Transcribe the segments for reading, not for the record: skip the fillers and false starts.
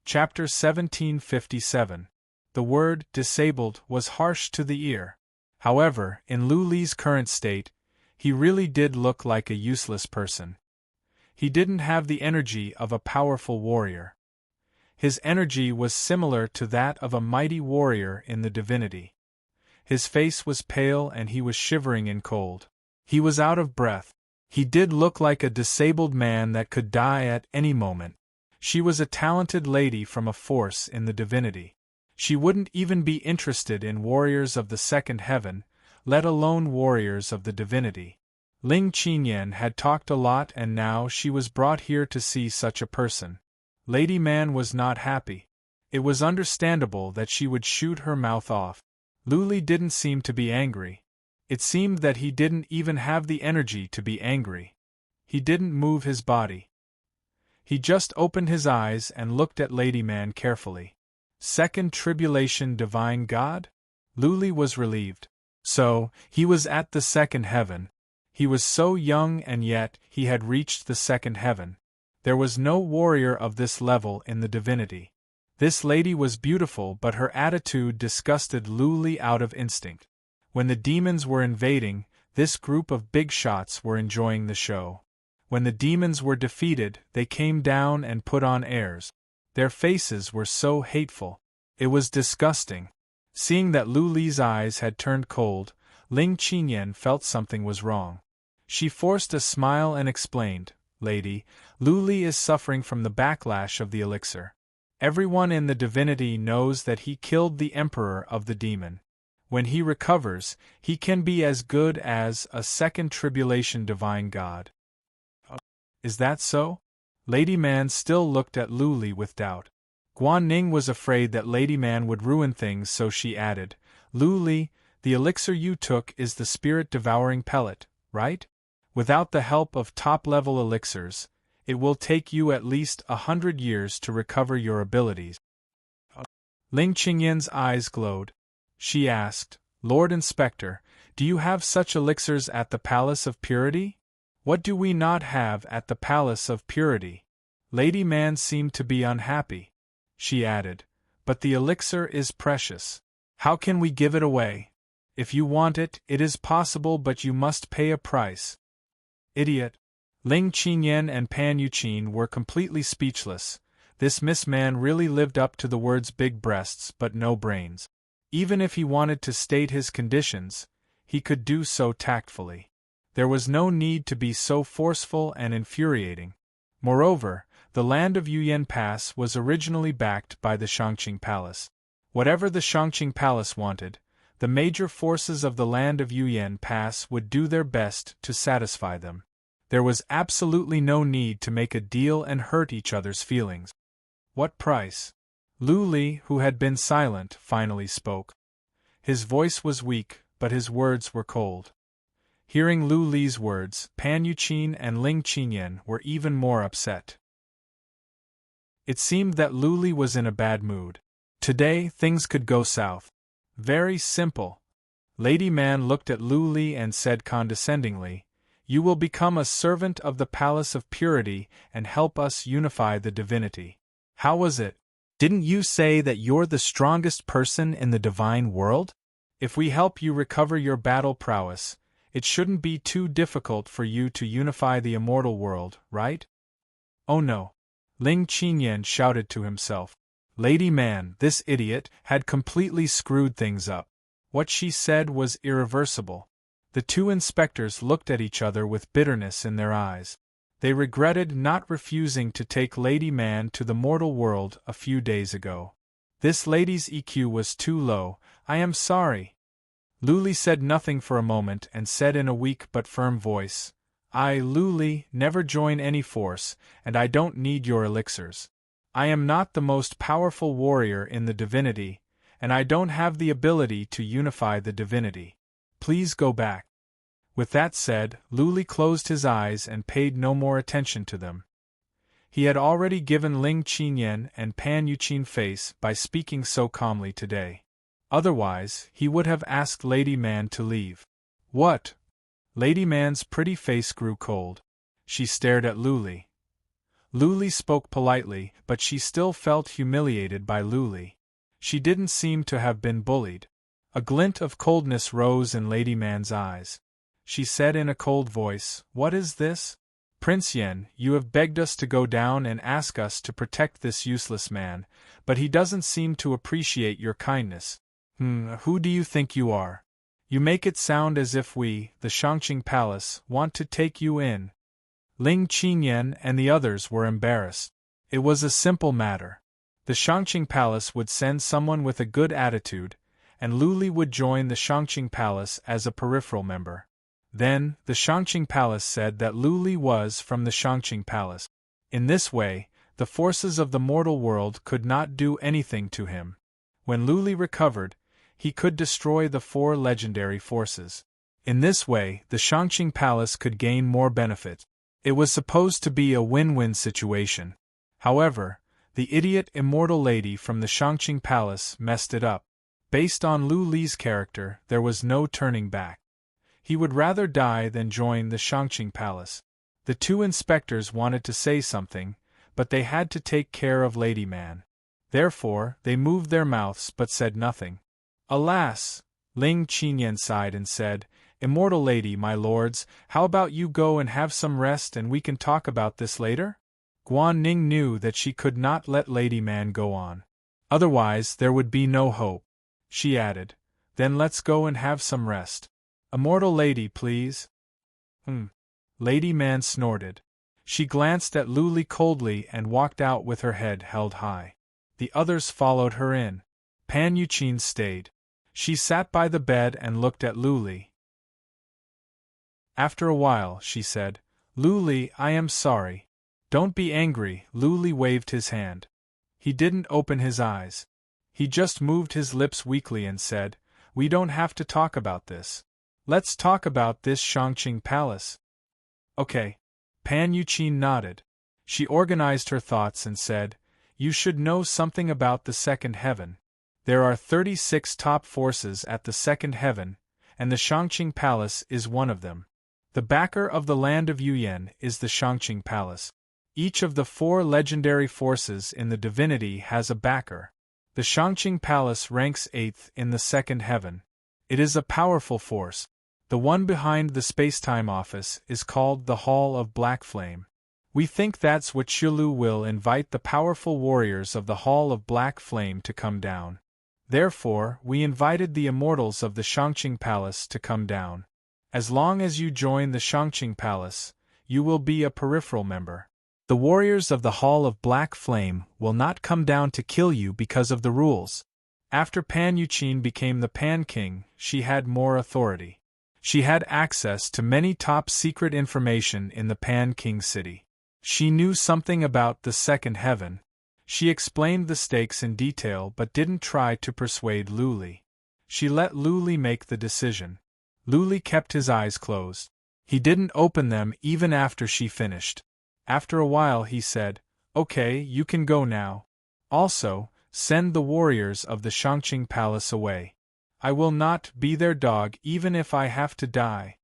Chapter 1757. The word disabled was harsh to the ear. However, in Lu Li's current state, he really did look like a useless person. He didn't have the energy of a powerful warrior. His energy was similar to that of a mighty warrior in the divinity. His face was pale and he was shivering in cold. He was out of breath. He did look like a disabled man that could die at any moment. She was a talented lady from a force in the divinity. She wouldn't even be interested in warriors of the second heaven, let alone warriors of the divinity. Ling Qinyan had talked a lot and now she was brought here to see such a person. Lady Man was not happy. It was understandable that she would shoot her mouth off. Lu Li didn't seem to be angry. It seemed that he didn't even have the energy to be angry. He didn't move his body. He just opened his eyes and looked at Lady Man carefully. Second tribulation divine god? Lu Li was relieved. So, he was at the second heaven. He was so young and yet he had reached the second heaven. There was no warrior of this level in the divinity. This lady was beautiful but her attitude disgusted Lu Li out of instinct. When the demons were invading, this group of big shots were enjoying the show. When the demons were defeated, they came down and put on airs. Their faces were so hateful. It was disgusting. Seeing that Lu Li's eyes had turned cold, Ling Qinyan felt something was wrong. She forced a smile and explained, "Lady, Lu Li is suffering from the backlash of the elixir. Everyone in the divinity knows that he killed the emperor of the demon. When he recovers, he can be as good as a second tribulation divine god." Is that so? Lady Man still looked at Lu Li with doubt. Guan Ning was afraid that Lady Man would ruin things, so she added, "Lu Li, the elixir you took is the spirit-devouring pellet, right? Without the help of top-level elixirs, it will take you at least 100 years to recover your abilities." Ling Qingyan's eyes glowed. She asked, "Lord Inspector, do you have such elixirs at the Palace of Purity? What do we not have at the Palace of Purity?" Lady Man seemed to be unhappy. She added, "But the elixir is precious. How can we give it away? If you want it, it is possible, but you must pay a price." Idiot! Ling Qinyan and Pan Yuqin were completely speechless. This Miss Man really lived up to the words big breasts but no brains. Even if he wanted to state his conditions, he could do so tactfully. There was no need to be so forceful and infuriating. Moreover, the land of Yuyan Pass was originally backed by the Shangqing Palace. Whatever the Shangqing Palace wanted, the major forces of the land of Yuyan Pass would do their best to satisfy them. There was absolutely no need to make a deal and hurt each other's feelings. What price? Lu Li, who had been silent, finally spoke. His voice was weak, but his words were cold. Hearing Lu Li's words, Pan Yuqin and Ling Qinyan were even more upset. It seemed that Lu Li was in a bad mood. Today, things could go south. Very simple. Lady Man looked at Lu Li and said condescendingly, "You will become a servant of the Palace of Purity and help us unify the divinity." How was it? Didn't you say that you're the strongest person in the divine world? If we help you recover your battle prowess, it shouldn't be too difficult for you to unify the immortal world, right? Oh no! Ling Qinyan shouted to himself. Lady Man, this idiot, had completely screwed things up. What she said was irreversible. The two inspectors looked at each other with bitterness in their eyes. They regretted not refusing to take Lady Man to the mortal world a few days ago. This lady's EQ was too low. "I am sorry." Lu Li said nothing for a moment and said in a weak but firm voice, "I, Lu Li, never join any force, and I don't need your elixirs. I am not the most powerful warrior in the divinity, and I don't have the ability to unify the divinity. Please go back." With that said, Lu Li closed his eyes and paid no more attention to them. He had already given Ling Qinyan and Pan Yuqin face by speaking so calmly today. Otherwise, he would have asked Lady Man to leave. What? Lady Man's pretty face grew cold. She stared at Lu Li. Luli spoke politely, but she still felt humiliated by Luli. She didn't seem to have been bullied. A glint of coldness rose in Lady Man's eyes. She said in a cold voice, "What is this? Prince Yen, you have begged us to go down and ask us to protect this useless man, but he doesn't seem to appreciate your kindness. Who do you think you are? You make it sound as if we, the Shangqing Palace, want to take you in." Ling Qinyan and the others were embarrassed. It was a simple matter. The Shangqing Palace would send someone with a good attitude, and Luli would join the Shangqing Palace as a peripheral member. Then, the Shangqing Palace said that Luli was from the Shangqing Palace. In this way, the forces of the mortal world could not do anything to him. When Luli recovered, he could destroy the 4 legendary forces. In this way, the Shangqing Palace could gain more benefit. It was supposed to be a win-win situation. However, the idiot immortal lady from the Shangqing Palace messed it up. Based on Lu Li's character, there was no turning back. He would rather die than join the Shangqing Palace. The 2 inspectors wanted to say something, but they had to take care of Lady Man. Therefore, they moved their mouths but said nothing. "Alas!" Ling Qinyan sighed and said, "Immortal lady, my lords, how about you go and have some rest and we can talk about this later?" Guan Ning knew that she could not let Lady Man go on. Otherwise, there would be no hope. She added, "Then let's go and have some rest. Immortal lady, please." Lady Man snorted. She glanced at Luli coldly and walked out with her head held high. The others followed her in. Pan Yuqin stayed. She sat by the bed and looked at Luli. After a while, she said, "Luli, I am sorry." "Don't be angry," Luli waved his hand. He didn't open his eyes. He just moved his lips weakly and said, "We don't have to talk about this. Let's talk about this Shangqing Palace." "Okay." Pan Yuqin nodded. She organized her thoughts and said, "You should know something about the second heaven. There are 36 top forces at the second heaven, and the Shangqing Palace is one of them. The backer of the land of Yuyan is the Shangqing Palace. Each of the 4 legendary forces in the divinity has a backer. The Shangqing Palace ranks 8th in the second heaven. It is a powerful force. The one behind the Spacetime Office is called the Hall of Black Flame. We think that's what Shulu will invite the powerful warriors of the Hall of Black Flame to come down. Therefore, we invited the immortals of the Shangqing Palace to come down. As long as you join the Shangqing Palace, you will be a peripheral member. The warriors of the Hall of Black Flame will not come down to kill you because of the rules." After Pan Yuqin became the Pan King, she had more authority. She had access to many top-secret information in the Pan King city. She knew something about the second heaven. She explained the stakes in detail but didn't try to persuade Luli. She let Luli make the decision. Luli kept his eyes closed. He didn't open them even after she finished. After a while he said, "Okay, you can go now. Also, send the warriors of the Shangqing Palace away. I will not be their dog even if I have to die."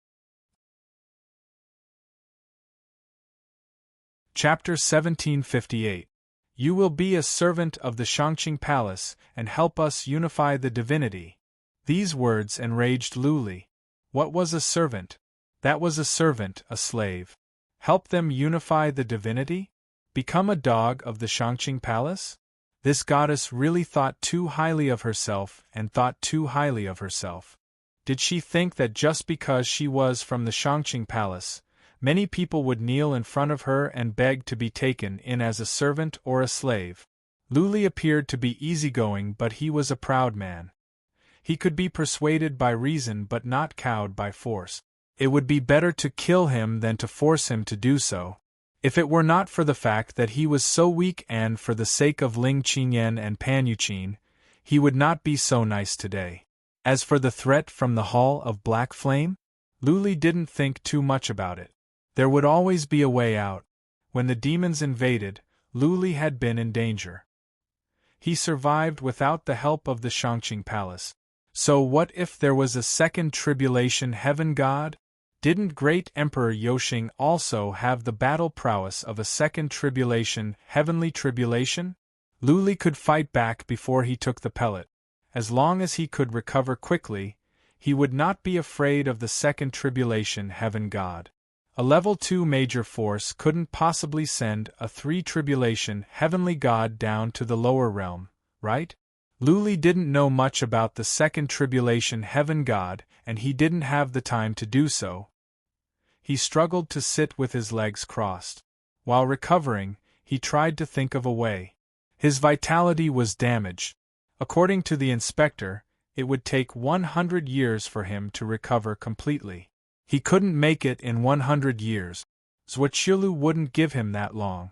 Chapter 1758. You will be a servant of the Shangqing Palace and help us unify the divinity. These words enraged Luli. What was a servant? That was a servant, a slave. Help them unify the divinity? Become a dog of the Shangqing Palace? This goddess really thought too highly of herself and thought too highly of herself. Did she think that just because she was from the Shangqing Palace, many people would kneel in front of her and beg to be taken in as a servant or a slave? Luli appeared to be easygoing, but he was a proud man. He could be persuaded by reason but not cowed by force. It would be better to kill him than to force him to do so. If it were not for the fact that he was so weak and for the sake of Ling Qinyan and Pan Yuqin, he would not be so nice today. As for the threat from the Hall of Black Flame, Luli didn't think too much about it. There would always be a way out. When the demons invaded, Luli had been in danger. He survived without the help of the Shangqing Palace. So what if there was a second tribulation heaven god? Didn't great Emperor Yoshing also have the battle prowess of a second tribulation, heavenly tribulation? Lu Li could fight back before he took the pellet. As long as he could recover quickly, he would not be afraid of the second tribulation heaven god. A level 2 major force couldn't possibly send a 3 tribulation heavenly god down to the lower realm, right? Lu Li didn't know much about the second tribulation heaven god, and he didn't have the time to do so. He struggled to sit with his legs crossed. While recovering, he tried to think of a way. His vitality was damaged. According to the inspector, it would take 100 years for him to recover completely. He couldn't make it in 100 years. Zhuoqiulu wouldn't give him that long.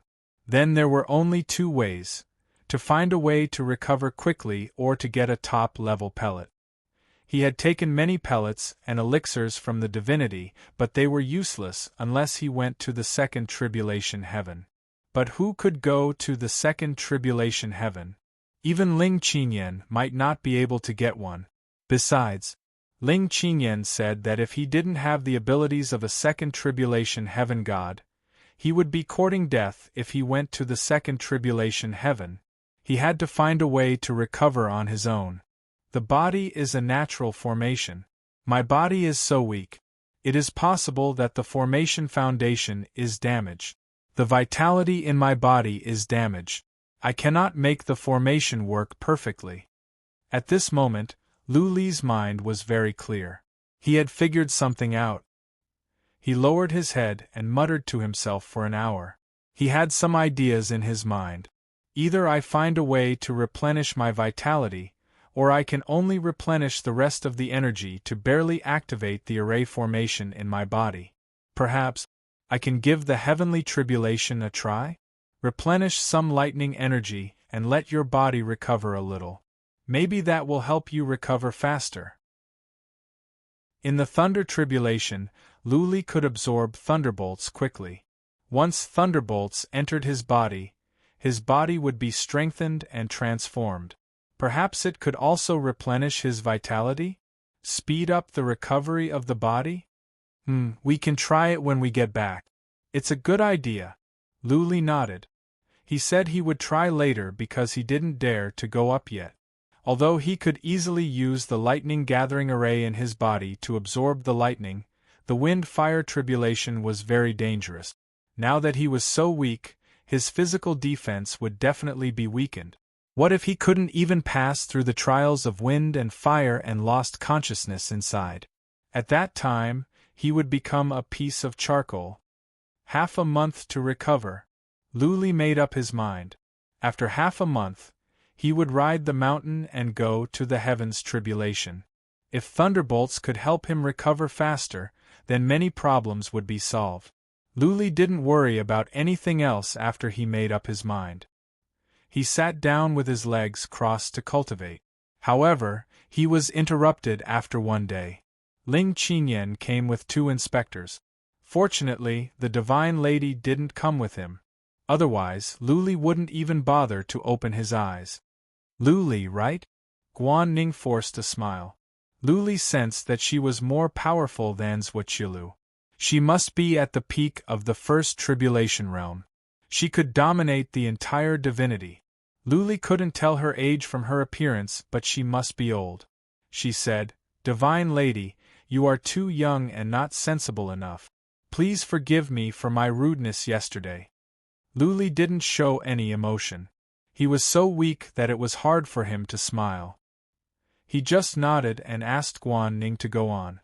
Then there were only 2 ways: to find a way to recover quickly or to get a top-level pellet. He had taken many pellets and elixirs from the divinity, but they were useless unless he went to the second tribulation heaven. But who could go to the second tribulation heaven? Even Ling Qinyan might not be able to get one. Besides, Ling Qinyan said that if he didn't have the abilities of a second tribulation heaven god, he would be courting death if he went to the second tribulation heaven. He had to find a way to recover on his own. The body is a natural formation. My body is so weak. It is possible that the formation foundation is damaged. The vitality in my body is damaged. I cannot make the formation work perfectly. At this moment, Lu Li's mind was very clear. He had figured something out. He lowered his head and muttered to himself for an hour. He had some ideas in his mind. Either I find a way to replenish my vitality, or I can only replenish the rest of the energy to barely activate the array formation in my body. Perhaps I can give the heavenly tribulation a try? Replenish some lightning energy and let your body recover a little. Maybe that will help you recover faster. In the thunder tribulation, Lu Li could absorb thunderbolts quickly. Once thunderbolts entered his body would be strengthened and transformed. Perhaps it could also replenish his vitality? Speed up the recovery of the body? We can try it when we get back. It's a good idea. Lu Li nodded. He said he would try later because he didn't dare to go up yet. Although he could easily use the lightning gathering array in his body to absorb the lightning, the wind-fire tribulation was very dangerous. Now that he was so weak, his physical defense would definitely be weakened. What if he couldn't even pass through the trials of wind and fire and lost consciousness inside? At that time, he would become a piece of charcoal. Half a month to recover. Lu Li made up his mind. After half a month, he would ride the mountain and go to the heavens tribulation. If thunderbolts could help him recover faster, then many problems would be solved. Lu Li didn't worry about anything else after he made up his mind. He sat down with his legs crossed to cultivate. However, he was interrupted after one day. Ling Qinyan came with 2 inspectors. Fortunately, the divine lady didn't come with him. Otherwise, Lu Li wouldn't even bother to open his eyes. Lu Li, right? Guan Ning forced a smile. Lu Li sensed that she was more powerful than Zhuoqiulu. She must be at the peak of the first tribulation realm. She could dominate the entire divinity. Lu Li couldn't tell her age from her appearance, but she must be old. She said, "Divine Lady, you are too young and not sensible enough. Please forgive me for my rudeness yesterday." Lu Li didn't show any emotion. He was so weak that it was hard for him to smile. He just nodded and asked Guan Ning to go on.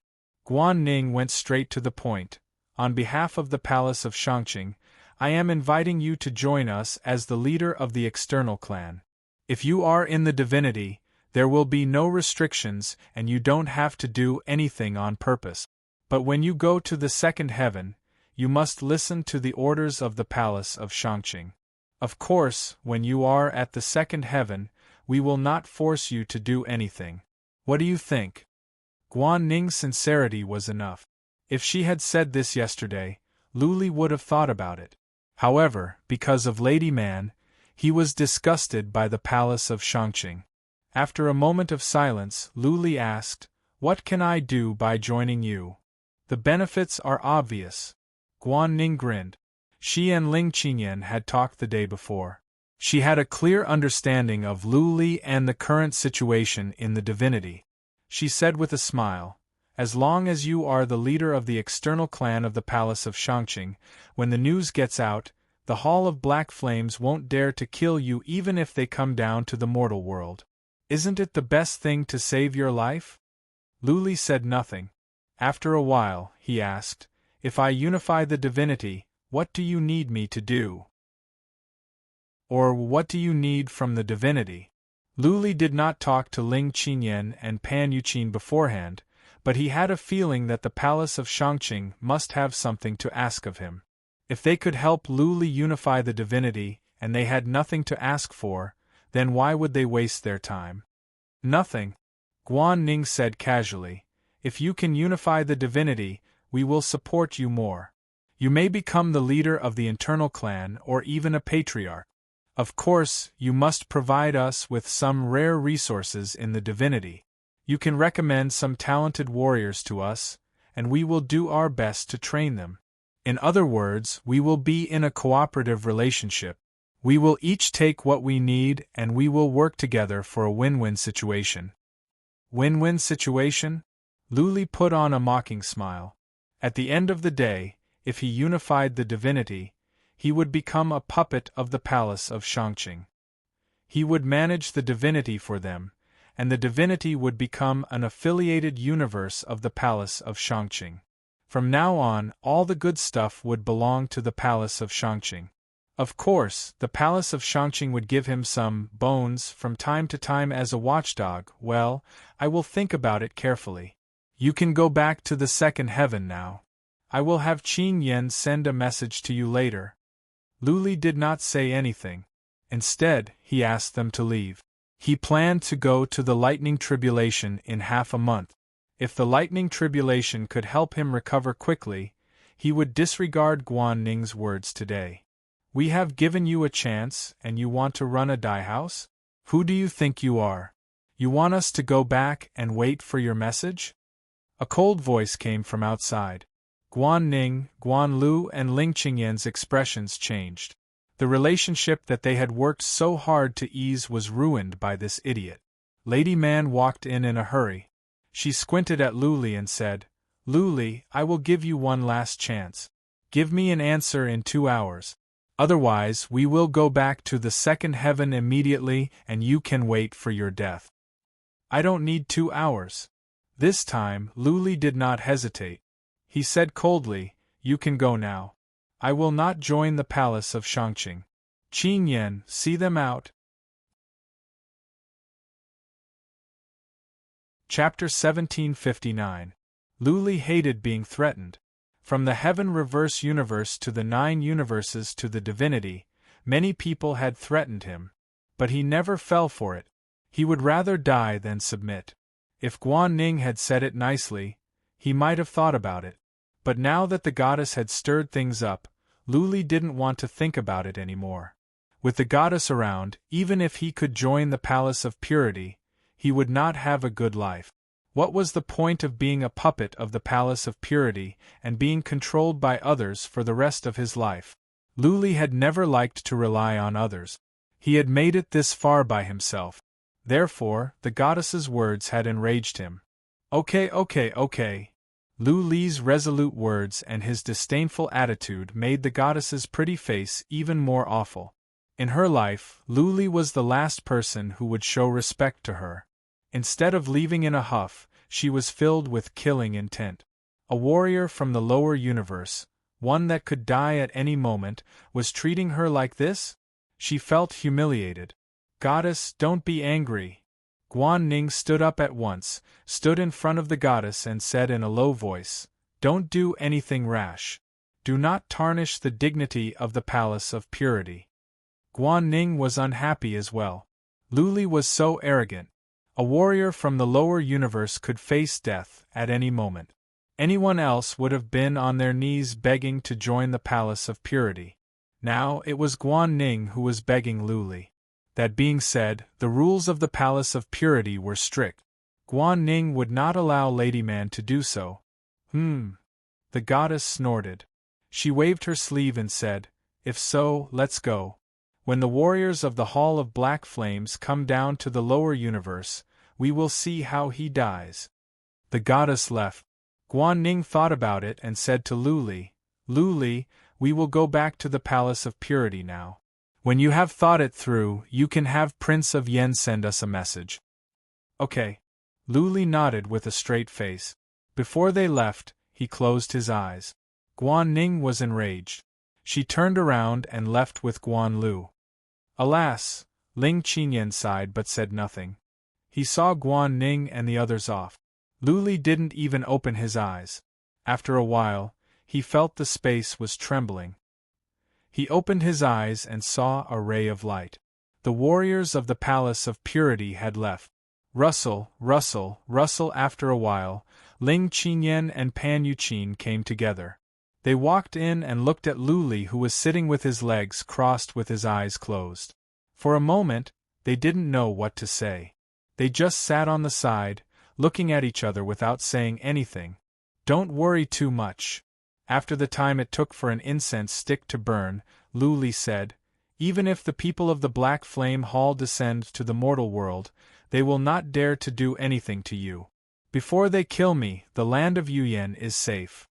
Guan Ning went straight to the point. On behalf of the Palace of Shangqing, I am inviting you to join us as the leader of the external clan. If you are in the divinity, there will be no restrictions and you don't have to do anything on purpose. But when you go to the second heaven, you must listen to the orders of the Palace of Shangqing. Of course, when you are at the second heaven, we will not force you to do anything. What do you think? Guan Ning's sincerity was enough. If she had said this yesterday, Lu Li would have thought about it. However, because of Lady Man, he was disgusted by the Palace of Shangqing. After a moment of silence, Lu Li asked, "What can I do by joining you?" The benefits are obvious. Guan Ning grinned. She and Ling Qingyan had talked the day before. She had a clear understanding of Lu Li and the current situation in the divinity. She said with a smile, "As long as you are the leader of the external clan of the Palace of Shangqing, when the news gets out, the Hall of Black Flames won't dare to kill you even if they come down to the mortal world. Isn't it the best thing to save your life?" Lu Li said nothing. After a while, he asked, "If I unify the divinity, what do you need me to do? Or what do you need from the divinity?" Lu Li did not talk to Ling Qingyan and Pan Yuqin beforehand, but he had a feeling that the Palace of Shangqing must have something to ask of him. If they could help Lu Li unify the divinity, and they had nothing to ask for, then why would they waste their time? "Nothing," Guan Ning said casually. "If you can unify the divinity, we will support you more. You may become the leader of the internal clan or even a patriarch. Of course, you must provide us with some rare resources in the divinity. You can recommend some talented warriors to us, and we will do our best to train them. In other words, we will be in a cooperative relationship. We will each take what we need and we will work together for a win-win situation." Win-win situation? Lu Li put on a mocking smile. At the end of the day, if he unified the divinity, he would become a puppet of the Palace of Shangqing. He would manage the divinity for them, and the divinity would become an affiliated universe of the Palace of Shangqing. From now on, all the good stuff would belong to the Palace of Shangqing. Of course, the Palace of Shangqing would give him some bones from time to time as a watchdog. Well, I will think about it carefully. You can go back to the second heaven now. I will have Qin Yan send a message to you later. Lu Li did not say anything. Instead, he asked them to leave. He planned to go to the lightning tribulation in half a month. If the lightning tribulation could help him recover quickly, he would disregard Guan Ning's words today. "We have given you a chance, and you want to run a dye house? Who do you think you are? You want us to go back and wait for your message?" A cold voice came from outside. Guan Ning, Guan Lu and Ling Qingyan's expressions changed. The relationship that they had worked so hard to ease was ruined by this idiot. Lady Man walked in a hurry. She squinted at Lu Li and said, "Lu Li, I will give you one last chance. Give me an answer in 2 hours. Otherwise, we will go back to the second heaven immediately and you can wait for your death." "I don't need 2 hours. This time, Lu Li did not hesitate. He said coldly, "You can go now. I will not join the Palace of Shangqing. Qin Yan, see them out." Chapter 1759. Lu Li hated being threatened. From the Heaven Reverse Universe to the 9 universes to the divinity, many people had threatened him. But he never fell for it. He would rather die than submit. If Guan Ning had said it nicely, he might have thought about it. But now that the goddess had stirred things up, Lu Li didn't want to think about it anymore. With the goddess around, even if he could join the Palace of Purity, he would not have a good life. What was the point of being a puppet of the Palace of Purity and being controlled by others for the rest of his life? Lu Li had never liked to rely on others. He had made it this far by himself. Therefore, the goddess's words had enraged him. Okay. Lu Li's resolute words and his disdainful attitude made the goddess's pretty face even more awful. In her life, Lu Li was the last person who would show respect to her. Instead of leaving in a huff, she was filled with killing intent. A warrior from the lower universe, one that could die at any moment, was treating her like this? She felt humiliated. "Goddess, don't be angry." Guan Ning stood up at once, stood in front of the goddess and said in a low voice, "Don't do anything rash. Do not tarnish the dignity of the Palace of Purity." Guan Ning was unhappy as well. Lu Li was so arrogant. A warrior from the lower universe could face death at any moment. Anyone else would have been on their knees begging to join the Palace of Purity. Now it was Guan Ning who was begging Lu Li. That being said, the rules of the Palace of Purity were strict. Guan Ning would not allow Lady Man to do so. The goddess snorted. She waved her sleeve and said, "If so, let's go. When the warriors of the Hall of Black Flames come down to the lower universe, we will see how he dies." The goddess left. Guan Ning thought about it and said to Lu Li, "Lu Li, we will go back to the Palace of Purity now. When you have thought it through, you can have Prince of Yen send us a message." "Okay." Lu Li nodded with a straight face. Before they left, he closed his eyes. Guan Ning was enraged. She turned around and left with Guan Lu. Alas, Ling Qinyan sighed but said nothing. He saw Guan Ning and the others off. Lu Li didn't even open his eyes. After a while, he felt the space was trembling. He opened his eyes and saw a ray of light. The warriors of the Palace of Purity had left. Rustle, rustle, rustle. After a while, Ling Qinyan and Pan Yuqin came together. They walked in and looked at Lu Li, who was sitting with his legs crossed with his eyes closed. For a moment, they didn't know what to say. They just sat on the side, looking at each other without saying anything. "Don't worry too much." After the time it took for an incense stick to burn, Lu Li said, "Even if the people of the Black Flame Hall descend to the mortal world, they will not dare to do anything to you. Before they kill me, the land of Yuyan is safe.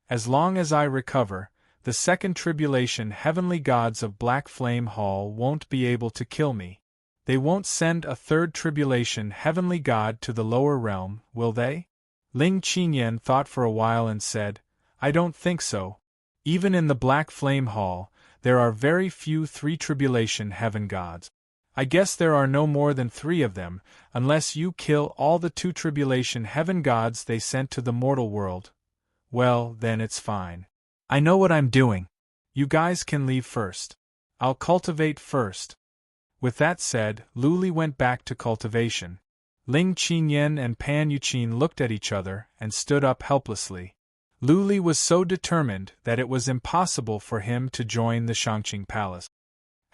As long as I recover, the second tribulation heavenly gods of Black Flame Hall won't be able to kill me. They won't send a third tribulation heavenly god to the lower realm, will they?" Ling Qinyan thought for a while and said, "I don't think so. Even in the Black Flame Hall, there are very few three tribulation heaven gods. I guess there are no more than 3 of them, unless you kill all the 2 tribulation heaven gods they sent to the mortal world. Well, then it's fine. I know what I'm doing. You guys can leave first. I'll cultivate first." With that said, Lu Li went back to cultivation. Ling Qinyan and Pan Yuqin looked at each other and stood up helplessly. Lu Li was so determined that it was impossible for him to join the Shangqing Palace.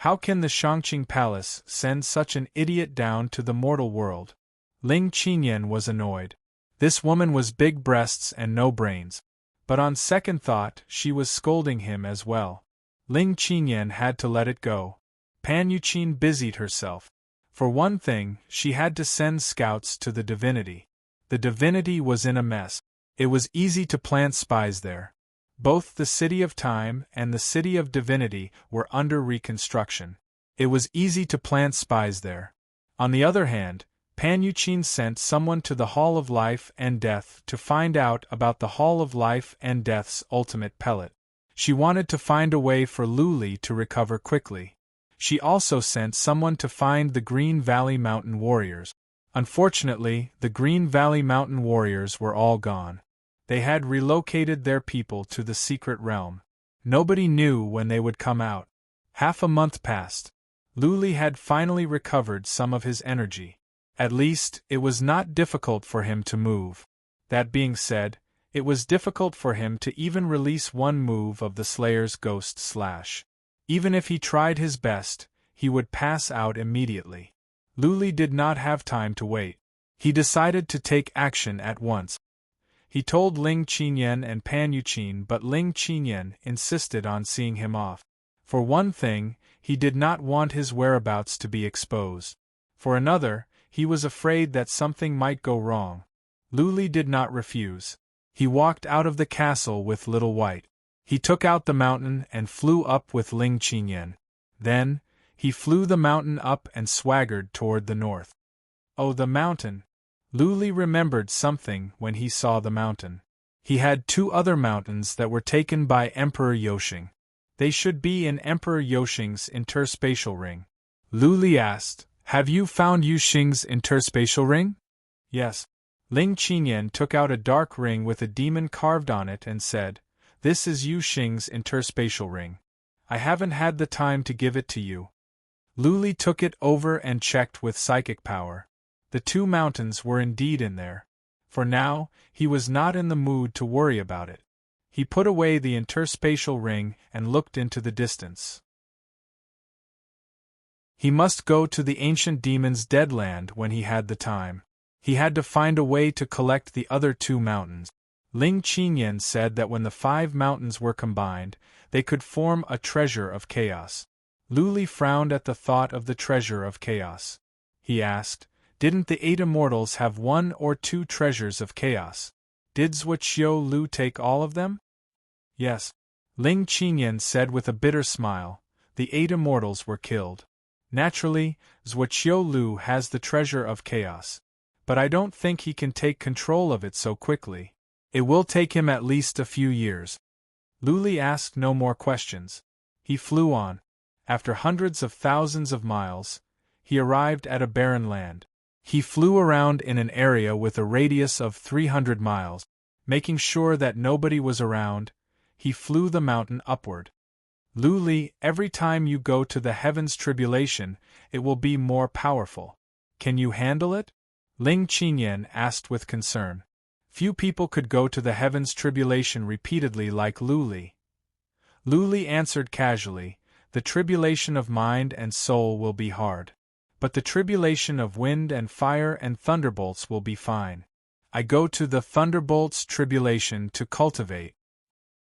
How can the Shangqing Palace send such an idiot down to the mortal world? Ling Qinyan was annoyed. This woman was big breasts and no brains. But on second thought, she was scolding him as well. Ling Qinyan had to let it go. Pan Yuqin busied herself. For one thing, she had to send scouts to the divinity. The divinity was in a mess. It was easy to plant spies there. Both the City of Time and the City of Divinity were under reconstruction. It was easy to plant spies there. On the other hand, Pan Yuqin sent someone to the Hall of Life and Death to find out about the Hall of Life and Death's ultimate pellet. She wanted to find a way for Lu Li to recover quickly. She also sent someone to find the Green Valley Mountain Warriors. Unfortunately, the Green Valley Mountain Warriors were all gone. They had relocated their people to the secret realm. Nobody knew when they would come out. Half a month passed. Lu Li had finally recovered some of his energy. At least, it was not difficult for him to move. That being said, it was difficult for him to even release one move of the Slayer's Ghost Slash. Even if he tried his best, he would pass out immediately. Lu Li did not have time to wait. He decided to take action at once. He told Ling Qinyan and Pan Yuqin, but Ling Qinyan insisted on seeing him off. For one thing, he did not want his whereabouts to be exposed. For another, he was afraid that something might go wrong. Lu Li did not refuse. He walked out of the castle with Little White. He took out the mountain and flew up with Ling Qinyan. Then, he flew the mountain up and swaggered toward the north. Oh, the mountain! Lu Li remembered something when he saw the mountain. He had 2 other mountains that were taken by Emperor Yoshing. They should be in Emperor Yoshing's interspatial ring. Lu Li asked, "Have you found Yoshing's interspatial ring?" "Yes." Ling Qinyan took out a dark ring with a demon carved on it and said, "This is Yoshing's interspatial ring. I haven't had the time to give it to you." Lu Li took it over and checked with psychic power. The 2 mountains were indeed in there. For now, he was not in the mood to worry about it. He put away the interspatial ring and looked into the distance. He must go to the ancient demon's deadland when he had the time. He had to find a way to collect the other 2 mountains. Ling Qinyan said that when the 5 mountains were combined, they could form a treasure of chaos. Lu Li frowned at the thought of the treasure of chaos. He asked, didn't the 8 immortals have 1 or 2 treasures of chaos? Did Zhuqiu Lu take all of them? Yes. Ling Qinyan said with a bitter smile, the 8 immortals were killed. Naturally, Zhuqiu Lu has the treasure of chaos. But I don't think he can take control of it so quickly. It will take him at least a few years. Lu Li asked no more questions. He flew on. After hundreds of thousands of miles, he arrived at a barren land. He flew around in an area with a radius of 300 miles. Making sure that nobody was around, he flew the mountain upward. Lu Li, every time you go to the heavens tribulation, it will be more powerful. Can you handle it? Ling Qinyan asked with concern. Few people could go to the heavens tribulation repeatedly like Lu Li. Lu Li answered casually, the tribulation of mind and soul will be hard. But the tribulation of wind and fire and thunderbolts will be fine. I go to the thunderbolts tribulation to cultivate.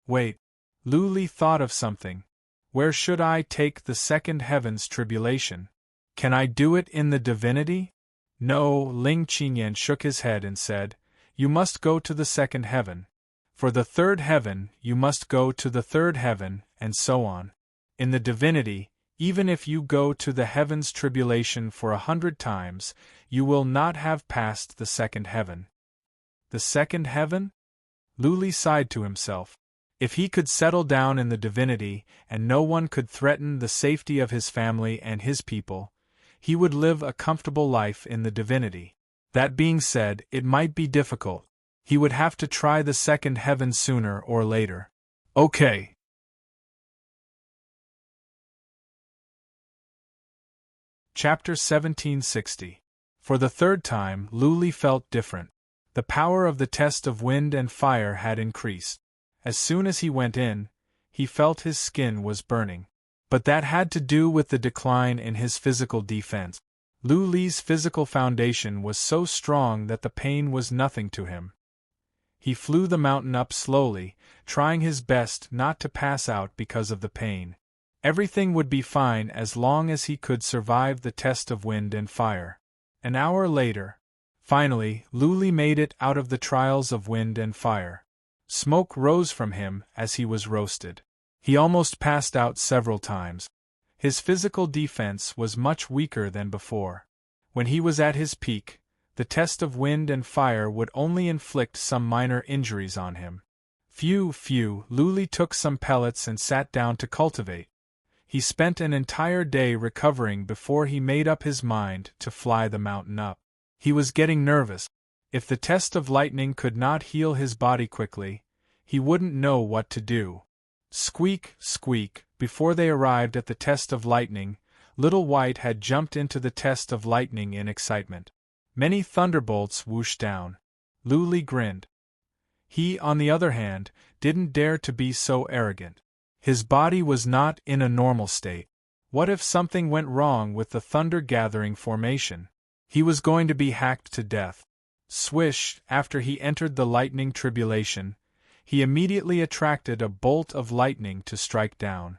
Wait. Lu Li thought of something. Where should I take the second heavens tribulation? Can I do it in the divinity? No, Ling Qinyan shook his head and said, you must go to the second heaven. For the third heaven, you must go to the third heaven, and so on. In the divinity, even if you go to the heavens tribulation for 100 times, you will not have passed the second heaven. The second heaven? Lu Li sighed to himself. If he could settle down in the divinity, and no one could threaten the safety of his family and his people, he would live a comfortable life in the divinity. That being said, it might be difficult. He would have to try the second heaven sooner or later. Okay. Chapter 1760. For the third time, Lu Li felt different. The power of the test of wind and fire had increased. As soon as he went in, he felt his skin was burning. But that had to do with the decline in his physical defense. Lu Li's physical foundation was so strong that the pain was nothing to him. He flew the mountain up slowly, trying his best not to pass out because of the pain. Everything would be fine as long as he could survive the test of wind and fire. An hour later, finally, Lu Li made it out of the trials of wind and fire. Smoke rose from him as he was roasted. He almost passed out several times. His physical defense was much weaker than before. When he was at his peak, the test of wind and fire would only inflict some minor injuries on him. Lu Li took some pellets and sat down to cultivate. He spent an entire day recovering before he made up his mind to fly the mountain up. He was getting nervous. If the test of lightning could not heal his body quickly, he wouldn't know what to do. Squeak, squeak, before they arrived at the test of lightning, Little White had jumped into the test of lightning in excitement. Many thunderbolts whooshed down. Lu Li grinned. He, on the other hand, didn't dare to be so arrogant. His body was not in a normal state. What if something went wrong with the thunder-gathering formation? He was going to be hacked to death. Swish, after he entered the lightning tribulation, he immediately attracted a bolt of lightning to strike down.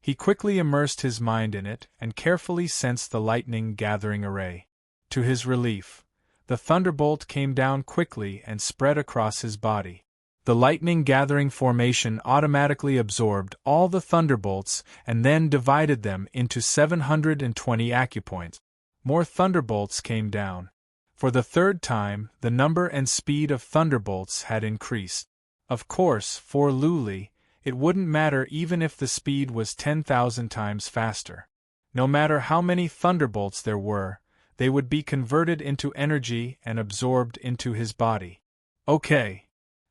He quickly immersed his mind in it and carefully sensed the lightning-gathering array. To his relief, the thunderbolt came down quickly and spread across his body. The lightning-gathering formation automatically absorbed all the thunderbolts and then divided them into 720 acupoints. More thunderbolts came down. For the third time, the number and speed of thunderbolts had increased. Of course, for Lu Li, it wouldn't matter even if the speed was 10,000 times faster. No matter how many thunderbolts there were, they would be converted into energy and absorbed into his body. Okay.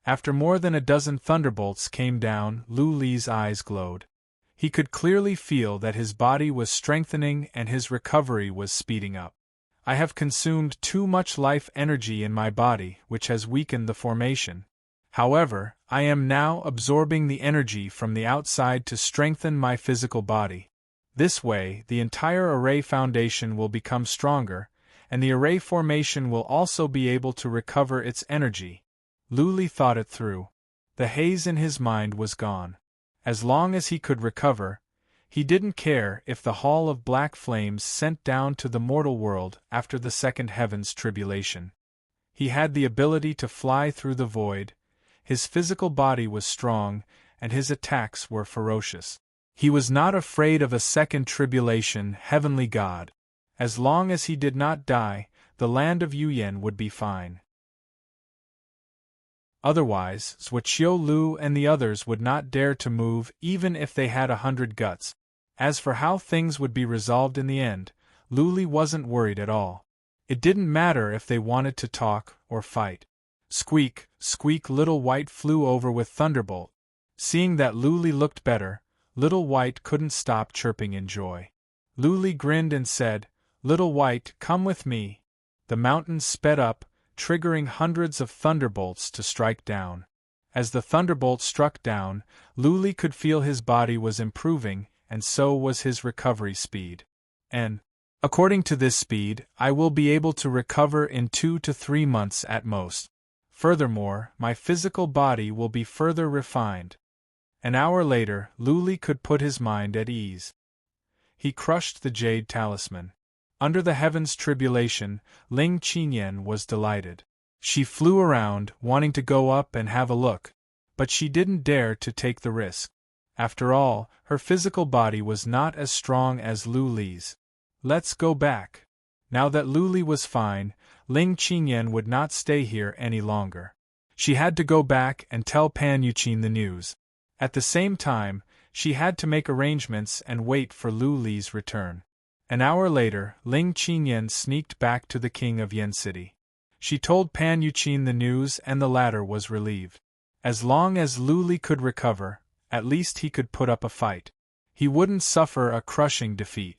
After more than a dozen thunderbolts came down, Lu Li's eyes glowed. He could clearly feel that his body was strengthening and his recovery was speeding up. I have consumed too much life energy in my body, which has weakened the formation. However, I am now absorbing the energy from the outside to strengthen my physical body. This way, the entire array foundation will become stronger, and the array formation will also be able to recover its energy. Luli thought it through. The haze in his mind was gone. As long as he could recover, he didn't care if the Hall of Black Flames sent down to the mortal world after the second heaven's tribulation. He had the ability to fly through the void, his physical body was strong, and his attacks were ferocious. He was not afraid of a second tribulation, heavenly God. As long as he did not die, the land of Yuyan would be fine. Otherwise, Zhuqiu Lu and the others would not dare to move even if they had 100 guts. As for how things would be resolved in the end, Luli wasn't worried at all. It didn't matter if they wanted to talk or fight. Squeak, squeak, Little White flew over with Thunderbolt. Seeing that Luli looked better, Little White couldn't stop chirping in joy. Luli grinned and said, "Little White, come with me." The mountains sped up, triggering hundreds of thunderbolts to strike down. As the thunderbolt struck down, Luli could feel his body was improving, and so was his recovery speed. And, according to this speed, I will be able to recover in 2 to 3 months at most. Furthermore, my physical body will be further refined. An hour later, Luli could put his mind at ease. He crushed the jade talisman. Under the heaven's tribulation, Ling Qinyan was delighted. She flew around, wanting to go up and have a look, but she didn't dare to take the risk. After all, her physical body was not as strong as Luli's. Let's go back. Now that Luli was fine, Ling Qinyan would not stay here any longer. She had to go back and tell Pan Yuqin the news. At the same time, she had to make arrangements and wait for Luli's return. An hour later, Ling Qinyan sneaked back to the king of Yen City. She told Pan Yuqin the news and the latter was relieved. As long as Luli could recover, at least he could put up a fight. He wouldn't suffer a crushing defeat.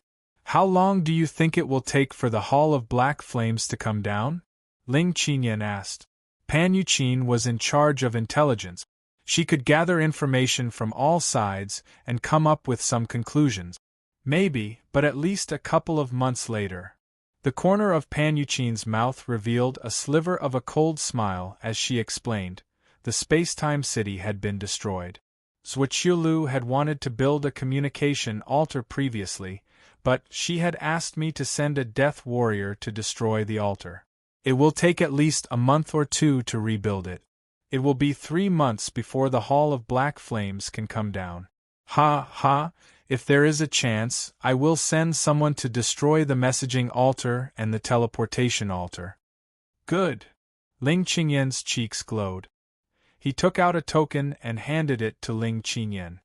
How long do you think it will take for the Hall of Black Flames to come down? Ling Qinyan asked. Pan Yuqin was in charge of intelligence. She could gather information from all sides and come up with some conclusions. Maybe, but at least a couple of months later. The corner of Pan Yuqin's mouth revealed a sliver of a cold smile as she explained, the space-time city had been destroyed. Zhuqiu Lu had wanted to build a communication altar previously, but she had asked me to send a death warrior to destroy the altar. It will take at least a month or 2 to rebuild it. It will be 3 months before the Hall of Black Flames can come down. Ha ha, if there is a chance, I will send someone to destroy the messaging altar and the teleportation altar. Good. Ling Qinyan's cheeks glowed. He took out a token and handed it to Ling Qinyan.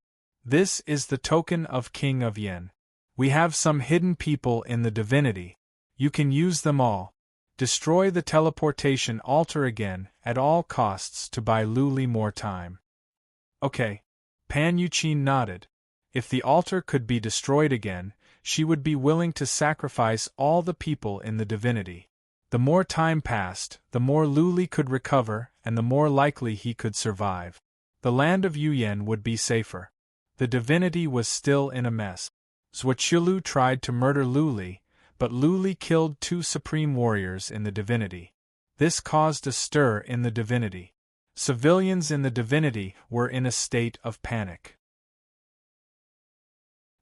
This is the token of King of Yen. We have some hidden people in the divinity. You can use them all. Destroy the teleportation altar again, at all costs to buy Luli more time. Okay. Pan Yuqin nodded. If the altar could be destroyed again, she would be willing to sacrifice all the people in the divinity. The more time passed, the more Luli could recover, and the more likely he could survive. The land of Yuyan would be safer. The divinity was still in a mess. Zhuqiu Lu tried to murder Luli, but Luli killed 2 supreme warriors in the divinity. This caused a stir in the divinity. Civilians in the divinity were in a state of panic.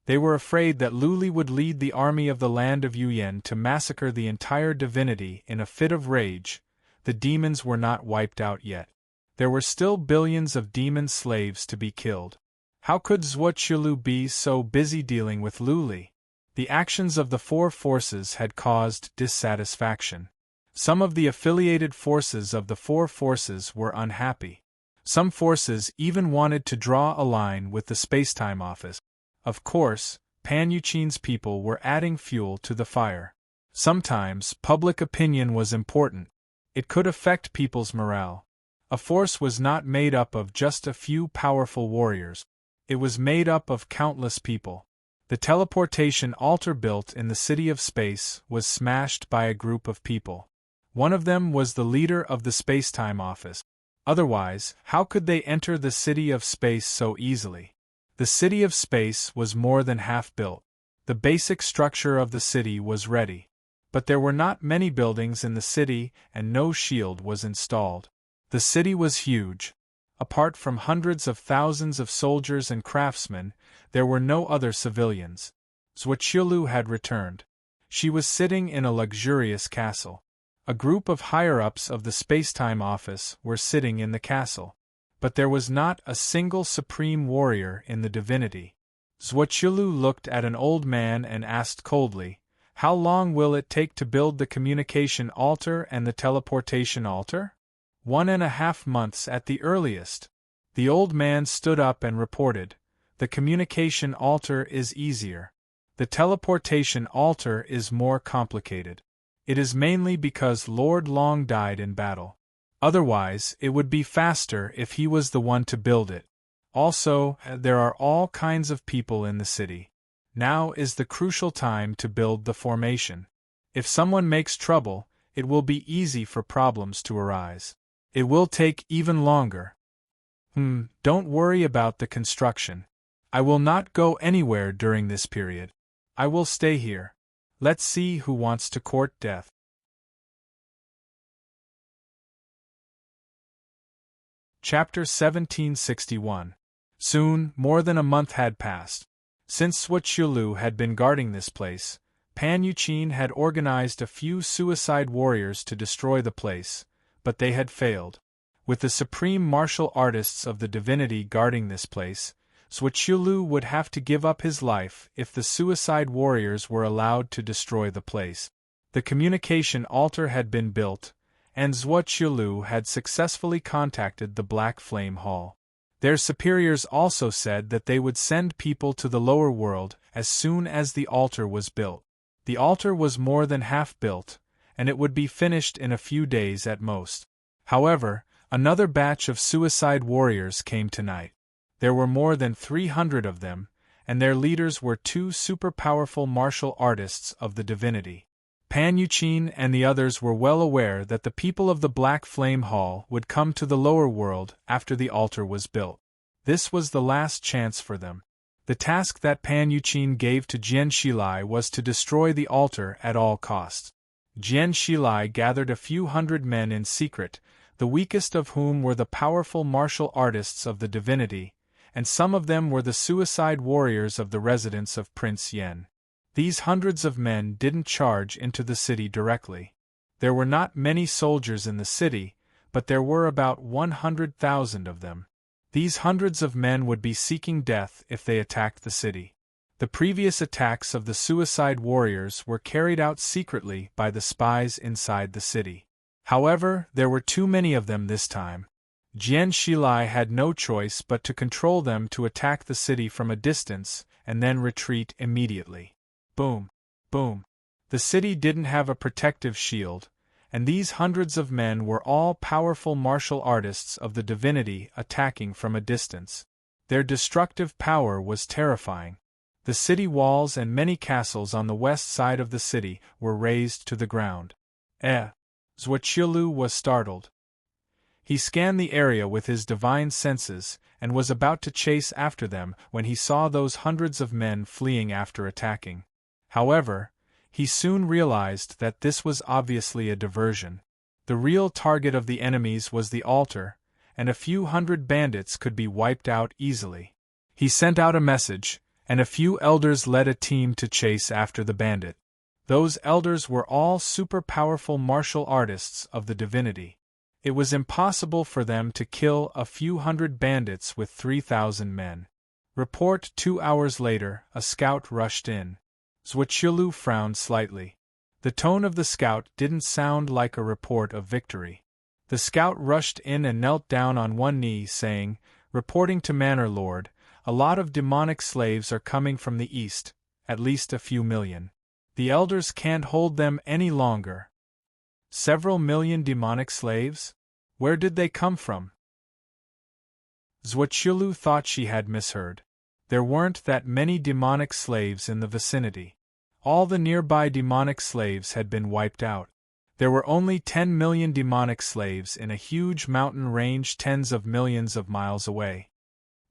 They were afraid that Luli would lead the army of the land of Yuyan to massacre the entire divinity in a fit of rage. The demons were not wiped out yet. There were still billions of demon slaves to be killed. How could Zhuqiu Lu be so busy dealing with Luli? The actions of the 4 forces had caused dissatisfaction. Some of the affiliated forces of the 4 forces were unhappy. Some forces even wanted to draw a line with the Spacetime Office. Of course, Pan Yuqin's people were adding fuel to the fire. Sometimes, public opinion was important. It could affect people's morale. A force was not made up of just a few powerful warriors. It was made up of countless people. The teleportation altar built in the City of Space was smashed by a group of people. One of them was the leader of the Spacetime Office. Otherwise, how could they enter the City of Space so easily? The City of Space was more than half built. The basic structure of the city was ready. But there were not many buildings in the city and no shield was installed. The city was huge. Apart from hundreds of thousands of soldiers and craftsmen, there were no other civilians. Zhuoqiulu had returned. She was sitting in a luxurious castle. A group of higher-ups of the Spacetime Office were sitting in the castle. But there was not a single supreme warrior in the divinity. Zhuoqiulu looked at an old man and asked coldly, "How long will it take to build the communication altar and the teleportation altar?" 1.5 months at the earliest. The old man stood up and reported, "The communication altar is easier. The teleportation altar is more complicated. It is mainly because Lord Long died in battle. Otherwise, it would be faster if he was the one to build it. Also, there are all kinds of people in the city. Now is the crucial time to build the formation. If someone makes trouble, it will be easy for problems to arise. It will take even longer. Don't worry about the construction. I will not go anywhere during this period. I will stay here. Let's see who wants to court death." Chapter 1761. Soon, more than a month had passed. Since Zhuoqiulu had been guarding this place, Pan Yuqin had organized a few suicide warriors to destroy the place, but they had failed. With the supreme martial artists of the divinity guarding this place, Zhuoqiulu would have to give up his life if the suicide warriors were allowed to destroy the place. The communication altar had been built, and Zhuoqiulu had successfully contacted the Black Flame Hall. Their superiors also said that they would send people to the lower world as soon as the altar was built. The altar was more than half built, and it would be finished in a few days at most. However, another batch of suicide warriors came tonight. There were more than 300 of them, and their leaders were two super-powerful martial artists of the divinity. Pan Yuqin and the others were well aware that the people of the Black Flame Hall would come to the lower world after the altar was built. This was the last chance for them. The task that Pan Yuqin gave to Jian Shilai was to destroy the altar at all costs. Jian Shilai gathered a few hundred men in secret, the weakest of whom were the powerful martial artists of the divinity, and some of them were the suicide warriors of the residence of Prince Yen. These hundreds of men didn't charge into the city directly. There were not many soldiers in the city, but there were about 100,000 of them. These hundreds of men would be seeking death if they attacked the city. The previous attacks of the suicide warriors were carried out secretly by the spies inside the city. However, there were too many of them this time. Jian Shilai had no choice but to control them to attack the city from a distance and then retreat immediately. Boom! Boom! The city didn't have a protective shield, and these hundreds of men were all powerful martial artists of the divinity attacking from a distance. Their destructive power was terrifying. The city walls and many castles on the west side of the city were razed to the ground. Zhuoqiulu was startled. He scanned the area with his divine senses and was about to chase after them when he saw those hundreds of men fleeing after attacking. However, he soon realized that this was obviously a diversion. The real target of the enemies was the altar, and a few hundred bandits could be wiped out easily. He sent out a message, and a few elders led a team to chase after the bandit. Those elders were all super-powerful martial artists of the divinity. It was impossible for them to kill a few hundred bandits with 3,000 men. Report 2 hours later, a scout rushed in. Zhuoqiulu frowned slightly. The tone of the scout didn't sound like a report of victory. The scout rushed in and knelt down on one knee, saying, "Reporting to Manor Lord, a lot of demonic slaves are coming from the east, at least a few million. The elders can't hold them any longer." Several million demonic slaves? Where did they come from? Zhuoqiulu thought she had misheard. There weren't that many demonic slaves in the vicinity. All the nearby demonic slaves had been wiped out. There were only 10 million demonic slaves in a huge mountain range tens of millions of miles away.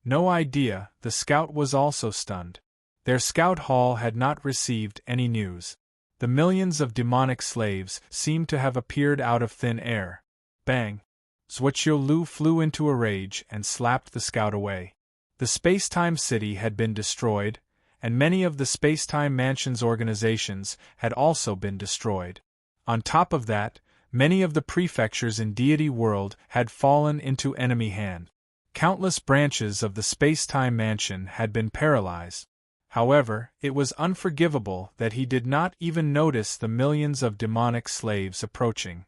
No idea, the scout was also stunned. Their scout hall had not received any news. The millions of demonic slaves seemed to have appeared out of thin air. Bang! Zhuoqiu flew into a rage and slapped the scout away. The space-time city had been destroyed, and many of the space-time mansion's organizations had also been destroyed. On top of that, many of the prefectures in Deity World had fallen into enemy hands. Countless branches of the space-time mansion had been paralyzed. However, it was unforgivable that he did not even notice the millions of demonic slaves approaching.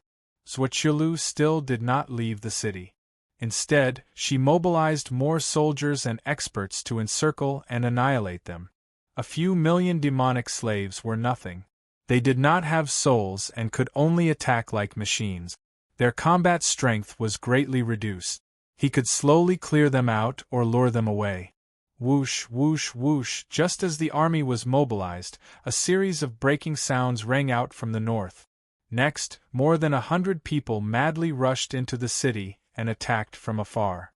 Zhuoqiu still did not leave the city. Instead, she mobilized more soldiers and experts to encircle and annihilate them. A few million demonic slaves were nothing. They did not have souls and could only attack like machines. Their combat strength was greatly reduced. He could slowly clear them out or lure them away. Whoosh, whoosh, whoosh. Just as the army was mobilized, a series of breaking sounds rang out from the north. Next, more than 100 people madly rushed into the city and attacked from afar.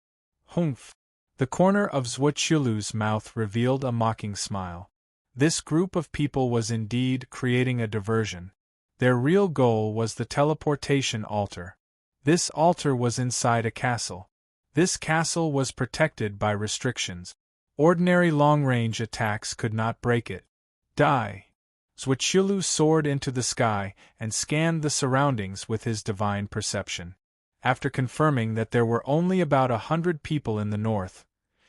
Humph! The corner of Zhuoqiu's mouth revealed a mocking smile. This group of people was indeed creating a diversion. Their real goal was the teleportation altar. This altar was inside a castle. This castle was protected by restrictions. Ordinary long-range attacks could not break it. Die! Zhuoqiu soared into the sky and scanned the surroundings with his divine perception. After confirming that there were only about 100 people in the north,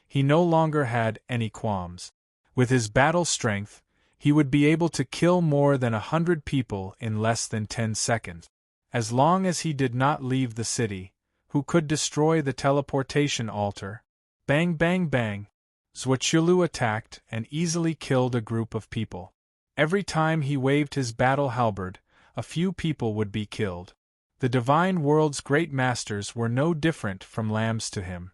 he no longer had any qualms. With his battle strength, he would be able to kill more than 100 people in less than 10 seconds. As long as he did not leave the city, who could destroy the teleportation altar? Bang bang bang! Zhuoqiu attacked and easily killed a group of people. Every time he waved his battle halberd, a few people would be killed. The divine world's great masters were no different from lambs to him.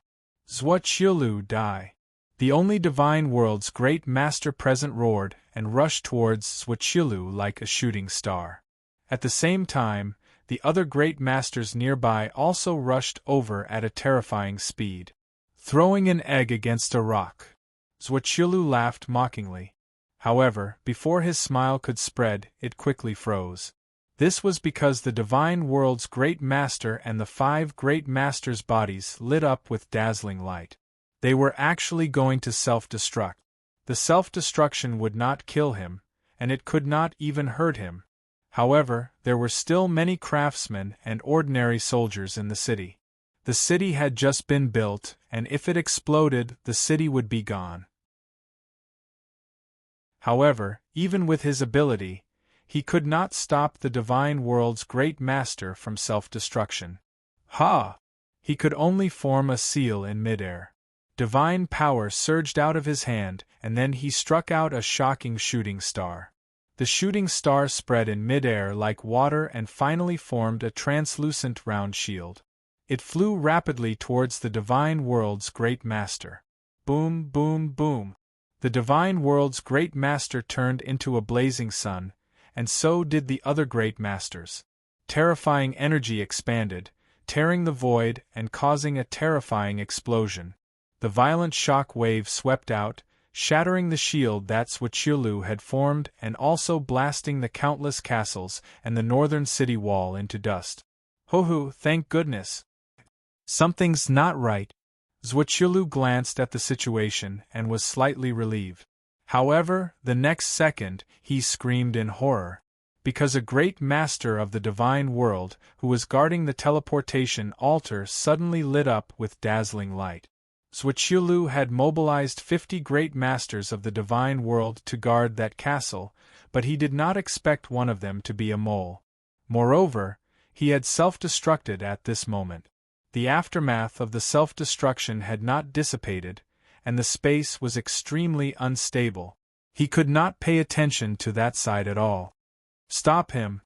Zhuoqiu die! The only divine world's great master present roared and rushed towards Zhuoqiu like a shooting star. At the same time, the other great masters nearby also rushed over at a terrifying speed. Throwing an egg against a rock. Zhuoqiu laughed mockingly. However, before his smile could spread, it quickly froze. This was because the divine world's great master and the 5 great masters' bodies lit up with dazzling light. They were actually going to self-destruct. The self-destruction would not kill him, and it could not even hurt him. However, there were still many craftsmen and ordinary soldiers in the city. The city had just been built, and if it exploded, the city would be gone. However, even with his ability, he could not stop the divine world's great master from self-destruction. Ha! He could only form a seal in midair. Divine power surged out of his hand, and then he struck out a shocking shooting star. The shooting star spread in midair like water and finally formed a translucent round shield. It flew rapidly towards the divine world's great master. Boom, boom, boom. The divine world's great master turned into a blazing sun, and so did the other great masters. Terrifying energy expanded, tearing the void and causing a terrifying explosion. The violent shock wave swept out, shattering the shield that Zhuoqiu had formed and also blasting the countless castles and the northern city wall into dust. Ho-ho, thank goodness! Something's not right. Zhuoqiu glanced at the situation and was slightly relieved. However, the next second, he screamed in horror. Because a great master of the divine world, who was guarding the teleportation altar, suddenly lit up with dazzling light. Zhuoqiu had mobilized 50 great masters of the divine world to guard that castle, but he did not expect one of them to be a mole. Moreover, he had self-destructed at this moment. The aftermath of the self-destruction had not dissipated, and the space was extremely unstable. He could not pay attention to that side at all. Stop him!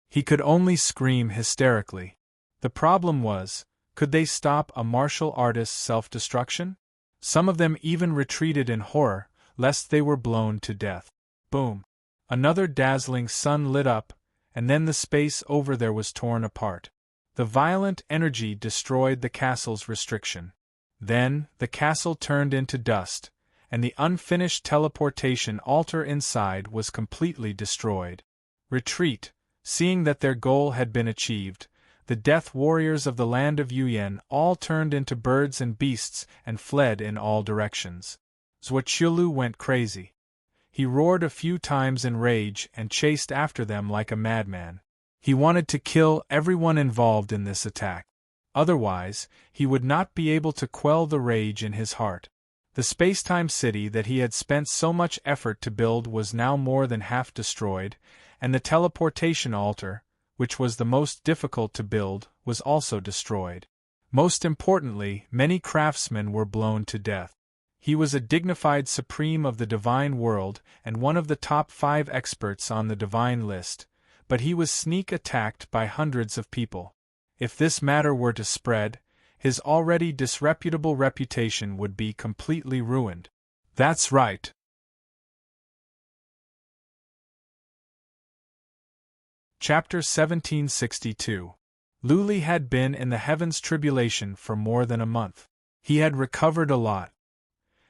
He could only scream hysterically. The problem was, could they stop a martial artist's self-destruction? Some of them even retreated in horror, lest they were blown to death. Boom! Another dazzling sun lit up, and then the space over there was torn apart. The violent energy destroyed the castle's restriction. Then, the castle turned into dust, and the unfinished teleportation altar inside was completely destroyed. Retreat! Seeing that their goal had been achieved, The death warriors of the land of Yuyan all turned into birds and beasts and fled in all directions. Zhuoqiulu went crazy. He roared a few times in rage and chased after them like a madman. He wanted to kill everyone involved in this attack. Otherwise, he would not be able to quell the rage in his heart. The spacetime city that he had spent so much effort to build was now more than half destroyed, and the teleportation altar, which was the most difficult to build, was also destroyed. Most importantly, many craftsmen were blown to death. He was a dignified supreme of the divine world and one of the top 5 experts on the divine list, but he was sneak attacked by hundreds of people. If this matter were to spread, his already disreputable reputation would be completely ruined. That's right. Chapter 1762. Lu Li had been in the heavens tribulation for more than a month. He had recovered a lot.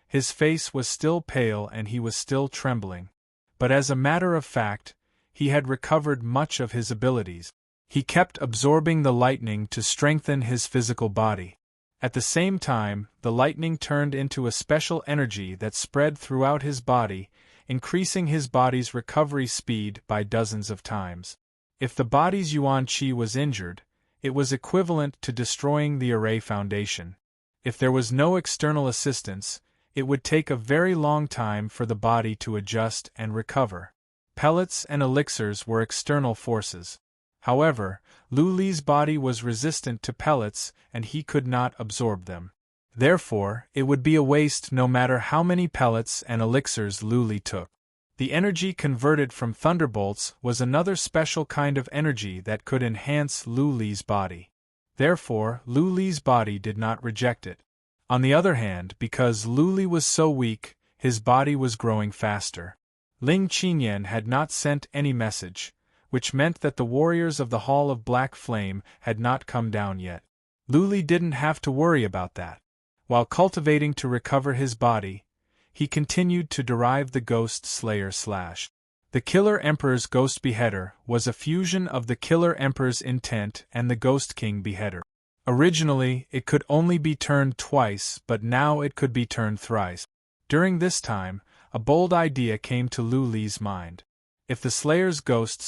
His face was still pale and he was still trembling. But as a matter of fact, he had recovered much of his abilities. He kept absorbing the lightning to strengthen his physical body. At the same time, the lightning turned into a special energy that spread throughout his body, increasing his body's recovery speed by dozens of times. If the body's yuan qi was injured, it was equivalent to destroying the array foundation. If there was no external assistance, it would take a very long time for the body to adjust and recover. Pellets and elixirs were external forces. However, Lu Li's body was resistant to pellets and he could not absorb them. Therefore, it would be a waste no matter how many pellets and elixirs Lu Li took. The energy converted from thunderbolts was another special kind of energy that could enhance Lu Li's body. Therefore, Lu Li's body did not reject it. On the other hand, because Lu Li was so weak, his body was growing faster. Ling Qinyan had not sent any message, which meant that the warriors of the Hall of Black Flame had not come down yet. Lu Li didn't have to worry about that. While cultivating to recover his body, he continued to derive the Ghost Slayer / The Killer Emperor's Ghost Beheader was a fusion of the Killer Emperor's intent and the Ghost King Beheader. Originally, it could only be turned twice, but now it could be turned thrice. During this time, a bold idea came to Lu Li's mind. If the Slayer's Ghost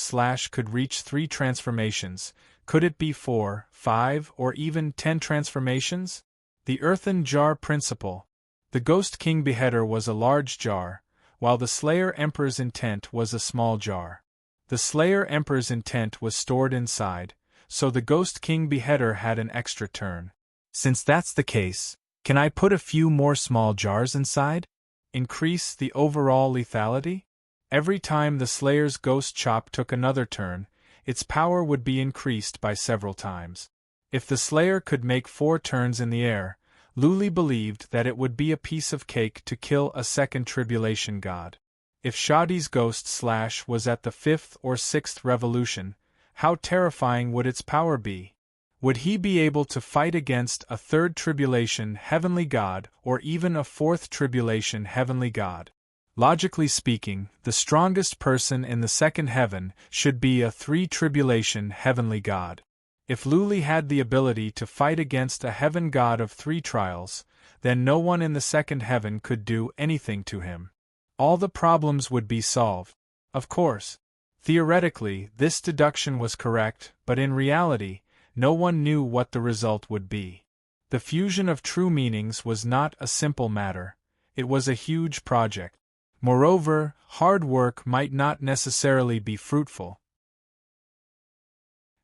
/ could reach 3 transformations, could it be 4, 5, or even 10 transformations? The Earthen Jar Principle. The Ghost King Beheader was a large jar, while the Slayer Emperor's intent was a small jar. The Slayer Emperor's intent was stored inside, so the Ghost King Beheader had an extra turn. Since that's the case, can I put a few more small jars inside? Increase the overall lethality? Every time the Slayer's Ghost Chop took another turn, its power would be increased by several times. If the Slayer could make 4 turns in the air, Lu Li believed that it would be a piece of cake to kill a second tribulation god. If Shadi's Ghost / was at the 5th or 6th revolution, how terrifying would its power be? Would he be able to fight against a 3rd tribulation heavenly god or even a 4th tribulation heavenly god? Logically speaking, the strongest person in the 2nd heaven should be a 3 tribulation heavenly god. If Lu Li had the ability to fight against a heaven god of 3 trials, then no one in the 2nd heaven could do anything to him. All the problems would be solved. Of course, theoretically, this deduction was correct, but in reality, no one knew what the result would be. The fusion of true meanings was not a simple matter, it was a huge project. Moreover, hard work might not necessarily be fruitful.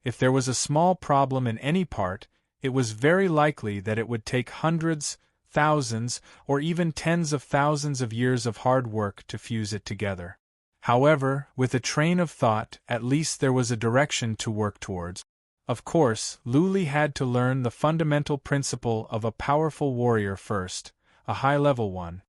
If there was a small problem in any part, it was very likely that it would take hundreds, thousands, or even tens of thousands of years of hard work to fuse it together. However, with a train of thought, at least there was a direction to work towards. Of course, Lu Li had to learn the fundamental principle of a powerful warrior first, a high-level one.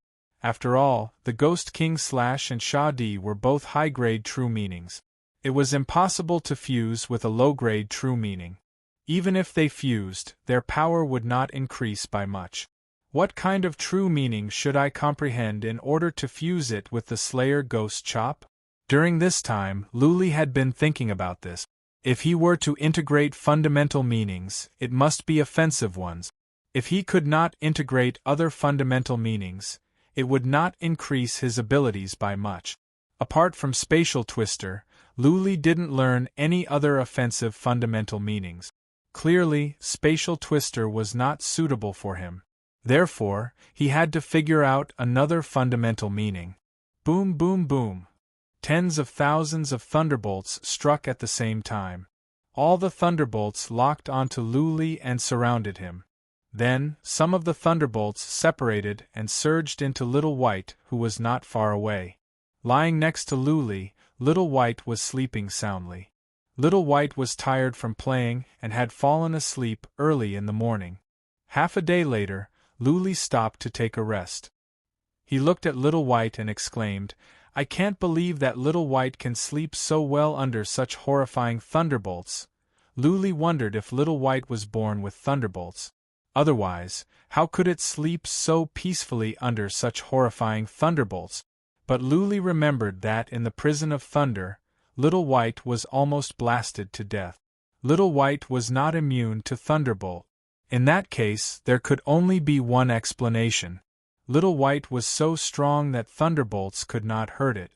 After all, the Ghost King / and Shadi were both high-grade true meanings. It was impossible to fuse with a low-grade true meaning. Even if they fused, their power would not increase by much. What kind of true meaning should I comprehend in order to fuse it with the Slayer Ghost Chop? During this time, Lu Li had been thinking about this. If he were to integrate fundamental meanings, it must be offensive ones. If he could not integrate other fundamental meanings, it would not increase his abilities by much. Apart from spatial twister, Luli didn't learn any other offensive fundamental meanings. Clearly, spatial twister was not suitable for him. Therefore, he had to figure out another fundamental meaning. Boom, boom, boom. Tens of thousands of thunderbolts struck at the same time. All the thunderbolts locked onto Luli and surrounded him. Then, some of the thunderbolts separated and surged into Little White, who was not far away. Lying next to Luli, Little White was sleeping soundly. Little White was tired from playing and had fallen asleep early in the morning. Half a day later, Luli stopped to take a rest. He looked at Little White and exclaimed, "I can't believe that Little White can sleep so well under such horrifying thunderbolts." Luli wondered if Little White was born with thunderbolts. Otherwise, how could it sleep so peacefully under such horrifying thunderbolts? But Luli remembered that in the prison of thunder, Little White was almost blasted to death. Little White was not immune to thunderbolt. In that case, there could only be one explanation. Little White was so strong that thunderbolts could not hurt it.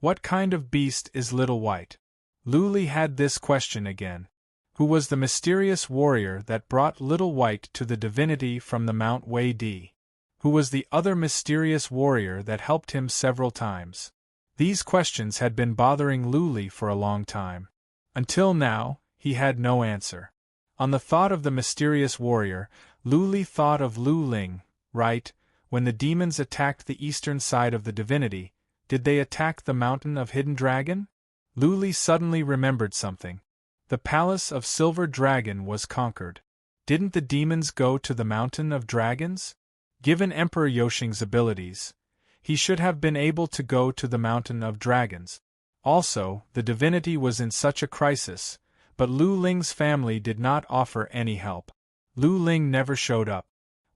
What kind of beast is Little White? Luli had this question again. Who was the mysterious warrior that brought Little White to the divinity from the Mount Wei Di? Who was the other mysterious warrior that helped him several times? These questions had been bothering Luli for a long time. Until now, he had no answer. On the thought of the mysterious warrior, Luli thought of Lu Ling, right? When the demons attacked the eastern side of the divinity, did they attack the mountain of Hidden Dragon? Luli suddenly remembered something. The palace of Silver Dragon was conquered. Didn't the demons go to the mountain of dragons? Given Emperor Yoshing's abilities, he should have been able to go to the mountain of dragons. Also, the divinity was in such a crisis, but Lu Ling's family did not offer any help. Lu Ling never showed up.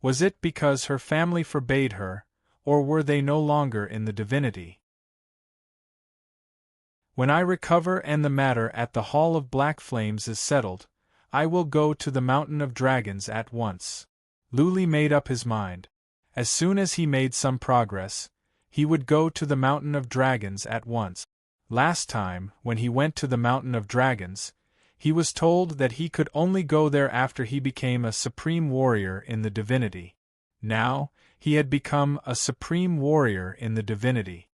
Was it because her family forbade her, or were they no longer in the divinity? When I recover and the matter at the Hall of Black Flames is settled, I will go to the Mountain of Dragons at once. Luli made up his mind. As soon as he made some progress, he would go to the Mountain of Dragons at once. Last time, when he went to the Mountain of Dragons, he was told that he could only go there after he became a supreme warrior in the divinity. Now, he had become a supreme warrior in the divinity.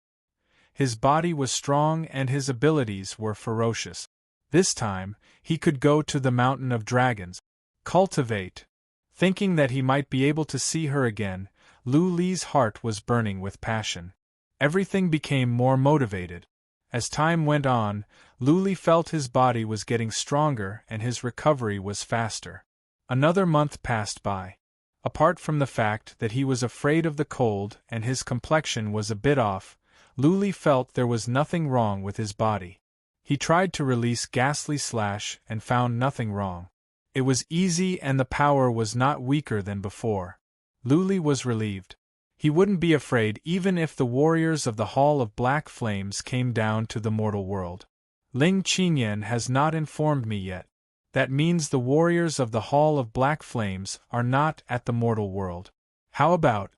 His body was strong and his abilities were ferocious. This time, he could go to the Mountain of Dragons. Cultivate. Thinking that he might be able to see her again, Lu Li's heart was burning with passion. Everything became more motivated. As time went on, Luli felt his body was getting stronger and his recovery was faster. Another month passed by. Apart from the fact that he was afraid of the cold and his complexion was a bit off, Luli felt there was nothing wrong with his body. He tried to release Ghastly Slash and found nothing wrong. It was easy and the power was not weaker than before. Luli was relieved. He wouldn't be afraid even if the warriors of the Hall of Black Flames came down to the mortal world. Ling Qinyan has not informed me yet. That means the warriors of the Hall of Black Flames are not at the mortal world. How about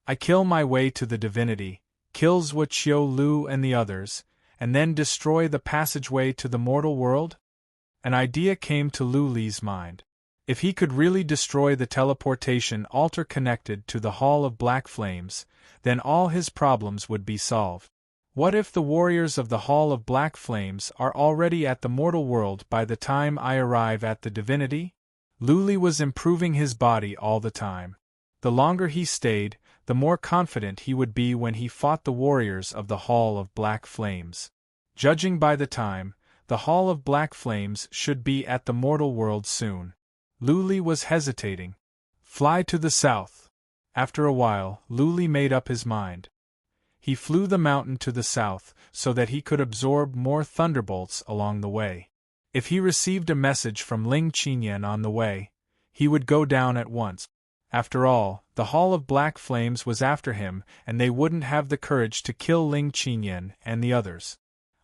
I kill my way to the divinity, kill Zhuo Qiu Lu and the others, and then destroy the passageway to the mortal world? An idea came to Lu Li's mind. If he could really destroy the teleportation altar connected to the Hall of Black Flames, then all his problems would be solved. What if the warriors of the Hall of Black Flames are already at the mortal world by the time I arrive at the divinity? Luli was improving his body all the time. The longer he stayed, the more confident he would be when he fought the warriors of the Hall of Black Flames. Judging by the time, the Hall of Black Flames should be at the mortal world soon. Luli was hesitating. Fly to the south. After a while, Luli made up his mind. He flew the mountain to the south so that he could absorb more thunderbolts along the way. If he received a message from Ling Qinyan on the way, he would go down at once. After all, the Hall of Black Flames was after him and they wouldn't have the courage to kill Ling Qinyan and the others.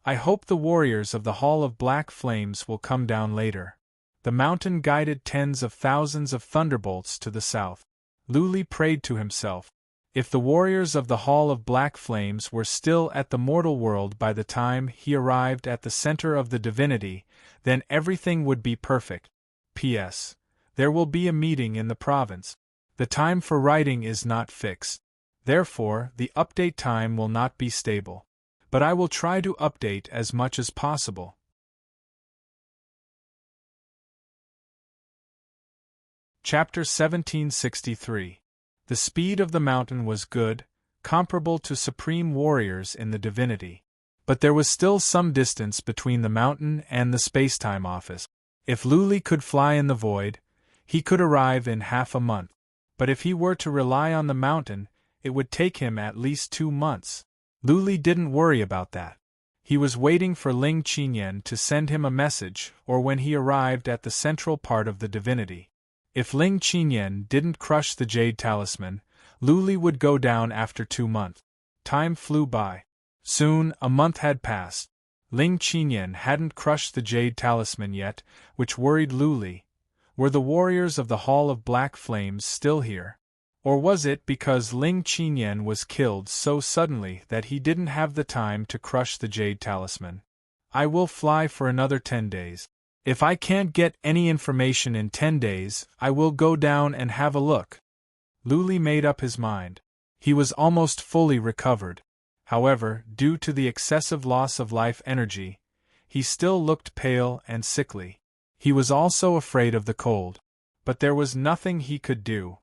I hope the warriors of the Hall of Black Flames will come down later. The mountain guided tens of thousands of thunderbolts to the south. Lu Li prayed to himself. If the warriors of the Hall of Black Flames were still at the mortal world by the time he arrived at the center of the divinity, then everything would be perfect. P.S. There will be a meeting in the province. The time for writing is not fixed. Therefore, the update time will not be stable. But I will try to update as much as possible. Chapter 1763. The speed of the mountain was good, comparable to supreme warriors in the divinity. But there was still some distance between the mountain and the spacetime office. If Lu Li could fly in the void, he could arrive in half a month. But if he were to rely on the mountain, it would take him at least 2 months. Lu Li didn't worry about that. He was waiting for Ling Qinyan to send him a message, or when he arrived at the central part of the divinity. If Ling Qinyan didn't crush the Jade Talisman, Lu Li would go down after 2 months. Time flew by. Soon, a month had passed. Ling Qinyan hadn't crushed the Jade Talisman yet, which worried Lu Li. Were the warriors of the Hall of Black Flames still here? Or was it because Ling Qinyan was killed so suddenly that he didn't have the time to crush the Jade Talisman? I will fly for another 10 days. If I can't get any information in 10 days, I will go down and have a look. Lu Li made up his mind. He was almost fully recovered. However, due to the excessive loss of life energy, he still looked pale and sickly. He was also afraid of the cold. But there was nothing he could do.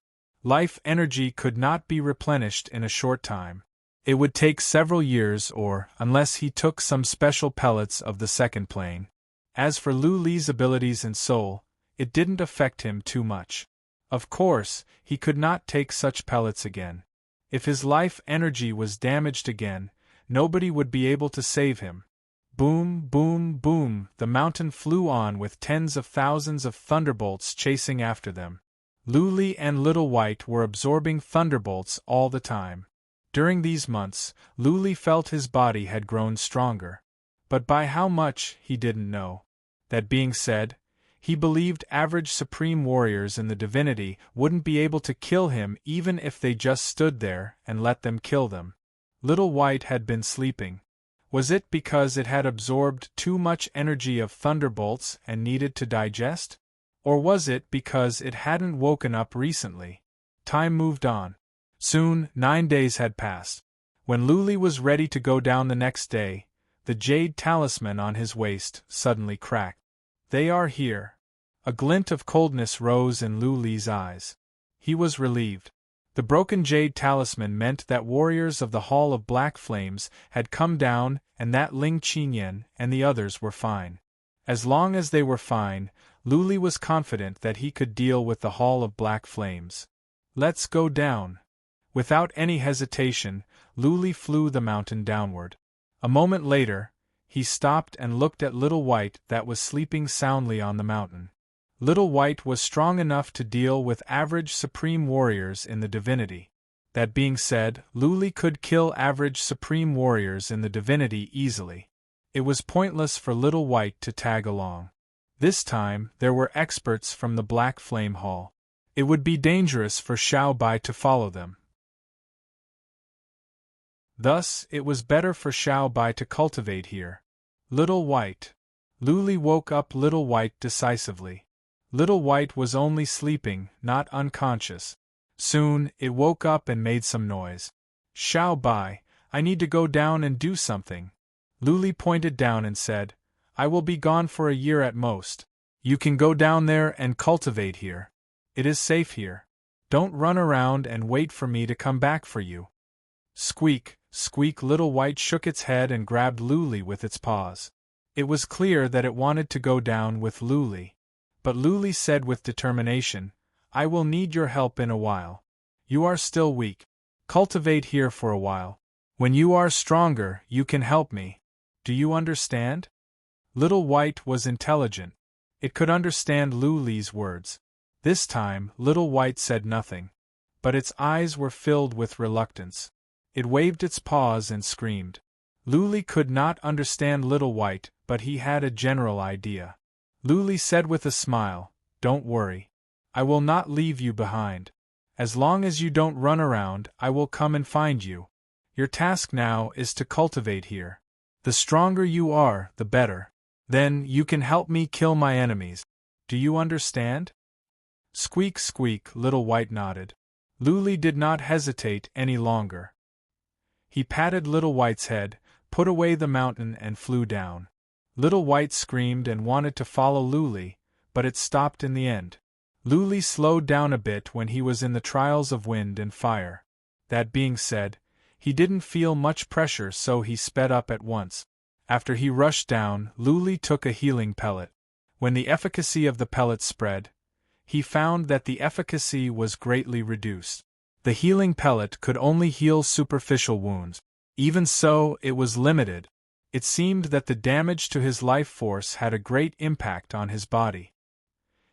Life energy could not be replenished in a short time. It would take several years or, unless he took some special pellets of the second plane. As for Lu Li's abilities and soul, it didn't affect him too much. Of course, he could not take such pellets again. If his life energy was damaged again, nobody would be able to save him. Boom, boom, boom, the mountain flew on with tens of thousands of thunderbolts chasing after them. Lu Li and Little White were absorbing thunderbolts all the time. During these months, Lu Li felt his body had grown stronger. But by how much, he didn't know. That being said, he believed average supreme warriors in the divinity wouldn't be able to kill him even if they just stood there and let them kill them. Little White had been sleeping. Was it because it had absorbed too much energy of thunderbolts and needed to digest? Or was it because it hadn't woken up recently? Time moved on. Soon, 9 days had passed. When Lu Li was ready to go down the next day, the Jade Talisman on his waist suddenly cracked. They are here. A glint of coldness rose in Lu Li's eyes. He was relieved. The broken Jade Talisman meant that warriors of the Hall of Black Flames had come down and that Ling Qinyan and the others were fine. As long as they were fine, Lu Li was confident that he could deal with the Hall of Black Flames. Let's go down. Without any hesitation, Lu Li flew the mountain downward. A moment later, he stopped and looked at Little White that was sleeping soundly on the mountain. Little White was strong enough to deal with average supreme warriors in the divinity. That being said, Lu Li could kill average supreme warriors in the divinity easily. It was pointless for Little White to tag along. This time, there were experts from the Black Flame Hall. It would be dangerous for Xiao Bai to follow them. Thus, it was better for Xiao Bai to cultivate here. Little White. Lu Li woke up Little White decisively. Little White was only sleeping, not unconscious. Soon, it woke up and made some noise. Xiao Bai, I need to go down and do something. Lu Li pointed down and said, I will be gone for a year at most. You can go down there and cultivate here. It is safe here. Don't run around and wait for me to come back for you. Squeak, squeak. Little White shook its head and grabbed Lu Li with its paws. It was clear that it wanted to go down with Lu Li. But Lu Li said with determination, I will need your help in a while. You are still weak. Cultivate here for a while. When you are stronger, you can help me. Do you understand? Little White was intelligent. It could understand Lu Li's words. This time, Little White said nothing. But its eyes were filled with reluctance. It waved its paws and screamed. Luli could not understand Little White, but he had a general idea. Luli said with a smile, "Don't worry. I will not leave you behind. As long as you don't run around, I will come and find you. Your task now is to cultivate here. The stronger you are, the better. Then you can help me kill my enemies. Do you understand?" Squeak, squeak, Little White nodded. Luli did not hesitate any longer. He patted Little White's head, put away the mountain and flew down. Little White screamed and wanted to follow Luli, but it stopped in the end. Luli slowed down a bit when he was in the trials of wind and fire. That being said, he didn't feel much pressure, so he sped up at once. After he rushed down, Luli took a healing pellet. When the efficacy of the pellet spread, he found that the efficacy was greatly reduced. The healing pellet could only heal superficial wounds. Even so, it was limited. It seemed that the damage to his life force had a great impact on his body.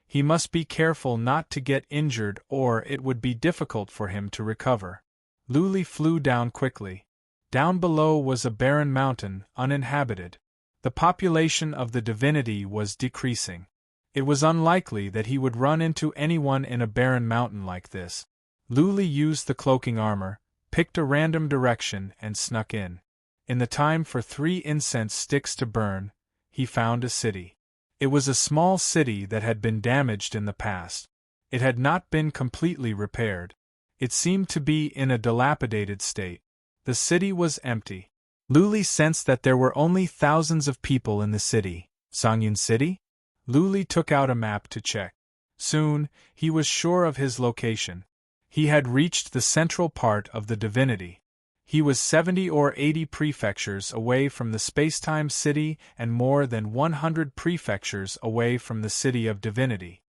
He must be careful not to get injured, or it would be difficult for him to recover. Luli flew down quickly. Down below was a barren mountain, uninhabited. The population of the divinity was decreasing. It was unlikely that he would run into anyone in a barren mountain like this. Luli used the cloaking armor, picked a random direction and snuck in. In the time for 3 incense sticks to burn, he found a city. It was a small city that had been damaged in the past. It had not been completely repaired. It seemed to be in a dilapidated state. The city was empty. Luli sensed that there were only thousands of people in the city. Songyun City? Luli took out a map to check. Soon, he was sure of his location. He had reached the central part of the divinity. He was 70 or 80 prefectures away from the spacetime city and more than 100 prefectures away from the city of divinity.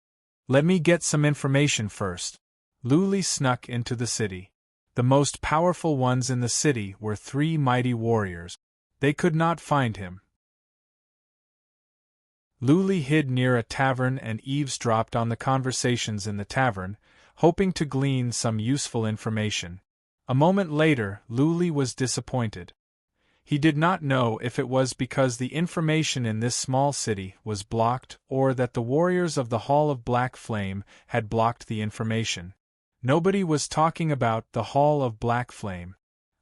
Let me get some information first. Luli snuck into the city. The most powerful ones in the city were 3 mighty warriors. They could not find him. Luli hid near a tavern and eavesdropped on the conversations in the tavern, hoping to glean some useful information. A moment later, Luli was disappointed. He did not know if it was because the information in this small city was blocked or that the warriors of the Hall of Black Flame had blocked the information. Nobody was talking about the Hall of Black Flame.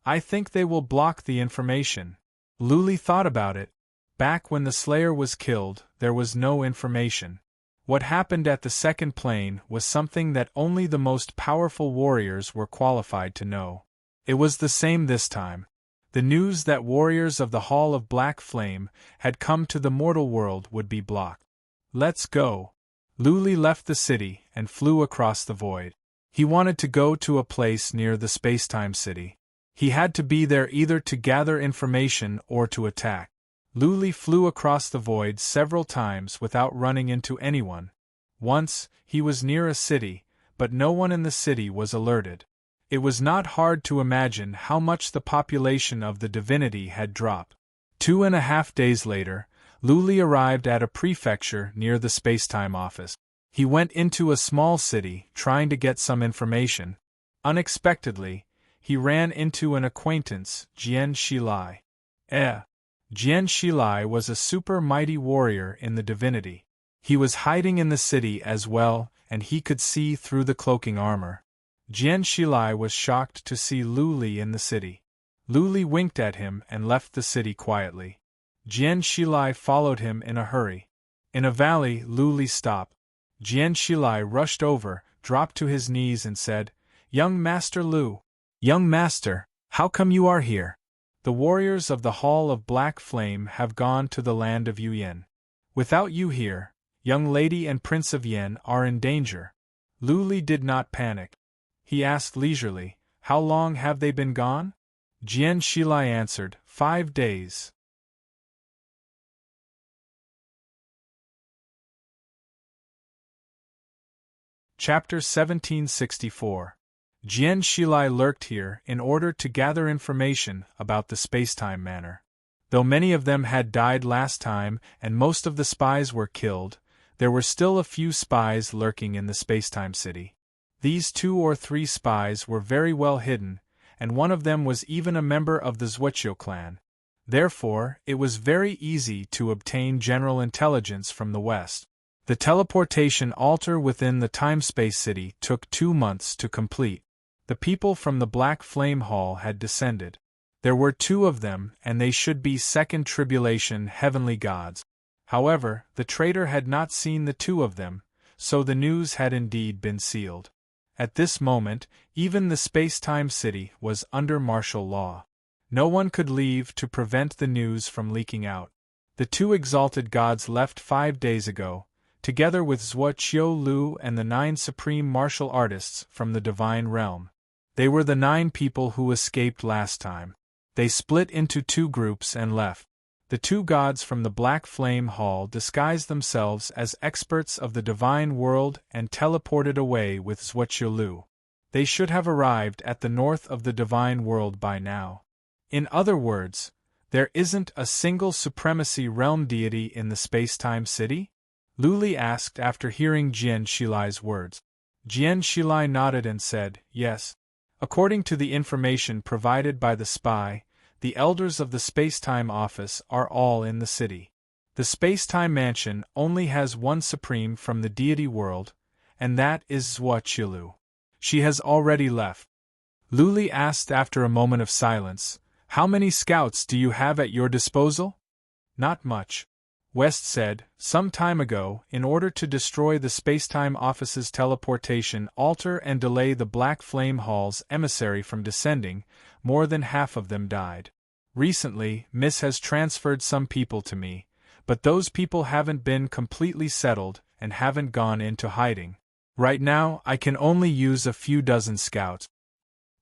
I think they will block the information. Luli thought about it. Back when the Slayer was killed, there was no information. What happened at the second plane was something that only the most powerful warriors were qualified to know. It was the same this time. The news that warriors of the Hall of Black Flame had come to the mortal world would be blocked. Let's go. Luli left the city and flew across the void. He wanted to go to a place near the spacetime city. He had to be there either to gather information or to attack. Luli flew across the void several times without running into anyone. Once, he was near a city, but no one in the city was alerted. It was not hard to imagine how much the population of the divinity had dropped. 2.5 days later, Luli arrived at a prefecture near the spacetime office. He went into a small city, trying to get some information. Unexpectedly, he ran into an acquaintance, Jian Shilai. Jian Shilai was a super mighty warrior in the divinity. He was hiding in the city as well, and he could see through the cloaking armor. Jian Shilai was shocked to see Luli in the city. Luli winked at him and left the city quietly. Jian Shilai followed him in a hurry. In a valley, Luli stopped. Jian Shilai rushed over, dropped to his knees and said, "Young Master Lu. Young Master, how come you are here? The warriors of the Hall of Black Flame have gone to the land of Yuyan. Without you here, young lady and Prince of Yen are in danger." Luli did not panic. He asked leisurely, "How long have they been gone?" Jian Shilai answered, 5 days. Chapter 1764. Jian Shilai lurked here in order to gather information about the spacetime manor. Though many of them had died last time and most of the spies were killed, there were still a few spies lurking in the spacetime city. These 2 or 3 spies were very well hidden, and one of them was even a member of the Zhuoqiu clan. Therefore, it was very easy to obtain general intelligence from the West. The teleportation altar within the time-space city took 2 months to complete. The people from the Black Flame Hall had descended. There were 2 of them, and they should be second tribulation heavenly gods. However, the traitor had not seen the 2 of them, so the news had indeed been sealed. At this moment, even the space-time city was under martial law. No one could leave to prevent the news from leaking out. The 2 exalted gods left 5 days ago, together with Zhuo Qiu and the 9 supreme martial artists from the divine realm. They were the 9 people who escaped last time. They split into 2 groups and left. The 2 gods from the Black Flame Hall disguised themselves as experts of the divine world and teleported away with Zhuo Qiu. They should have arrived at the north of the divine world by now. In other words, there isn't a single supremacy realm deity in the space-time city? Lu Li asked after hearing Jian Shilai's words. Jian Shilai nodded and said, yes. According to the information provided by the spy, the elders of the space-time office are all in the city. The space-time mansion only has one supreme from the deity world, and that is Zhuo Qiu. She has already left. Lu Li asked after a moment of silence, how many scouts do you have at your disposal? Not much. West said, some time ago, in order to destroy the space-time office's teleportation altar and delay the Black Flame Hall's emissary from descending, more than half of them died. Recently, Miss has transferred some people to me, but those people haven't been completely settled and haven't gone into hiding. Right now, I can only use a few dozen scouts.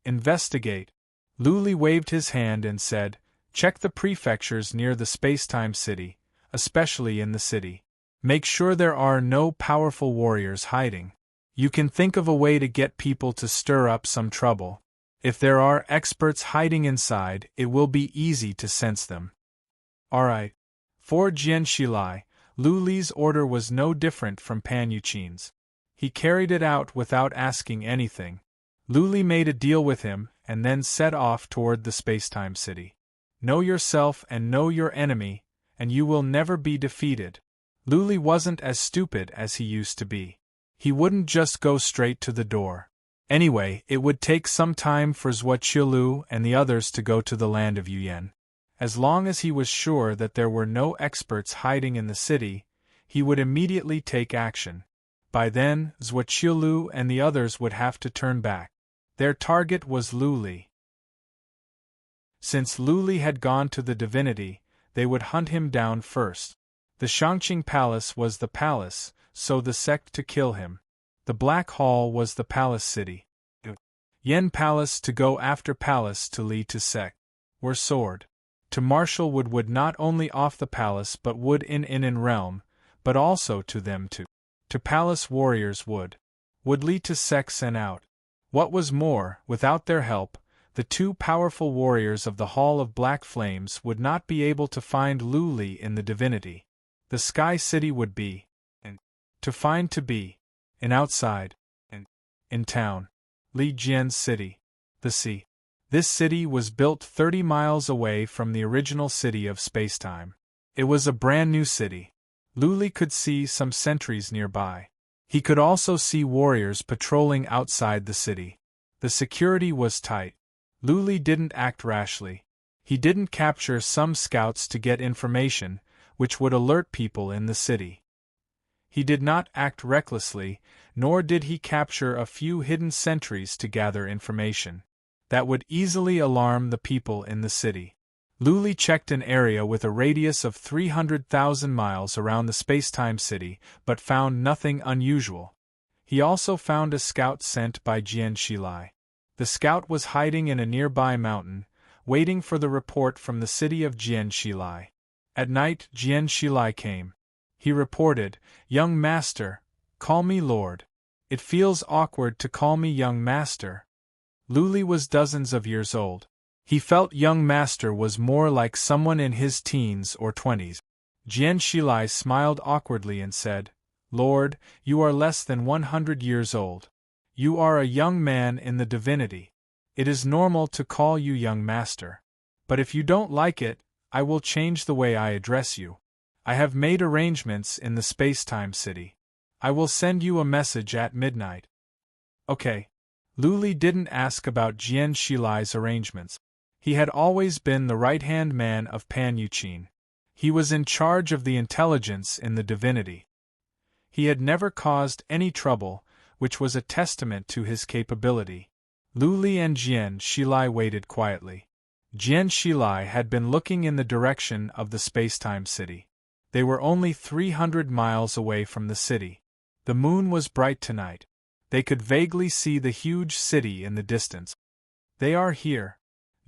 Investigate. Lu Li waved his hand and said, check the prefectures near the space-time city, especially in the city. Make sure there are no powerful warriors hiding. You can think of a way to get people to stir up some trouble. If there are experts hiding inside, it will be easy to sense them. Alright. For Jian Shilai, Lu Li's order was no different from Pan Yuqin's. He carried it out without asking anything. Lu Li made a deal with him and then set off toward the space-time city. Know yourself and know your enemy, and you will never be defeated. Lu Li wasn't as stupid as he used to be. He wouldn't just go straight to the door. Anyway, it would take some time for Zhuo Qiu and the others to go to the land of Yuyan. As long as he was sure that there were no experts hiding in the city, he would immediately take action. By then, Zhuo Qiu and the others would have to turn back. Their target was Lu Li. Since Lu Li had gone to the divinity, they would hunt him down first. The Shangqing Palace was the palace, so the sect to kill him. The Black Hall was the palace city. Yen Palace to go after palace to lead to sect. Were sword. To marshal would not only off the palace but would in realm, but also to them too. To palace warriors would lead to sects and out. What was more, without their help, the 2 powerful warriors of the Hall of Black Flames would not be able to find Lu Li in the divinity. The Sky City would be in outside, in town. Li Jian's city. The sea. This city was built 30 miles away from the original city of spacetime. It was a brand new city. Lu Li could see some sentries nearby. He could also see warriors patrolling outside the city. The security was tight. Lu Li didn't act rashly. He didn't capture some scouts to get information, which would alert people in the city. He did not act recklessly, nor did he capture a few hidden sentries to gather information that would easily alarm the people in the city. Lu Li checked an area with a radius of 300,000 miles around the spacetime city, but found nothing unusual. He also found a scout sent by Jian Shilai. The scout was hiding in a nearby mountain, waiting for the report from the city of Jian Shilai. At night, Jian Shilai came. He reported, "Young master, call me lord. It feels awkward to call me young master." Lu Li was dozens of years old. He felt young master was more like someone in his teens or 20s. Jian Shilai smiled awkwardly and said, "Lord, you are less than 100 years old. You are a young man in the divinity. It is normal to call you young master. But if you don't like it, I will change the way I address you. I have made arrangements in the space-time city. I will send you a message at midnight. Okay. Lu Li didn't ask about Jian Shilai's arrangements. He had always been the right-hand man of Pan Yuqin. He was in charge of the intelligence in the divinity. He had never caused any trouble, which was a testament to his capability. Lu Li and Jian Shilai waited quietly. Jian Shilai had been looking in the direction of the space-time city. They were only 300 miles away from the city. The moon was bright tonight. They could vaguely see the huge city in the distance. They are here.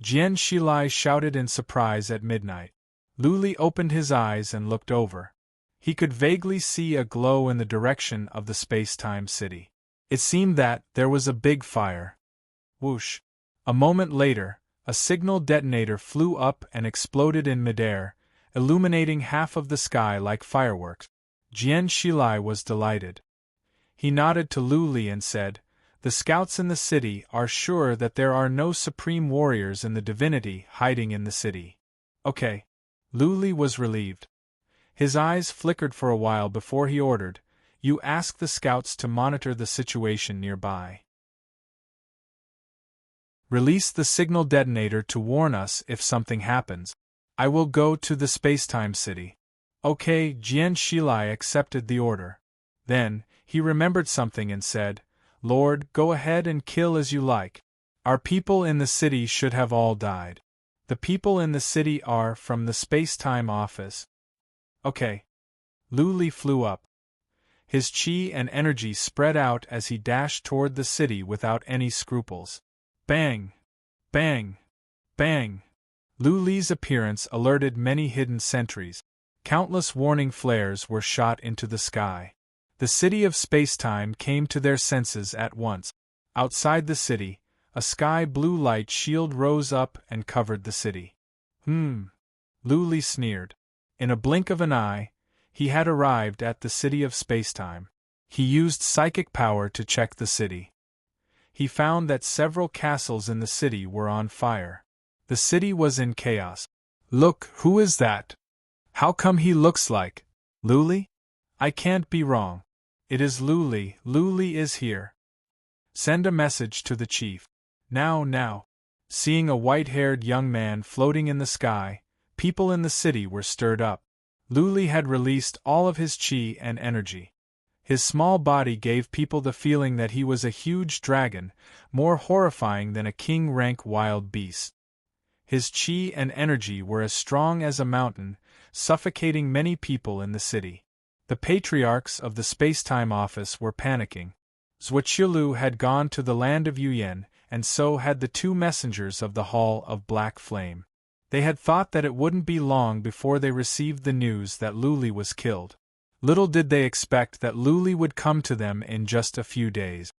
Jian Shilai shouted in surprise at midnight. Lu Li opened his eyes and looked over. He could vaguely see a glow in the direction of the space-time city. It seemed that there was a big fire. Whoosh! A moment later, a signal detonator flew up and exploded in midair, illuminating half of the sky like fireworks. Jian Shilai was delighted. He nodded to Lu Li and said, "The scouts in the city are sure that there are no supreme warriors in the divinity hiding in the city." Okay. Lu Li was relieved. His eyes flickered for a while before he ordered, "You ask the scouts to monitor the situation nearby. Release the signal detonator to warn us if something happens. I will go to the space-time city." Okay, Jian Shilai accepted the order. Then, he remembered something and said, "Lord, go ahead and kill as you like. Our people in the city should have all died. The people in the city are from the space-time office." Okay. Lu Li flew up. His chi and energy spread out as he dashed toward the city without any scruples. Bang! Bang! Bang! Lu Li's appearance alerted many hidden sentries. Countless warning flares were shot into the sky. The city of space-time came to their senses at once. Outside the city, a sky-blue light shield rose up and covered the city. Lu Li sneered. In a blink of an eye, he had arrived at the city of space-time. He used psychic power to check the city. He found that several castles in the city were on fire. The city was in chaos. "Look, who is that? How come he looks like Lu Li? I can't be wrong. It is Lu Li. Lu Li is here. Send a message to the chief. Now. Seeing a white-haired young man floating in the sky, people in the city were stirred up. Lu Li had released all of his chi and energy. His small body gave people the feeling that he was a huge dragon, more horrifying than a king-rank wild beast. His chi and energy were as strong as a mountain, suffocating many people in the city. The patriarchs of the space-time office were panicking. Zhuoqiulu had gone to the land of Yuyan, and so had the two messengers of the Hall of Black Flame. They had thought that it wouldn't be long before they received the news that Lu Li was killed. Little did they expect that Lu Li would come to them in just a few days.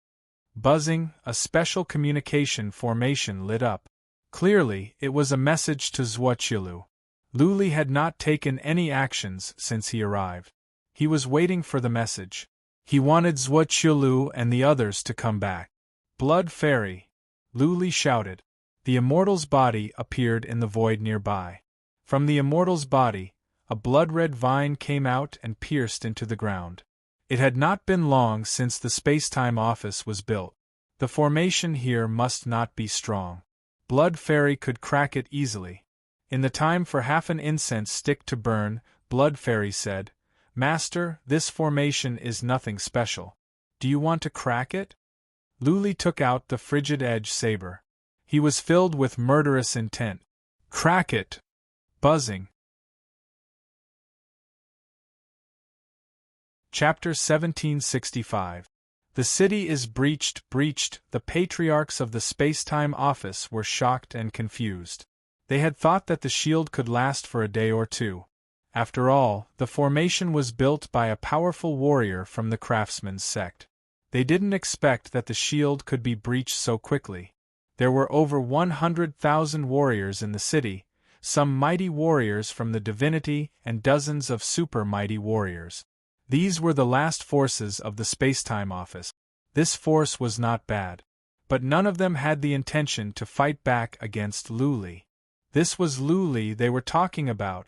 Buzzing, a special communication formation lit up. Clearly, it was a message to Zhuoqiulu. Lu Li had not taken any actions since he arrived. He was waiting for the message. He wanted Zhuoqiulu and the others to come back. "Blood Fairy!" Lu Li shouted. The immortal's body appeared in the void nearby. From the immortal's body, a blood-red vine came out and pierced into the ground. It had not been long since the space-time office was built. The formation here must not be strong. Blood Fairy could crack it easily. In the time for half an incense stick to burn, Blood Fairy said, "Master, this formation is nothing special. Do you want to crack it?" Lu Li took out the frigid edge saber. He was filled with murderous intent. "Crack it!" Buzzing. Chapter 1765. The city is breached. The patriarchs of the space-time office were shocked and confused. They had thought that the shield could last for a day or two. After all, the formation was built by a powerful warrior from the craftsman's sect. They didn't expect that the shield could be breached so quickly. There were over 100,000 warriors in the city, some mighty warriors from the divinity and dozens of super mighty warriors. These were the last forces of the space-time office. This force was not bad. But none of them had the intention to fight back against Lu Li. This was Luli they were talking about.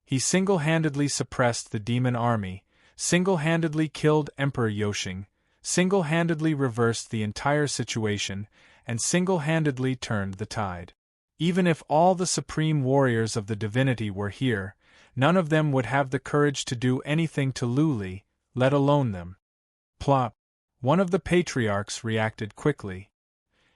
He single-handedly suppressed the demon army, single-handedly killed Emperor Yoshing, single-handedly reversed the entire situation, and single-handedly turned the tide. Even if all the supreme warriors of the divinity were here, none of them would have the courage to do anything to Luli, let alone them. Plop! One of the patriarchs reacted quickly.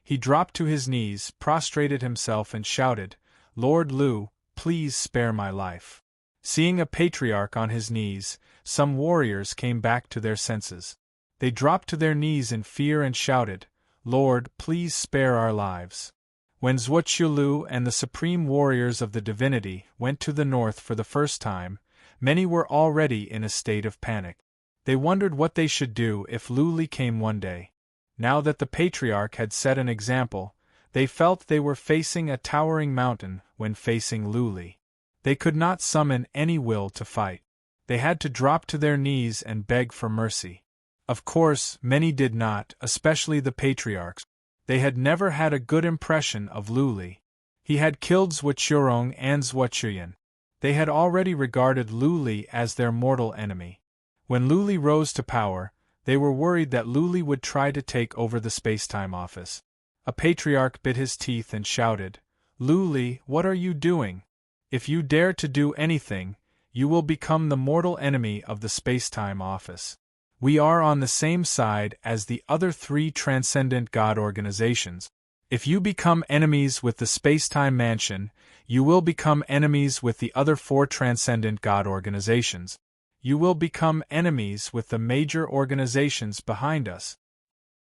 He dropped to his knees, prostrated himself and shouted, "Lord Lu, please spare my life." Seeing a patriarch on his knees, some warriors came back to their senses. They dropped to their knees in fear and shouted, "Lord, please spare our lives." When Zhuoqiulu and the supreme warriors of the divinity went to the north for the first time, many were already in a state of panic. They wondered what they should do if Luli came one day. Now that the patriarch had set an example, they felt they were facing a towering mountain when facing Luli. They could not summon any will to fight. They had to drop to their knees and beg for mercy. Of course, many did not, especially the patriarchs. They had never had a good impression of Luli. He had killed Zhuoqiurong and Zhuoqiuyan. They had already regarded Luli as their mortal enemy. When Luli rose to power, they were worried that Luli would try to take over the spacetime office. A patriarch bit his teeth and shouted, "Luli, what are you doing? If you dare to do anything, you will become the mortal enemy of the spacetime office. We are on the same side as the other 3 transcendent God organizations. If you become enemies with the Spacetime Mansion, you will become enemies with the other 4 transcendent God organizations. You will become enemies with the major organizations behind us."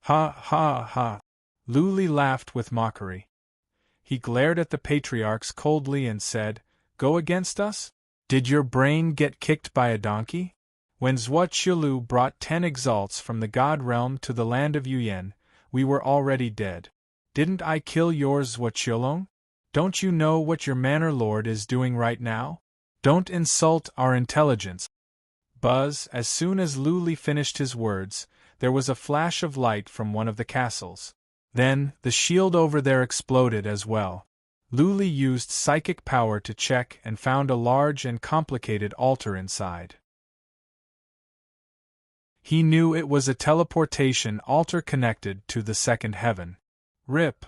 Ha ha ha! Luli laughed with mockery. He glared at the patriarchs coldly and said, "Go against us? Did your brain get kicked by a donkey? When Zhuoqiulu brought 10 exalts from the God realm to the land of Yuyan, we were already dead. Didn't I kill yours, Zhuoqiulong? Don't you know what your Manor Lord is doing right now? Don't insult our intelligence." Buzz, as soon as Luli finished his words, there was a flash of light from one of the castles. Then, the shield over there exploded as well. Luli used psychic power to check and found a large and complicated altar inside. He knew it was a teleportation altar connected to the second heaven. Rip!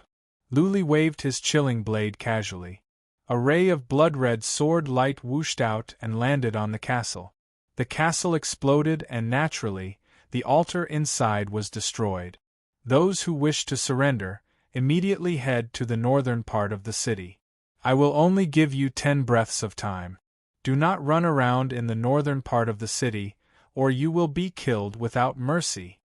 Luli waved his chilling blade casually. A ray of blood-red sword light whooshed out and landed on the castle. The castle exploded and naturally, the altar inside was destroyed. Those who wished to surrender, immediately head to the northern part of the city. I will only give you 10 breaths of time. Do not run around in the northern part of the city, or you will be killed without mercy,"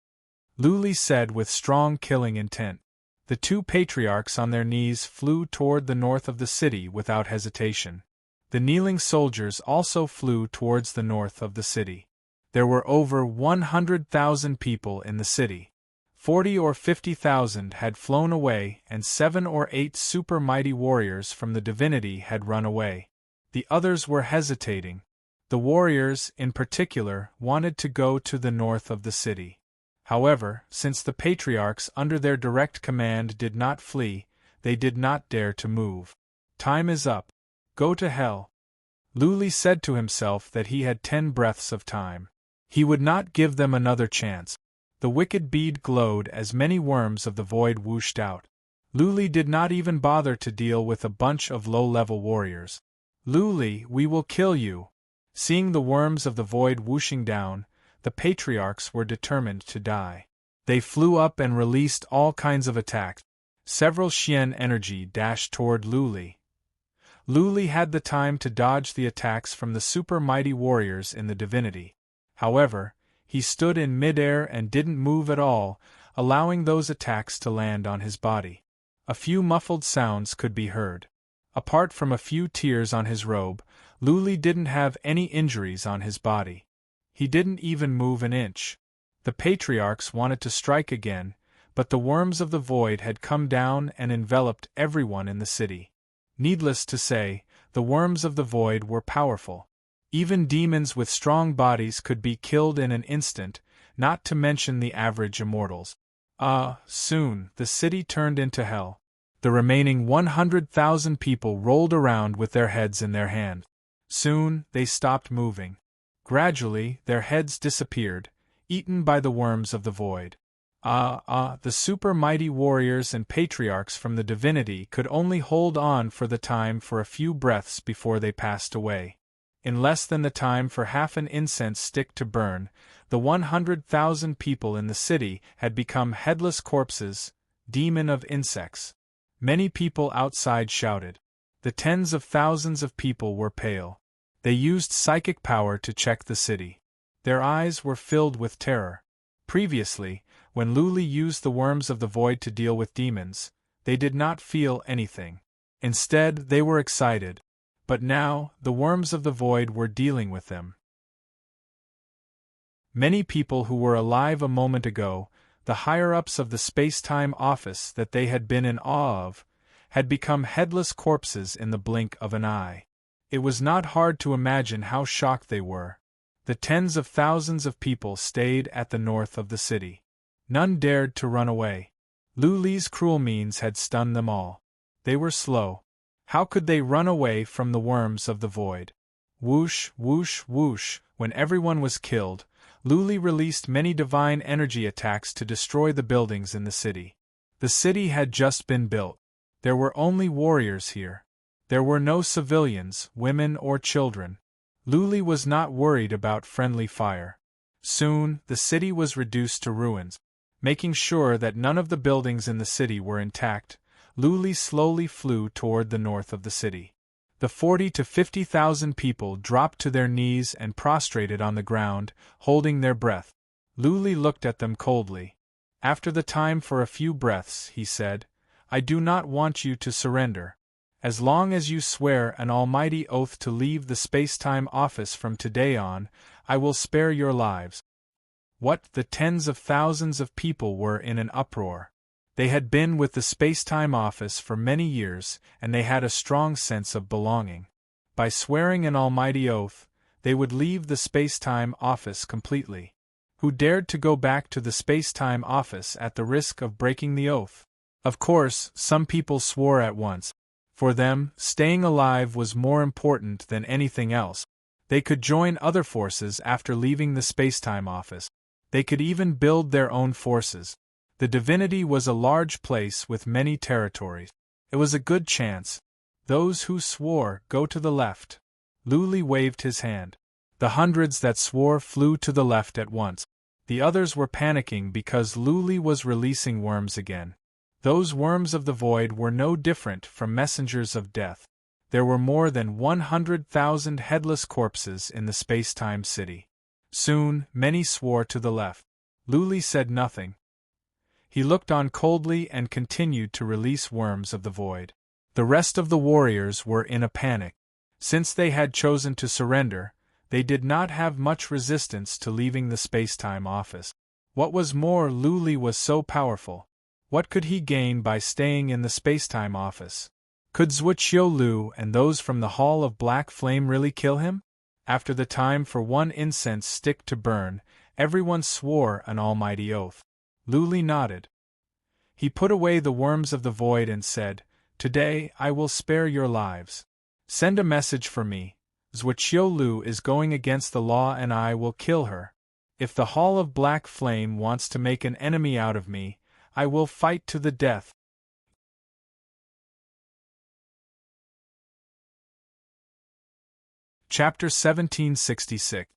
Luli said with strong killing intent. The 2 patriarchs on their knees flew toward the north of the city without hesitation. The kneeling soldiers also flew towards the north of the city. There were over 100,000 people in the city. 40 or 50,000 had flown away and 7 or 8 super mighty warriors from the divinity had run away. The others were hesitating. The warriors, in particular, wanted to go to the north of the city. However, since the patriarchs under their direct command did not flee, they did not dare to move. Time is up. Go to hell. Luli said to himself that he had 10 breaths of time. He would not give them another chance. The wicked bead glowed as many worms of the void whooshed out. Luli did not even bother to deal with a bunch of low-level warriors. "Luli, we will kill you." Seeing the worms of the void whooshing down, the patriarchs were determined to die. They flew up and released all kinds of attacks. Several Xian energy dashed toward Luli. Luli had the time to dodge the attacks from the super mighty warriors in the divinity. However, he stood in midair and didn't move at all, allowing those attacks to land on his body. A few muffled sounds could be heard. Apart from a few tears on his robe, Luli didn't have any injuries on his body. He didn't even move an inch. The patriarchs wanted to strike again, but the worms of the void had come down and enveloped everyone in the city. Needless to say, the worms of the void were powerful. Even demons with strong bodies could be killed in an instant, not to mention the average immortals. Soon, the city turned into hell. The remaining 100,000 people rolled around with their heads in their hands. Soon, they stopped moving. Gradually, their heads disappeared, eaten by the worms of the void. The super mighty warriors and patriarchs from the divinity could only hold on for the time for a few breaths before they passed away. In less than the time for half an incense stick to burn, the 100,000 people in the city had become headless corpses, demon of insects. Many people outside shouted. The tens of thousands of people were pale. They used psychic power to check the city. Their eyes were filled with terror. Previously, when Luli used the worms of the void to deal with demons, they did not feel anything. Instead, they were excited. But now, the worms of the void were dealing with them. Many people who were alive a moment ago, the higher-ups of the space-time office that they had been in awe of, had become headless corpses in the blink of an eye. It was not hard to imagine how shocked they were. The tens of thousands of people stayed at the north of the city. None dared to run away. Luli's cruel means had stunned them all. They were slow. How could they run away from the worms of the void? Whoosh, whoosh, whoosh. When everyone was killed, Luli released many divine energy attacks to destroy the buildings in the city. The city had just been built. There were only warriors here. There were no civilians, women or children. Luli was not worried about friendly fire. Soon, the city was reduced to ruins. Making sure that none of the buildings in the city were intact, Luli slowly flew toward the north of the city. The 40 to 50,000 people dropped to their knees and prostrated on the ground, holding their breath. Luli looked at them coldly. After the time for a few breaths, he said, "I do not want you to surrender. As long as you swear an almighty oath to leave the space-time office from today on, I will spare your lives." What? The tens of thousands of people were in an uproar. They had been with the space-time office for many years, and they had a strong sense of belonging. By swearing an almighty oath, they would leave the space-time office completely. Who dared to go back to the space-time office at the risk of breaking the oath? Of course, some people swore at once. For them, staying alive was more important than anything else. They could join other forces after leaving the space-time office. They could even build their own forces. The divinity was a large place with many territories. It was a good chance. Those who swore, go to the left. Luli waved his hand. The hundreds that swore flew to the left at once. The others were panicking because Luli was releasing worms again. Those worms of the void were no different from messengers of death. There were more than 100,000 headless corpses in the space-time city. Soon, many swore to the left. Luli said nothing. He looked on coldly and continued to release worms of the void. The rest of the warriors were in a panic. Since they had chosen to surrender, they did not have much resistance to leaving the space-time office. What was more, Luli was so powerful. What could he gain by staying in the space-time office? Could Zhuqiu and those from the Hall of Black Flame really kill him? After the time for one incense stick to burn, everyone swore an almighty oath. Luli nodded. He put away the worms of the void and said, "Today I will spare your lives. Send a message for me. Zhuqiu is going against the law and I will kill her. If the Hall of Black Flame wants to make an enemy out of me, I will fight to the death." Chapter 1766.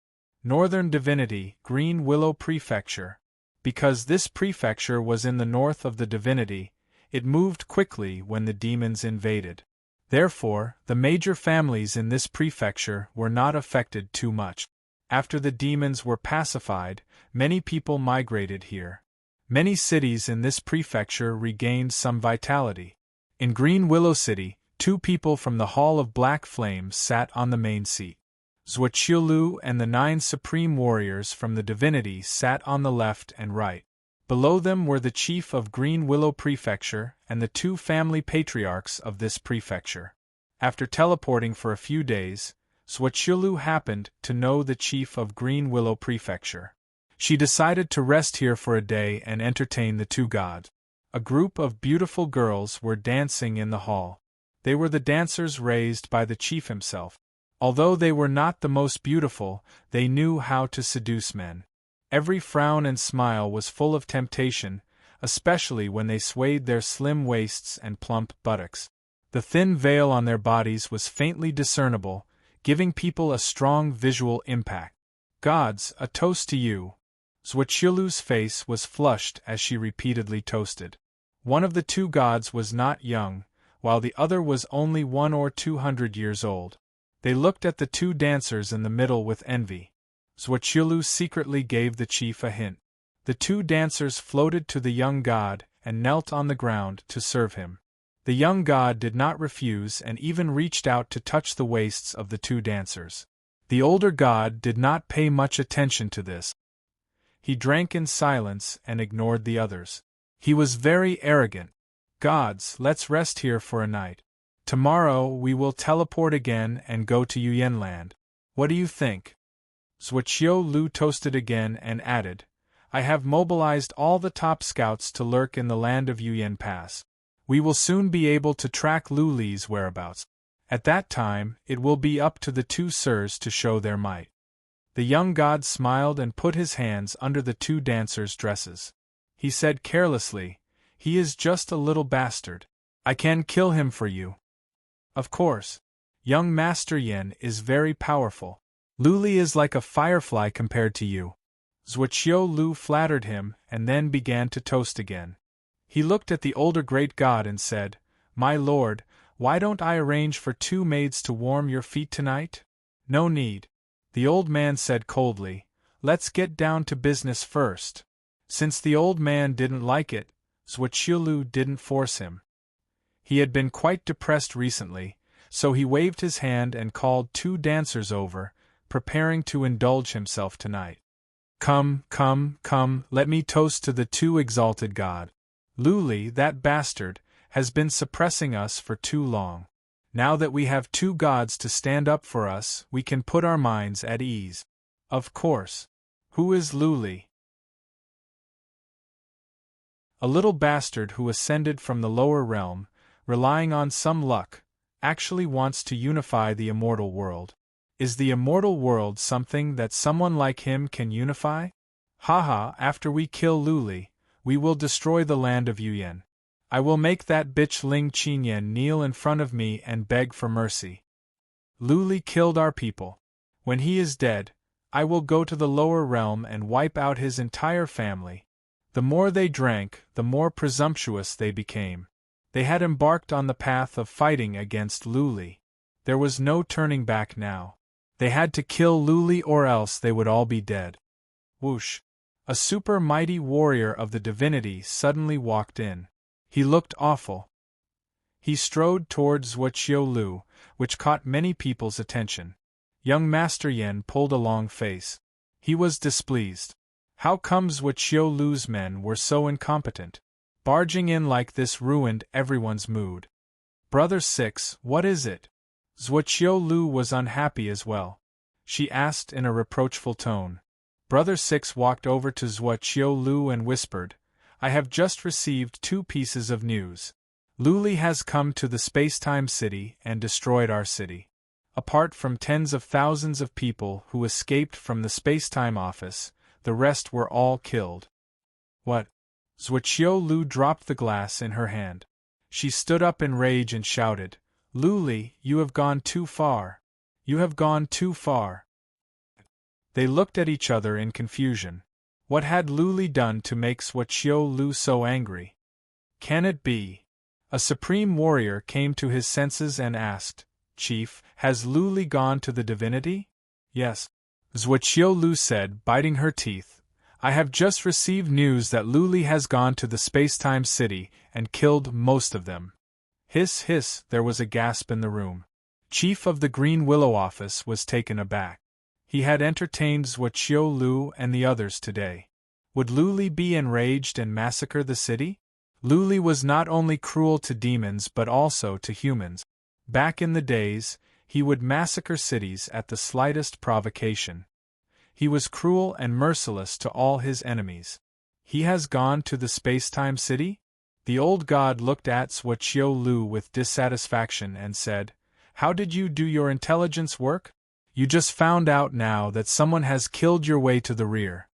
Northern Divinity, Green Willow Prefecture. Because this prefecture was in the north of the divinity, it moved quickly when the demons invaded. Therefore, the major families in this prefecture were not affected too much. After the demons were pacified, many people migrated here. Many cities in this prefecture regained some vitality. In Green Willow City, 2 people from the Hall of Black Flames sat on the main seat. Zhuqiu and the 9 supreme warriors from the divinity sat on the left and right. Below them were the chief of Green Willow Prefecture and the 2 family patriarchs of this prefecture. After teleporting for a few days, Zhuqiu happened to know the chief of Green Willow Prefecture. She decided to rest here for a day and entertain the 2 gods. A group of beautiful girls were dancing in the hall. They were the dancers raised by the chief himself. Although they were not the most beautiful, they knew how to seduce men. Every frown and smile was full of temptation, especially when they swayed their slim waists and plump buttocks. The thin veil on their bodies was faintly discernible, giving people a strong visual impact. Gods, a toast to you. Zhuoqiulu's face was flushed as she repeatedly toasted. One of the two gods was not young, while the other was only 100 or 200 years old. They looked at the two dancers in the middle with envy. Zhuoqiulu secretly gave the chief a hint. The two dancers floated to the young god and knelt on the ground to serve him. The young god did not refuse and even reached out to touch the waists of the two dancers. The older god did not pay much attention to this. He drank in silence and ignored the others. He was very arrogant. Gods, let's rest here for a night. Tomorrow we will teleport again and go to Yuyan land. What do you think? Zhuoqiulu toasted again and added, I have mobilized all the top scouts to lurk in the land of Yuyan Pass. We will soon be able to track Lu Li's whereabouts. At that time, it will be up to the two sirs to show their might. The young god smiled and put his hands under the two dancers' dresses. He said carelessly, he is just a little bastard. I can kill him for you. Of course. Young Master Yin is very powerful. Lu Li is like a firefly compared to you. Zhuoqiulu flattered him and then began to toast again. He looked at the older great god and said, My lord, why don't I arrange for 2 maids to warm your feet tonight? No need. The old man said coldly, Let's get down to business first. Since the old man didn't like it, Zhuoqiulu didn't force him. He had been quite depressed recently, so he waved his hand and called 2 dancers over, preparing to indulge himself tonight. Come, come, come, let me toast to the 2 exalted god. Lu Li, that bastard, has been suppressing us for too long. Now that we have 2 gods to stand up for us, we can put our minds at ease. Of course. Who is Lu Li? A little bastard who ascended from the lower realm, relying on some luck, actually wants to unify the immortal world. Is the immortal world something that someone like him can unify? Haha, after we kill Lu Li, we will destroy the land of Yuyan. I will make that bitch Ling Qinyan kneel in front of me and beg for mercy. Lu Li killed our people. When he is dead, I will go to the lower realm and wipe out his entire family. The more they drank, the more presumptuous they became. They had embarked on the path of fighting against Lu Li. There was no turning back now. They had to kill Lu Li or else they would all be dead. Whoosh! A super mighty warrior of the divinity suddenly walked in. He looked awful. He strode towards Zhuoqiulu, which caught many people's attention. Young Master Yin pulled a long face. He was displeased. How come Zhuoqiulu's men were so incompetent? Barging in like this ruined everyone's mood. Brother 6, what is it? Zhuoqiulu was unhappy as well. She asked in a reproachful tone. Brother 6 walked over to Zhuoqiulu and whispered, I have just received 2 pieces of news. Lu Li has come to the space-time city and destroyed our city. Apart from tens of thousands of people who escaped from the space-time office, the rest were all killed. What? Zhuoqiulu dropped the glass in her hand. She stood up in rage and shouted, Lu Li, you have gone too far. You have gone too far. They looked at each other in confusion. What had Lu Li done to make Zhuoqiulu so angry? Can it be? A supreme warrior came to his senses and asked, Chief, has Lu Li gone to the divinity? Yes. Zhuoqiulu said, biting her teeth. I have just received news that Lu Li has gone to the space-time city and killed most of them. Hiss, hiss, there was a gasp in the room. Chief of the Green Willow office was taken aback. He had entertained Zhuoqiulu and the others today. Would Lu Li be enraged and massacre the city? Lu Li was not only cruel to demons but also to humans. Back in the days, he would massacre cities at the slightest provocation. He was cruel and merciless to all his enemies. He has gone to the space-time city? The old god looked at Zhuo Lu with dissatisfaction and said, "How did you do your intelligence work? You just found out now that someone has killed your way to the rear."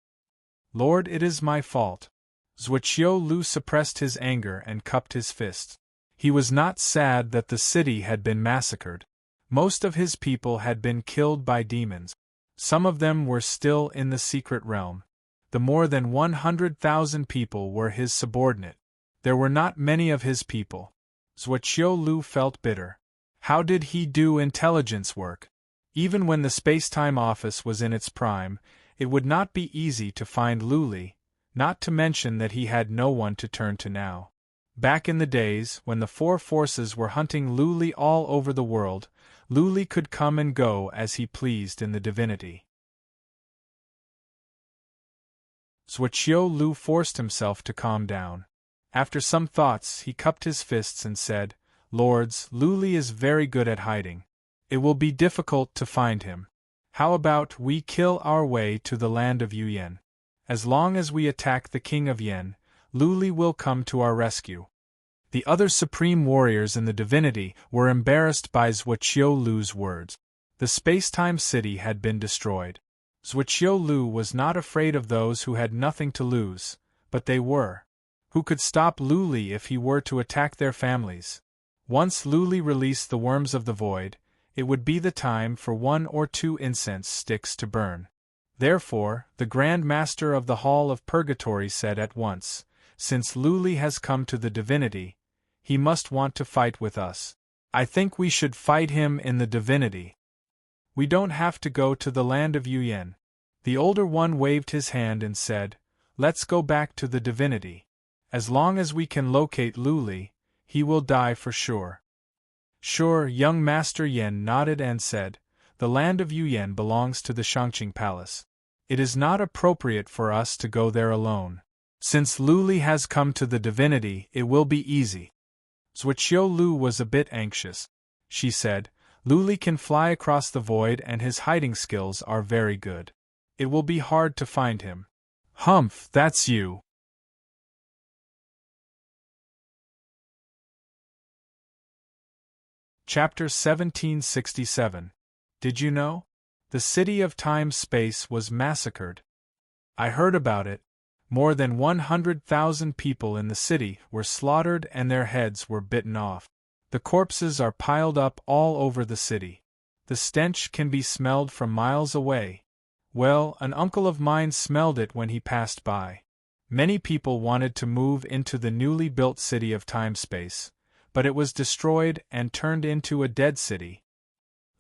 "Lord, it is my fault." Zhuo Lu suppressed his anger and cupped his fists. He was not sad that the city had been massacred. Most of his people had been killed by demons. Some of them were still in the secret realm. The more than 100,000 people were his subordinate. There were not many of his people. Zhuo Lu felt bitter. How did he do intelligence work? Even when the space-time office was in its prime, it would not be easy to find Luli, not to mention that he had no one to turn to now. Back in the days when the four forces were hunting Luli all over the world, Luli could come and go as he pleased in the divinity. Zhuo Lu forced himself to calm down. After some thoughts, he cupped his fists and said, "Lords, Luli is very good at hiding. It will be difficult to find him. How about we kill our way to the land of Yuyan? As long as we attack the king of Yen, Luli will come to our rescue." The other supreme warriors in the divinity were embarrassed by Zhuo Lu's words. The space-time city had been destroyed. Zhuo Lu was not afraid of those who had nothing to lose, but they were. Who could stop Luli if he were to attack their families? Once Luli released the worms of the void, it would be the time for 1 or 2 incense sticks to burn. Therefore, the Grand Master of the Hall of Purgatory said at once, "Since Luli has come to the divinity, he must want to fight with us. I think we should fight him in the divinity. We don't have to go to the land of Yuyan." The older one waved his hand and said, "Let's go back to the divinity. As long as we can locate Luli, he will die for sure." Sure, young Master Yen nodded and said, "The land of Yuyan belongs to the Shangqing Palace. It is not appropriate for us to go there alone. Since Luli has come to the divinity, it will be easy." Zhuo Lu was a bit anxious. She said, "Luli can fly across the void and his hiding skills are very good. It will be hard to find him." "Humph, that's you." Chapter 1767. Did you know? The city of time-space was massacred. I heard about it. More than 100,000 people in the city were slaughtered and their heads were bitten off. The corpses are piled up all over the city. The stench can be smelled from miles away. Well, an uncle of mine smelled it when he passed by. Many people wanted to move into the newly built city of time-space, but it was destroyed and turned into a dead city.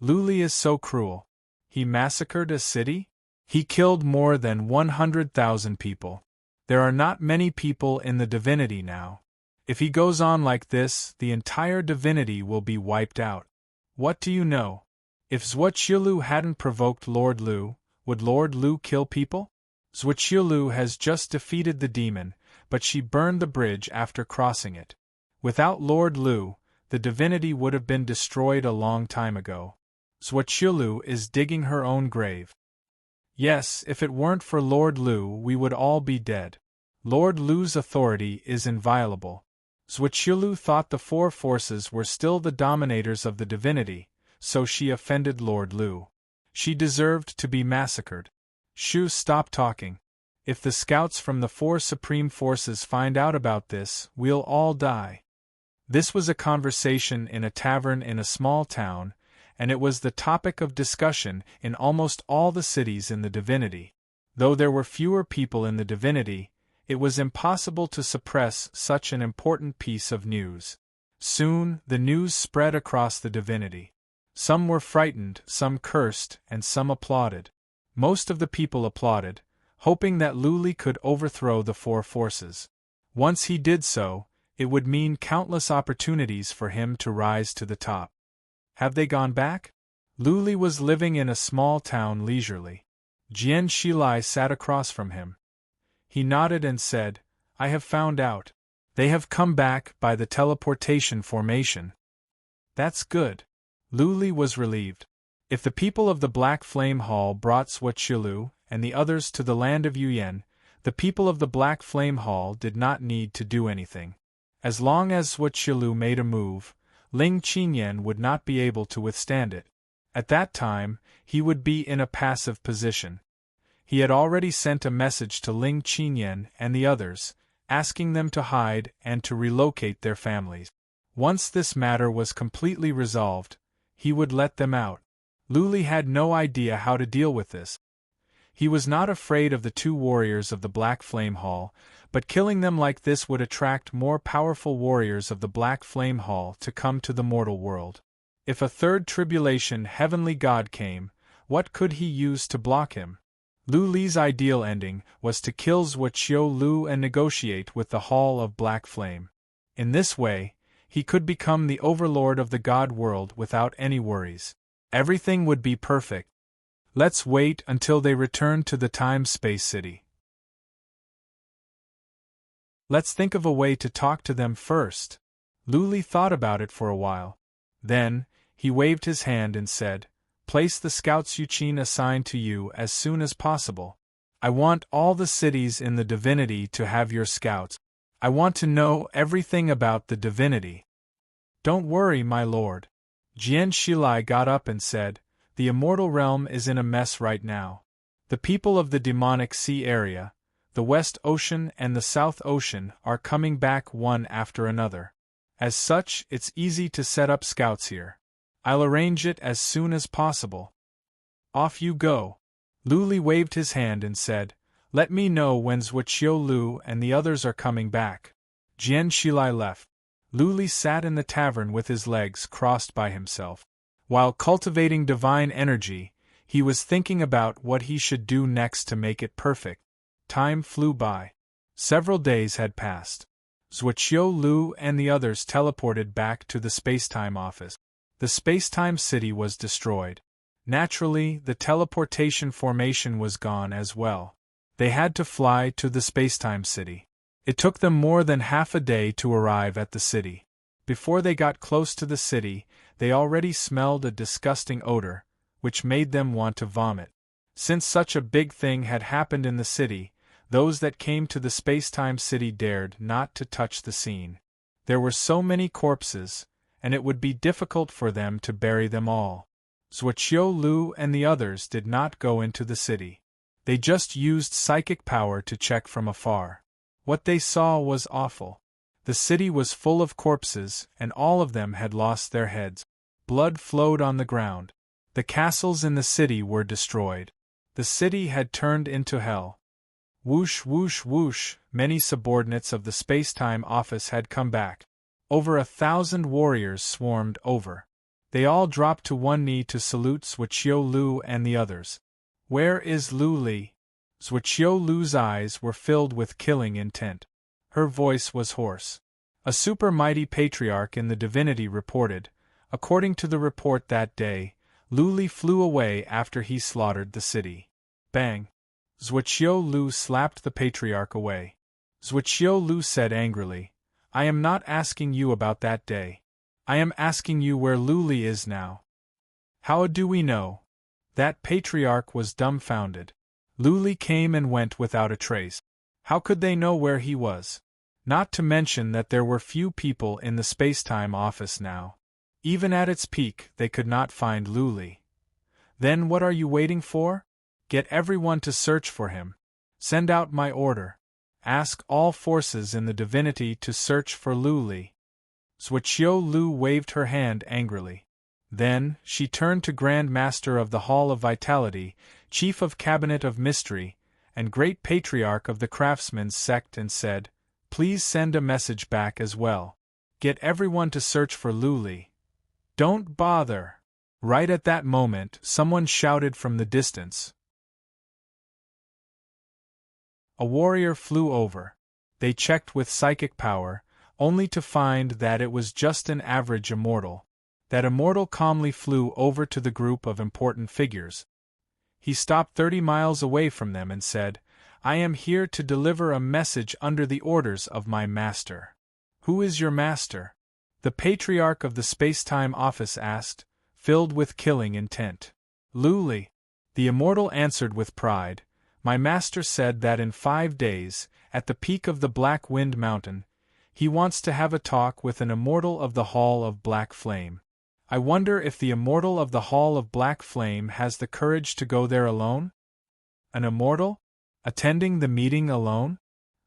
Luli is so cruel. He massacred a city? He killed more than 100,000 people. There are not many people in the divinity now. If he goes on like this, the entire divinity will be wiped out. What do you know? If Zhuo Lu hadn't provoked Lord Lu, would Lord Lu kill people? Zhuo Lu has just defeated the demon, but she burned the bridge after crossing it. Without Lord Lu, the divinity would have been destroyed a long time ago. Zhuo Lu is digging her own grave. Yes, if it weren't for Lord Lu, we would all be dead. Lord Lu's authority is inviolable. Zhuo Lu thought the four forces were still the dominators of the divinity, so she offended Lord Lu. She deserved to be massacred. Shu, stop talking. If the scouts from the four supreme forces find out about this, we'll all die. This was a conversation in a tavern in a small town, and it was the topic of discussion in almost all the cities in the divinity. Though there were fewer people in the divinity, it was impossible to suppress such an important piece of news. Soon, the news spread across the divinity. Some were frightened, some cursed, and some applauded. Most of the people applauded, hoping that Luli could overthrow the four forces. Once he did so, it would mean countless opportunities for him to rise to the top. Have they gone back? Luli was living in a small town leisurely. Jian Shilai sat across from him. He nodded and said, "I have found out. They have come back by the teleportation formation." "That's good." Luli was relieved. If the people of the Black Flame Hall brought Zhuo Lu and the others to the land of Yuyan, the people of the Black Flame Hall did not need to do anything. As long as Zhuqiu made a move, Ling Qinyan would not be able to withstand it. At that time, he would be in a passive position. He had already sent a message to Ling Qinyan and the others, asking them to hide and to relocate their families. Once this matter was completely resolved, he would let them out. Lu Li had no idea how to deal with this. He was not afraid of the two warriors of the Black Flame Hall, but killing them like this would attract more powerful warriors of the Black Flame Hall to come to the mortal world. If a third tribulation heavenly god came, what could he use to block him? Lu Li's ideal ending was to kill Zhuqiu and negotiate with the Hall of Black Flame. In this way, he could become the overlord of the god world without any worries. Everything would be perfect. Let's wait until they return to the time-space city. Let's think of a way to talk to them first. Lu Li thought about it for a while. Then, he waved his hand and said, "Place the scouts Yuqin assigned to you as soon as possible. I want all the cities in the divinity to have your scouts. I want to know everything about the divinity." "Don't worry, my lord." Jian Shilai got up and said, "The immortal realm is in a mess right now. The people of the demonic sea area, the West Ocean and the South Ocean are coming back one after another. As such, it's easy to set up scouts here. I'll arrange it as soon as possible. Off you go." Lu Li waved his hand and said, "Let me know when Zhuqiu and the others are coming back." Jian Shilai left. Lu Li sat in the tavern with his legs crossed by himself. While cultivating divine energy, he was thinking about what he should do next to make it perfect. Time flew by. Several days had passed. Zhuqiu and the others teleported back to the spacetime office. The spacetime city was destroyed. Naturally, the teleportation formation was gone as well. They had to fly to the spacetime city. It took them more than half a day to arrive at the city. Before they got close to the city, they already smelled a disgusting odor, which made them want to vomit. Since such a big thing had happened in the city, those that came to the spacetime city dared not to touch the scene. There were so many corpses, and it would be difficult for them to bury them all. Zhuqiu and the others did not go into the city. They just used psychic power to check from afar. What they saw was awful. The city was full of corpses, and all of them had lost their heads. Blood flowed on the ground. The castles in the city were destroyed. The city had turned into hell. Whoosh whoosh whoosh, many subordinates of the spacetime office had come back. Over 1,000 warriors swarmed over. They all dropped to one knee to salute Zhuqiu and the others. "Where is Lu Li?" Zhuqiu's eyes were filled with killing intent. Her voice was hoarse. A super mighty patriarch in the divinity reported. According to the report that day, Lu Li flew away after he slaughtered the city. Bang! Zhuqiu slapped the patriarch away. Zhuqiu said angrily, "I am not asking you about that day. I am asking you where Lu Li is now." "How do we know?" That patriarch was dumbfounded. Lu Li came and went without a trace. How could they know where he was? Not to mention that there were few people in the spacetime office now. Even at its peak, they could not find Lu Li. "Then what are you waiting for? Get everyone to search for him. Send out my order. Ask all forces in the divinity to search for Lu Li." Zhuqiu waved her hand angrily. Then, she turned to Grand Master of the Hall of Vitality, Chief of Cabinet of Mystery, and Great Patriarch of the Craftsmen's Sect and said, "Please send a message back as well. Get everyone to search for Lu Li. Don't bother." Right at that moment, someone shouted from the distance. A warrior flew over. They checked with psychic power, only to find that it was just an average immortal. That immortal calmly flew over to the group of important figures. He stopped 30 miles away from them and said, "I am here to deliver a message under the orders of my master." "Who is your master?" the patriarch of the spacetime office asked, filled with killing intent. "Lu Li." The immortal answered with pride, "My master said that in 5 days, at the peak of the Black Wind Mountain, He wants to have a talk with an immortal of the Hall of Black Flame. I wonder if the immortal of the Hall of Black Flame has the courage to go there alone? An immortal? Attending the meeting alone?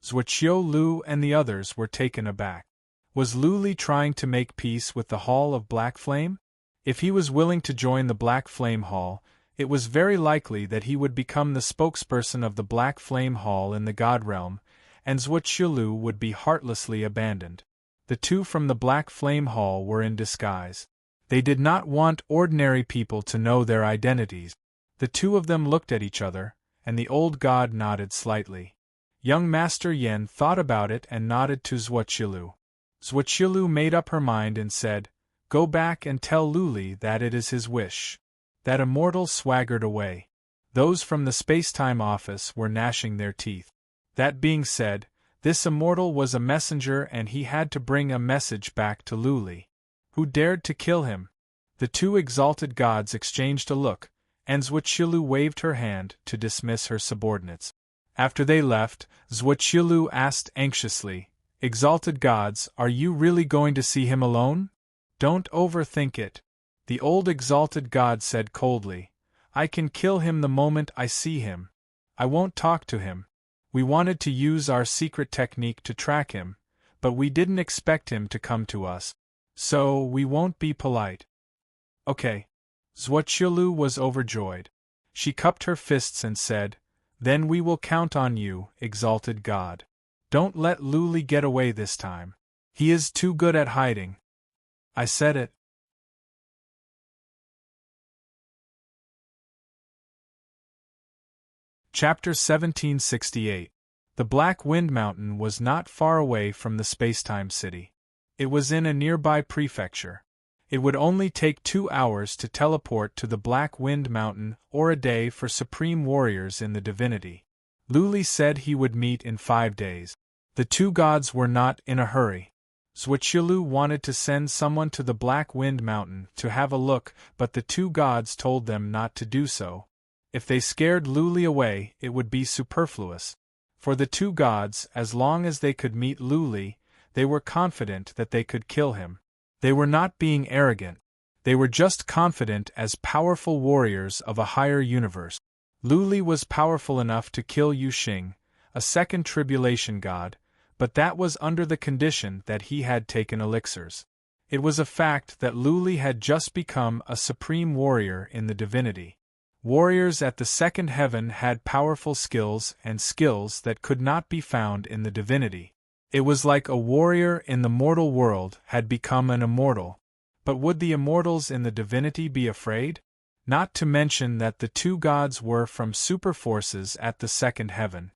Zhuoqiu Lu and the others were taken aback. Was Lu Li trying to make peace with the Hall of Black Flame? If he was willing to join the Black Flame Hall, it was very likely that he would become the spokesperson of the Black Flame Hall in the God Realm, and Zhuoqiu Lu would be heartlessly abandoned. The two from the Black Flame Hall were in disguise. They did not want ordinary people to know their identities. The two of them looked at each other, and the old god nodded slightly. Young Master Yen thought about it and nodded to Zhuoqiu Lu. Zhuoqiu Lu made up her mind and said, "Go back and tell Lu Li that it is his wish." That immortal swaggered away. Those from the space-time office were gnashing their teeth. That being said, this immortal was a messenger and he had to bring a message back to Lu Li. Who dared to kill him? The two exalted gods exchanged a look, and Zhuoqiu Lu waved her hand to dismiss her subordinates. After they left, Zhuoqiu Lu asked anxiously, "Exalted gods, are you really going to see him alone? Don't overthink it." The old exalted god said coldly, "I can kill him the moment I see him. I won't talk to him. We wanted to use our secret technique to track him, but we didn't expect him to come to us. So, we won't be polite." Okay. Zhuoqiu Lu was overjoyed. She cupped her fists and said, "Then we will count on you, exalted god. Don't let Lu Li get away this time. He is too good at hiding." I said it. Chapter 1768. The Black Wind Mountain was not far away from the Spacetime City. It was in a nearby prefecture. It would only take 2 hours to teleport to the Black Wind Mountain or a day for supreme warriors in the divinity. Lu Li said he would meet in 5 days. The two gods were not in a hurry. Zhuoqiu Lu wanted to send someone to the Black Wind Mountain to have a look, but the two gods told them not to do so. If they scared Lu Li away, it would be superfluous. For the two gods, as long as they could meet Lu Li, they were confident that they could kill him. They were not being arrogant. They were just confident as powerful warriors of a higher universe. Lu Li was powerful enough to kill Yuxing, a second tribulation god, but that was under the condition that he had taken elixirs. It was a fact that Lu Li had just become a supreme warrior in the divinity. Warriors at the second heaven had powerful skills and skills that could not be found in the divinity. It was like a warrior in the mortal world had become an immortal. But would the immortals in the divinity be afraid? Not to mention that the two gods were from superforces at the second heaven.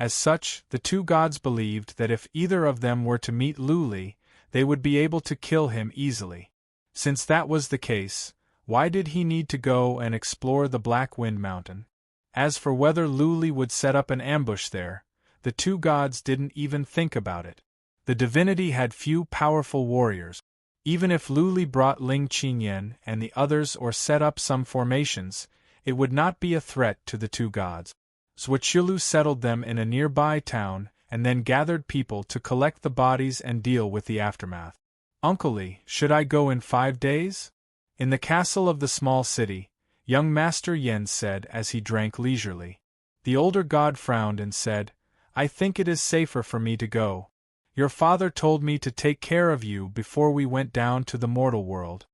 As such, the two gods believed that if either of them were to meet Lu Li, they would be able to kill him easily. Since that was the case, why did he need to go and explore the Black Wind Mountain? As for whether Lu Li would set up an ambush there, the two gods didn't even think about it. The divinity had few powerful warriors. Even if Lu Li brought Ling Qinyan and the others or set up some formations, it would not be a threat to the two gods. Zhuoqiu Lu settled them in a nearby town and then gathered people to collect the bodies and deal with the aftermath. "Uncle Li, should I go in 5 days?" In the castle of the small city, young Master Yen said as he drank leisurely. The older god frowned and said, "I think it is safer for me to go. Your father told me to take care of you before we went down to the mortal world."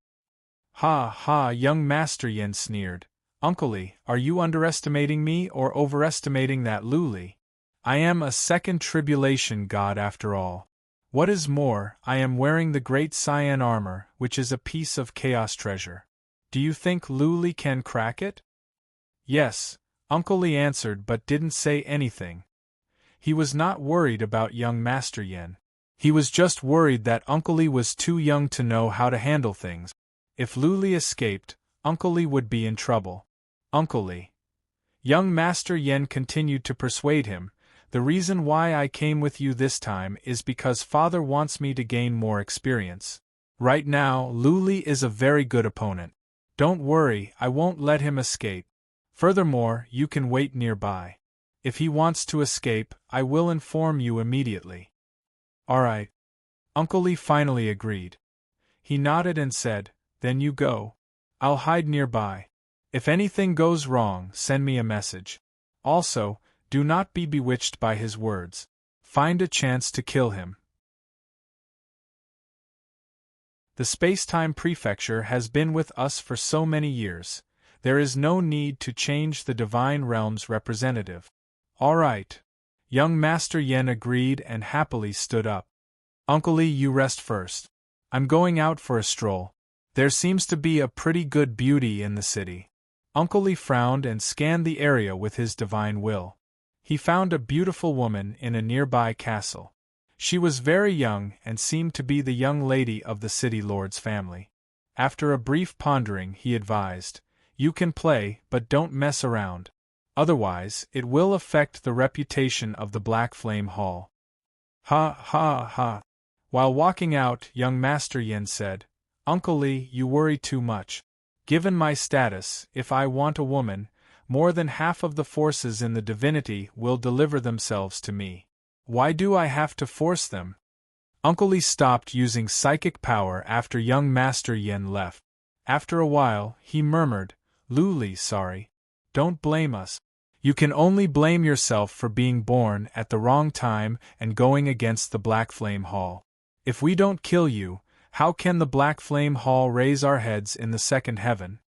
"Ha ha," young Master Yen sneered. "Uncle Li, are you underestimating me or overestimating that Lu Li? I am a second tribulation god after all. What is more, I am wearing the great cyan armor, which is a piece of chaos treasure. Do you think Lu Li can crack it?" "Yes," Uncle Li answered but didn't say anything. He was not worried about young Master Yen. He was just worried that Uncle Li was too young to know how to handle things. If Lu Li escaped, Uncle Li would be in trouble. "Uncle Li." Young Master Yen continued to persuade him, "The reason why I came with you this time is because Father wants me to gain more experience. Right now, Lu Li is a very good opponent. Don't worry, I won't let him escape. Furthermore, you can wait nearby. If he wants to escape, I will inform you immediately." "Alright." Uncle Lee finally agreed. He nodded and said, "Then you go. I'll hide nearby. If anything goes wrong, send me a message. Also, do not be bewitched by his words. Find a chance to kill him." The space-time prefecture has been with us for so many years. There is no need to change the Divine Realm's representative. All right. Young Master Yen agreed and happily stood up. Uncle Lee, you rest first. I'm going out for a stroll. There seems to be a pretty good beauty in the city. Uncle Lee frowned and scanned the area with his divine will. He found a beautiful woman in a nearby castle. She was very young and seemed to be the young lady of the city lord's family. After a brief pondering, he advised, "You can play, but don't mess around. Otherwise, it will affect the reputation of the Black Flame Hall." Ha ha ha. While walking out, young Master Yin said, "Uncle Lee, you worry too much. Given my status, if I want a woman, more than half of the forces in the divinity will deliver themselves to me. Why do I have to force them?" Uncle Lee stopped using psychic power after young Master Yin left. After a while, he murmured, "Lu Li, sorry. Don't blame us. You can only blame yourself for being born at the wrong time and going against the Black Flame Hall. If we don't kill you, how can the Black Flame Hall raise our heads in the second heaven?"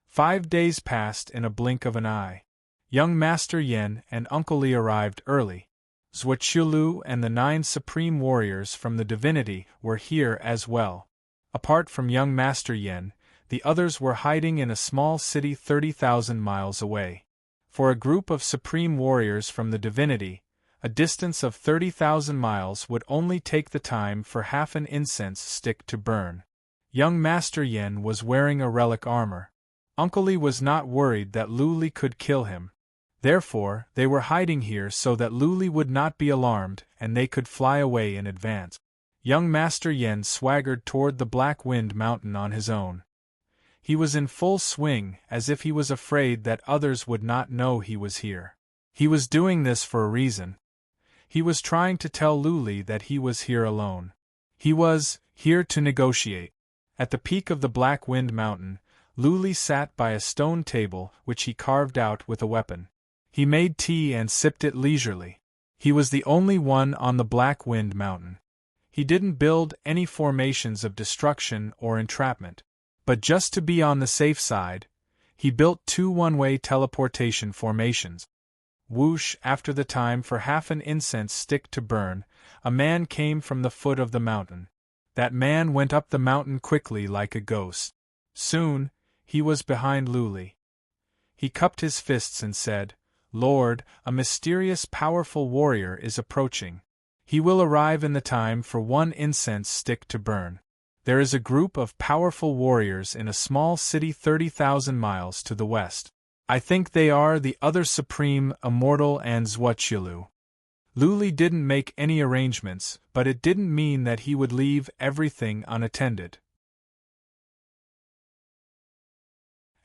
5 days passed in a blink of an eye. Young Master Yin and Uncle Lee arrived early. Zhuoqiulu and the 9 supreme warriors from the divinity were here as well. Apart from young Master Yin, the others were hiding in a small city 30,000 miles away. For a group of supreme warriors from the divinity, a distance of 30,000 miles would only take the time for half an incense stick to burn. Young Master Yin was wearing a relic armor. Uncle Lee was not worried that Lu Li could kill him. Therefore, they were hiding here so that Lu Li would not be alarmed and they could fly away in advance. Young Master Yin swaggered toward the Black Wind Mountain on his own. He was in full swing, as if he was afraid that others would not know he was here. He was doing this for a reason. He was trying to tell Lu Li that he was here alone. He was here to negotiate. At the peak of the Black Wind Mountain, Lu Li sat by a stone table which he carved out with a weapon. He made tea and sipped it leisurely. He was the only one on the Black Wind Mountain. He didn't build any formations of destruction or entrapment. But just to be on the safe side, he built 2 one-way teleportation formations. Whoosh! After the time for half an incense stick to burn, a man came from the foot of the mountain. That man went up the mountain quickly like a ghost. Soon, he was behind Lu Li. He cupped his fists and said, "Lord, a mysterious powerful warrior is approaching. He will arrive in the time for 1 incense stick to burn. There is a group of powerful warriors in a small city 30,000 miles to the west. I think they are the other Supreme, Immortal and Zhuoqiulu." Lu Li didn't make any arrangements, but it didn't mean that he would leave everything unattended.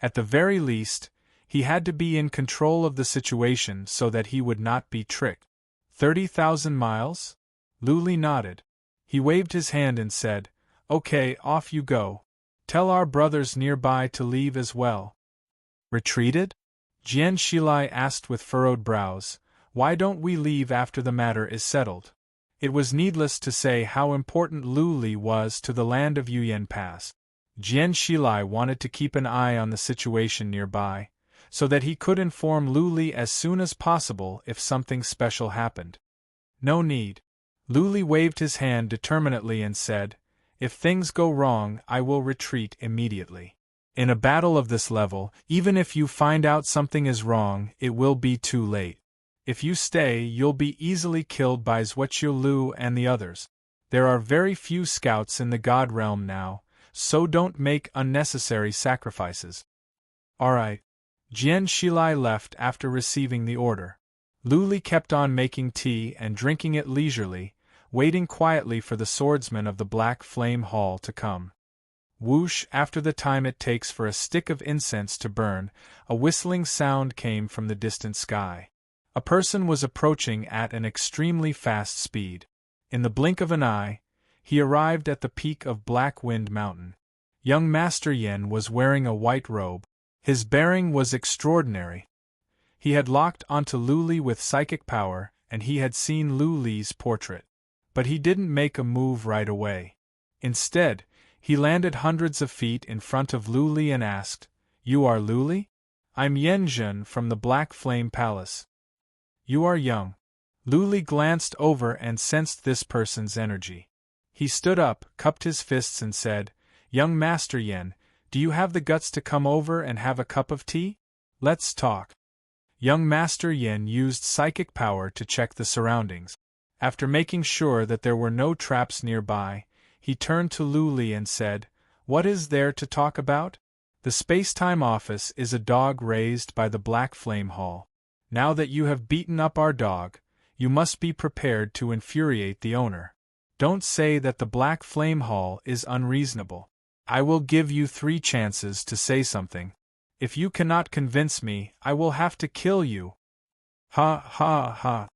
At the very least, he had to be in control of the situation so that he would not be tricked. 30,000 miles? Lu Li nodded. He waved his hand and said, "Okay, off you go. Tell our brothers nearby to leave as well." Retreated? Jian Shilai asked with furrowed brows. "Why don't we leave after the matter is settled?" It was needless to say how important Lu Li was to the land of Yuyan Pass. Jian Shilai wanted to keep an eye on the situation nearby, so that he could inform Lu Li as soon as possible if something special happened. "No need." Lu Li waved his hand determinedly and said, "If things go wrong, I will retreat immediately. In a battle of this level, even if you find out something is wrong, it will be too late. If you stay, you'll be easily killed by Zhuoqiulu and the others. There are very few scouts in the God Realm now, so don't make unnecessary sacrifices." "Alright." Jian Shilai left after receiving the order. Lu Li kept on making tea and drinking it leisurely, waiting quietly for the swordsman of the Black Flame Hall to come. Whoosh! After the time it takes for a stick of incense to burn, a whistling sound came from the distant sky. A person was approaching at an extremely fast speed. In the blink of an eye, he arrived at the peak of Black Wind Mountain. Young Master Yen was wearing a white robe. His bearing was extraordinary. He had locked onto Lu Li with psychic power, and he had seen Lu Li's portrait. But he didn't make a move right away. Instead, he landed hundreds of feet in front of Lu Li and asked, "You are Lu Li? I'm Yen Zhen from the Black Flame Palace." "You are young." Lu Li glanced over and sensed this person's energy. He stood up, cupped his fists and said, "Young Master Yen, do you have the guts to come over and have a cup of tea? Let's talk." Young Master Yen used psychic power to check the surroundings. After making sure that there were no traps nearby, he turned to Lu Li and said, "What is there to talk about? The Space-Time Office is a dog raised by the Black Flame Hall. Now that you have beaten up our dog, you must be prepared to infuriate the owner. Don't say that the Black Flame Hall is unreasonable. I will give you 3 chances to say something. If you cannot convince me, I will have to kill you." Ha ha ha.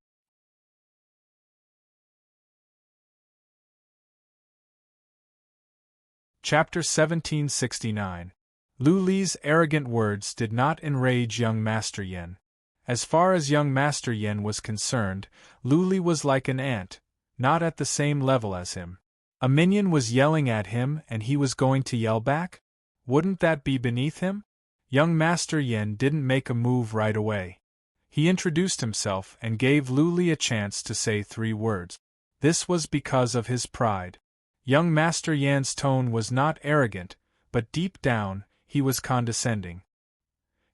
Chapter 1769. Lu Li's arrogant words did not enrage young Master Yen. As far as young Master Yen was concerned, Lu Li was like an ant, not at the same level as him. A minion was yelling at him and he was going to yell back? Wouldn't that be beneath him? Young Master Yen didn't make a move right away. He introduced himself and gave Lu Li a chance to say 3 words. This was because of his pride. Young Master Yan's tone was not arrogant, but deep down, he was condescending.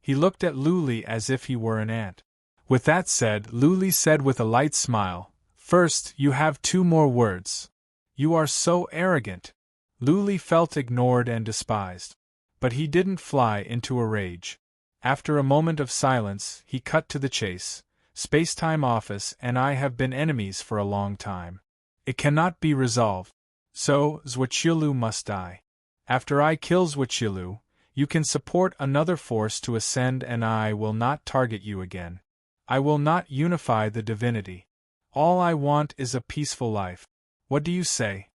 He looked at Lu Li as if he were an ant. With that said, Lu Li said with a light smile, "First, you have 2 more words. You are so arrogant." Lu Li felt ignored and despised. But he didn't fly into a rage. After a moment of silence, he cut to the chase. "Space-Time Office and I have been enemies for a long time. It cannot be resolved. So, Zhuqilu must die. After I kill Zhuqilu, you can support another force to ascend and I will not target you again. I will not unify the divinity. All I want is a peaceful life. What do you say?"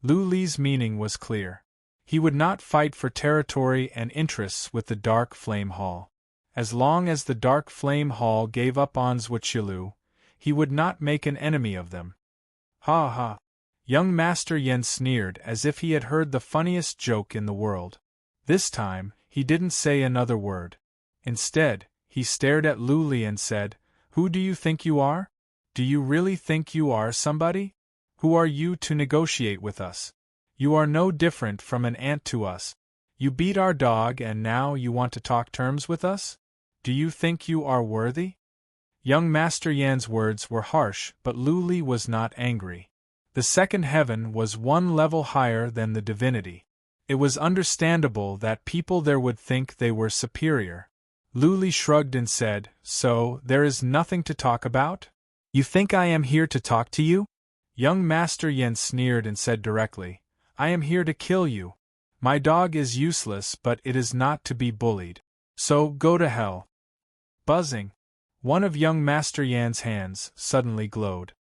Lu Li's meaning was clear. He would not fight for territory and interests with the Dark Flame Hall. As long as the Dark Flame Hall gave up on Zhuqilu, he would not make an enemy of them. Ha ha! Young Master Yen sneered as if he had heard the funniest joke in the world. This time, he didn't say another word. Instead, he stared at Lu Li and said, "Who do you think you are? Do you really think you are somebody? Who are you to negotiate with us? You are no different from an ant to us. You beat our dog and now you want to talk terms with us? Do you think you are worthy?" Young Master Yan's words were harsh, but Lu Li was not angry. The second heaven was 1 level higher than the divinity. It was understandable that people there would think they were superior. Lu Li shrugged and said, "So, there is nothing to talk about? You think I am here to talk to you?" Young Master Yen sneered and said directly, "I am here to kill you. My dog is useless but it is not to be bullied. So, go to hell." Buzzing. One of young Master Yan's hands suddenly glowed.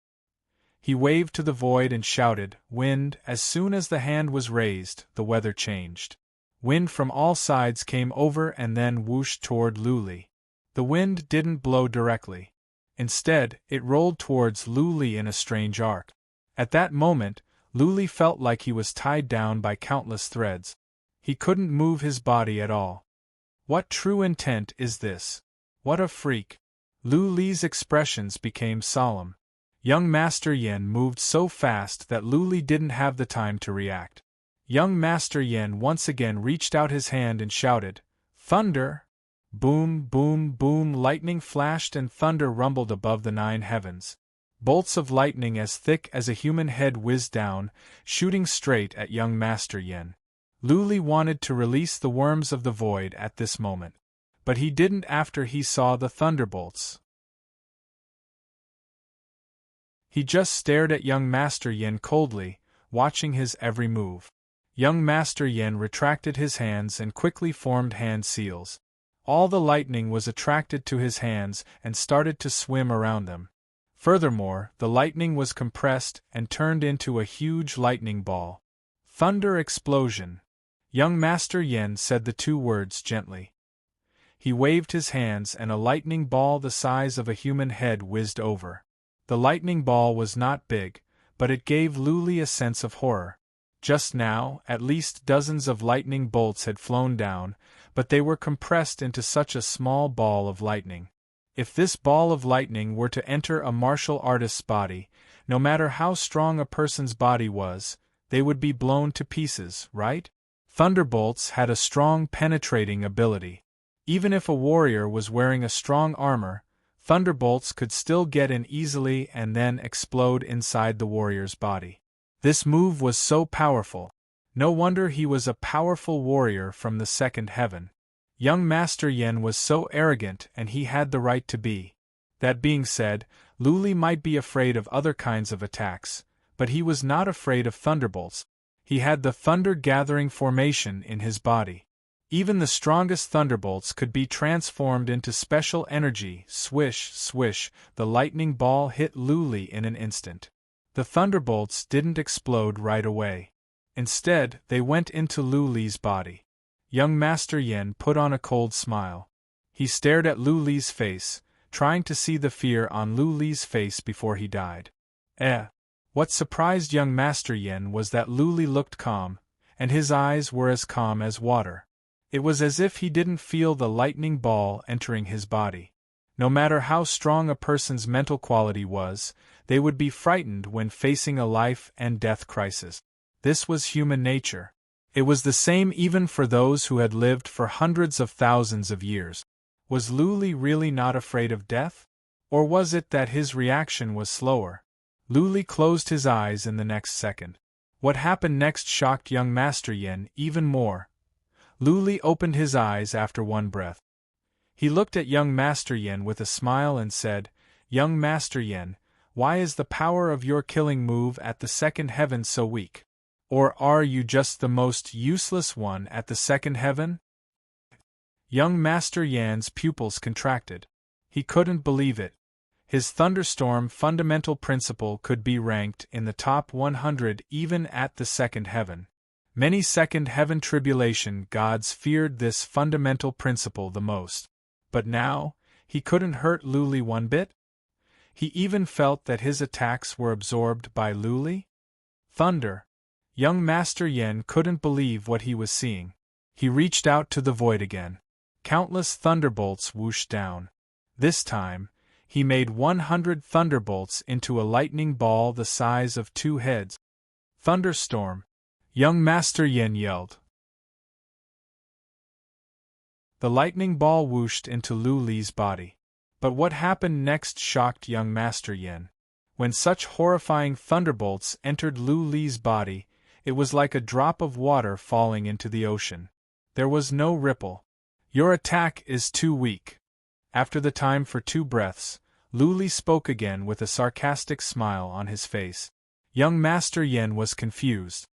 He waved to the void and shouted, "Wind!" As soon as the hand was raised, the weather changed. Wind from all sides came over and then whooshed toward Lu Li. The wind didn't blow directly. Instead, it rolled towards Lu Li in a strange arc. At that moment, Lu Li felt like he was tied down by countless threads. He couldn't move his body at all. What true intent is this? What a freak! Lu Li's expressions became solemn. Young Master Yen moved so fast that Lu Li didn't have the time to react. Young Master Yen once again reached out his hand and shouted, "Thunder!" Boom, boom, boom, lightning flashed and thunder rumbled above the 9 heavens. Bolts of lightning as thick as a human head whizzed down, shooting straight at young Master Yen. Lu Li wanted to release the worms of the void at this moment. But he didn't after he saw the thunderbolts. He just stared at young Master Yen coldly, watching his every move. Young Master Yen retracted his hands and quickly formed hand seals. All the lightning was attracted to his hands and started to swim around them. Furthermore, the lightning was compressed and turned into a huge lightning ball. Thunder explosion. Young Master Yen said the two words gently. He waved his hands and a lightning ball the size of a human head whizzed over. The lightning ball was not big, but it gave Luli a sense of horror. Just now, at least dozens of lightning bolts had flown down, but they were compressed into such a small ball of lightning. If this ball of lightning were to enter a martial artist's body, no matter how strong a person's body was, they would be blown to pieces, right? Thunderbolts had a strong penetrating ability. Even if a warrior was wearing a strong armor, thunderbolts could still get in easily and then explode inside the warrior's body. This move was so powerful. No wonder he was a powerful warrior from the second heaven. Young Master Yen was so arrogant and he had the right to be. That being said, Luli might be afraid of other kinds of attacks, but he was not afraid of thunderbolts. He had the thunder-gathering formation in his body. Even the strongest thunderbolts could be transformed into special energy. Swish, swish, the lightning ball hit Luli in an instant. The thunderbolts didn't explode right away. Instead, they went into Luli's body. Young Master Yen put on a cold smile. He stared at Luli's face, trying to see the fear on Luli's face before he died. What surprised young Master Yen was that Luli looked calm, and his eyes were as calm as water. It was as if he didn't feel the lightning ball entering his body. No matter how strong a person's mental quality was, they would be frightened when facing a life-and-death crisis. This was human nature. It was the same even for those who had lived for hundreds of thousands of years. Was Luli really not afraid of death? Or was it that his reaction was slower? Luli closed his eyes in the next second. What happened next shocked young Master Yen even more. Luli opened his eyes after one breath. He looked at young Master Yen with a smile and said, "Young Master Yen, why is the power of your killing move at the second heaven so weak? Or are you just the most useless one at the second heaven?" Young Master Yan's pupils contracted. He couldn't believe it. His thunderstorm fundamental principle could be ranked in the top 100 even at the second heaven. Many second heaven tribulation gods feared this fundamental principle the most. But now, he couldn't hurt Luli one bit? He even felt that his attacks were absorbed by Luli? Thunder! Young Master Yen couldn't believe what he was seeing. He reached out to the void again. Countless thunderbolts whooshed down. This time, he made 100 thunderbolts into a lightning ball the size of 2 heads. Thunderstorm! Young Master Yen yelled. The lightning ball whooshed into Luli's body. But what happened next shocked young Master Yen. When such horrifying thunderbolts entered Luli's body, it was like a drop of water falling into the ocean. There was no ripple. "Your attack is too weak." After the time for 2 breaths, Luli spoke again with a sarcastic smile on his face. Young Master Yen was confused.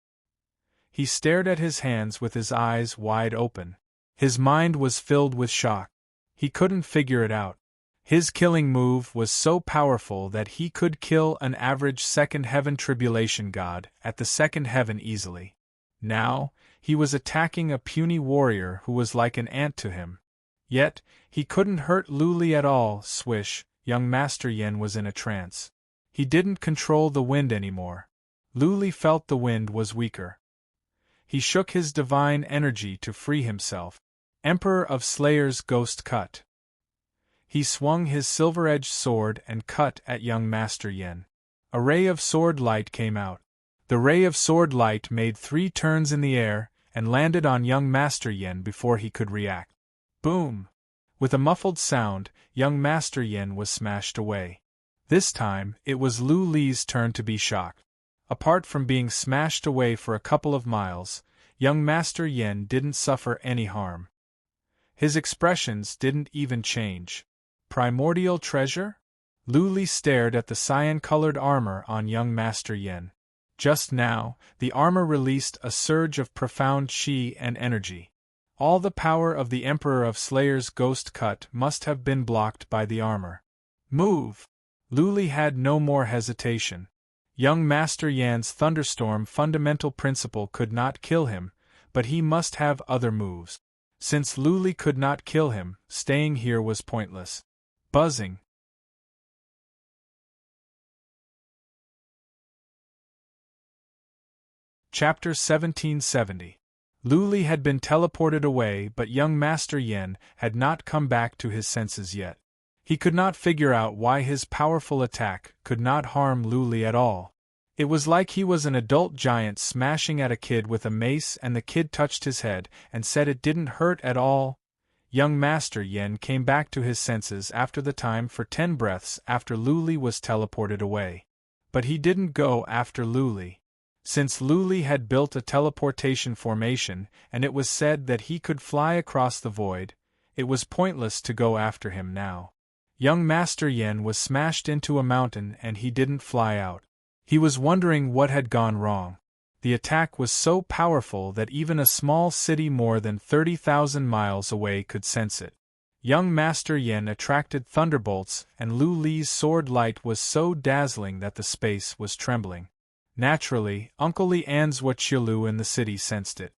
He stared at his hands with his eyes wide open. His mind was filled with shock. He couldn't figure it out. His killing move was so powerful that he could kill an average second heaven tribulation god at the second heaven easily. Now, he was attacking a puny warrior who was like an ant to him. Yet, he couldn't hurt Luli at all. Swish, young Master Yen was in a trance. He didn't control the wind anymore. Luli felt the wind was weaker. He shook his divine energy to free himself. Emperor of Slayer's ghost cut. He swung his silver-edged sword and cut at young Master Yen. A ray of sword light came out. The ray of sword light made 3 turns in the air and landed on young Master Yen before he could react. Boom! With a muffled sound, young Master Yen was smashed away. This time, it was Luli's turn to be shocked. Apart from being smashed away for a couple of miles, young Master Yen didn't suffer any harm. His expressions didn't even change. Primordial treasure? Luli stared at the cyan-colored armor on young Master Yen. Just now, the armor released a surge of profound chi and energy. All the power of the Emperor of Slayer's ghost cut must have been blocked by the armor. Move! Lu Li had no more hesitation. Young Master Yan's thunderstorm fundamental principle could not kill him, but he must have other moves. Since Lu Li could not kill him, staying here was pointless. Buzzing. Chapter 1770. Lu Li had been teleported away, but young Master Yen had not come back to his senses yet. He could not figure out why his powerful attack could not harm Lu Li at all. It was like he was an adult giant smashing at a kid with a mace, and the kid touched his head and said it didn't hurt at all. Young Master Yen came back to his senses after the time for 10 breaths after Lu Li was teleported away. But he didn't go after Lu Li. Since Lu Li had built a teleportation formation and it was said that he could fly across the void, it was pointless to go after him now. Young Master Yen was smashed into a mountain and he didn't fly out. He was wondering what had gone wrong. The attack was so powerful that even a small city more than 30,000 miles away could sense it. Young Master Yen attracted thunderbolts, and Lu Li's sword light was so dazzling that the space was trembling. Naturally, Uncle Li and Zhuoqiulu in the city sensed it.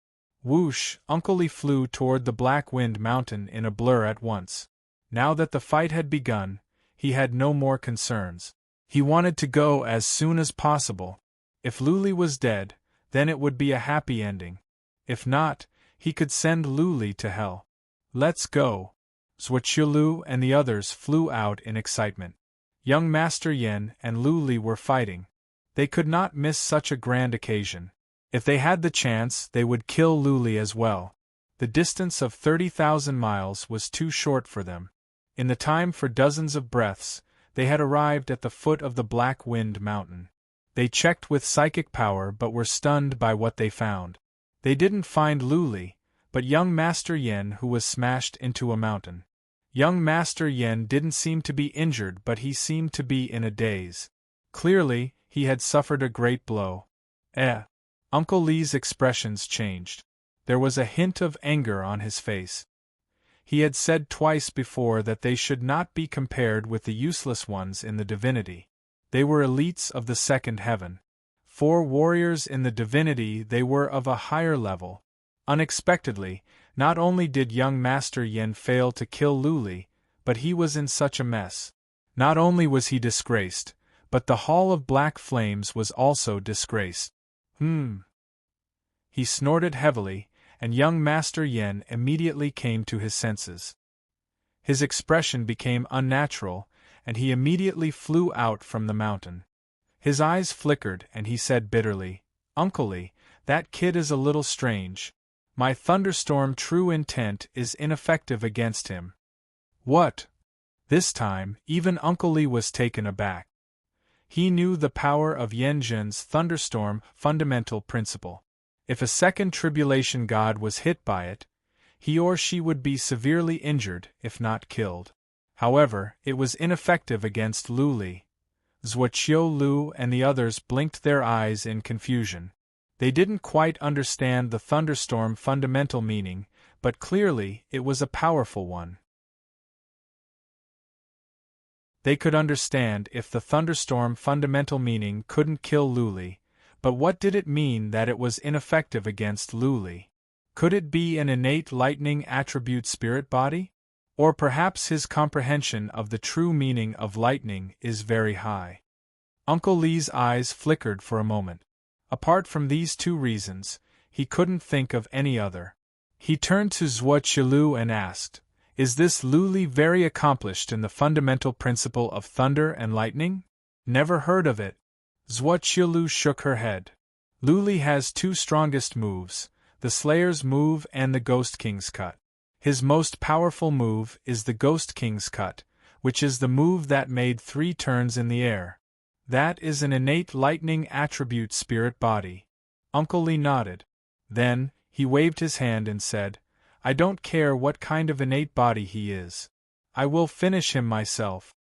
Whoosh, Uncle Li flew toward the Black Wind Mountain in a blur at once. Now that the fight had begun, he had no more concerns. He wanted to go as soon as possible. If Lu Li was dead, then it would be a happy ending. If not, he could send Lu Li to hell. Let's go. Zhuoqiulu and the others flew out in excitement. Young Master Yen and Lu Li were fighting. They could not miss such a grand occasion. If they had the chance, they would kill Lu Li as well. The distance of 30,000 miles was too short for them. In the time for dozens of breaths, they had arrived at the foot of the Black Wind Mountain. They checked with psychic power but were stunned by what they found. They didn't find Lu Li, but young Master Yen, who was smashed into a mountain. Young Master Yen didn't seem to be injured, but he seemed to be in a daze. Clearly, he had suffered a great blow. Uncle Li's expressions changed. There was a hint of anger on his face. He had said twice before that they should not be compared with the useless ones in the divinity. They were elites of the second heaven. For warriors in the divinity, they were of a higher level. Unexpectedly, not only did young Master Yen fail to kill Lu Li, but he was in such a mess. Not only was he disgraced, but the Hall of Black Flames was also disgraced. He snorted heavily, and young Master Yen immediately came to his senses. His expression became unnatural, and he immediately flew out from the mountain. His eyes flickered and he said bitterly, "Uncle Li, that kid is a little strange. My thunderstorm true intent is ineffective against him." What? This time, even Uncle Li was taken aback. He knew the power of Yanzhen's thunderstorm fundamental principle. If a second tribulation god was hit by it, he or she would be severely injured, if not killed. However, it was ineffective against Lu Li. Zhuoqiulu and the others blinked their eyes in confusion. They didn't quite understand the thunderstorm fundamental meaning, but clearly it was a powerful one. They could understand if the thunderstorm fundamental meaning couldn't kill Lu Li. But what did it mean that it was ineffective against Lu Li? Could it be an innate lightning attribute spirit body? Or perhaps his comprehension of the true meaning of lightning is very high. Uncle Li's eyes flickered for a moment. Apart from these two reasons, he couldn't think of any other. He turned to Zhuoqiulu and asked, "Is this Lu Li very accomplished in the fundamental principle of thunder and lightning?" "Never heard of it." Zhuoqiulu shook her head. Lu Li has two strongest moves, the Slayer's move and the Ghost King's cut. His most powerful move is the Ghost King's cut, which is the move that made 3 turns in the air. That is an innate lightning attribute spirit body. Uncle Li nodded. Then, he waved his hand and said, "I don't care what kind of innate body he is. I will finish him myself."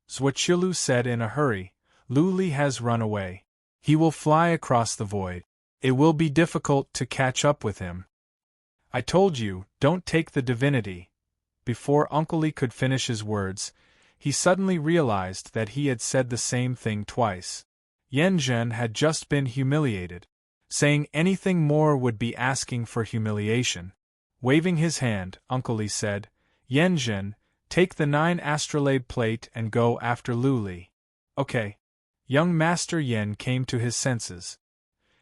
Zhuoqiulu said in a hurry, "Lu Li has run away. He will fly across the void. It will be difficult to catch up with him." "I told you, don't take the divinity." Before Uncle Li could finish his words, He suddenly realized that he had said the same thing twice. Yan Zhen had just been humiliated. Saying anything more would be asking for humiliation. Waving his hand, Uncle Li said, Yan Zhen, take the 9 astrolabe plate and go after Lu Li. Okay. Young Master Yen came to his senses.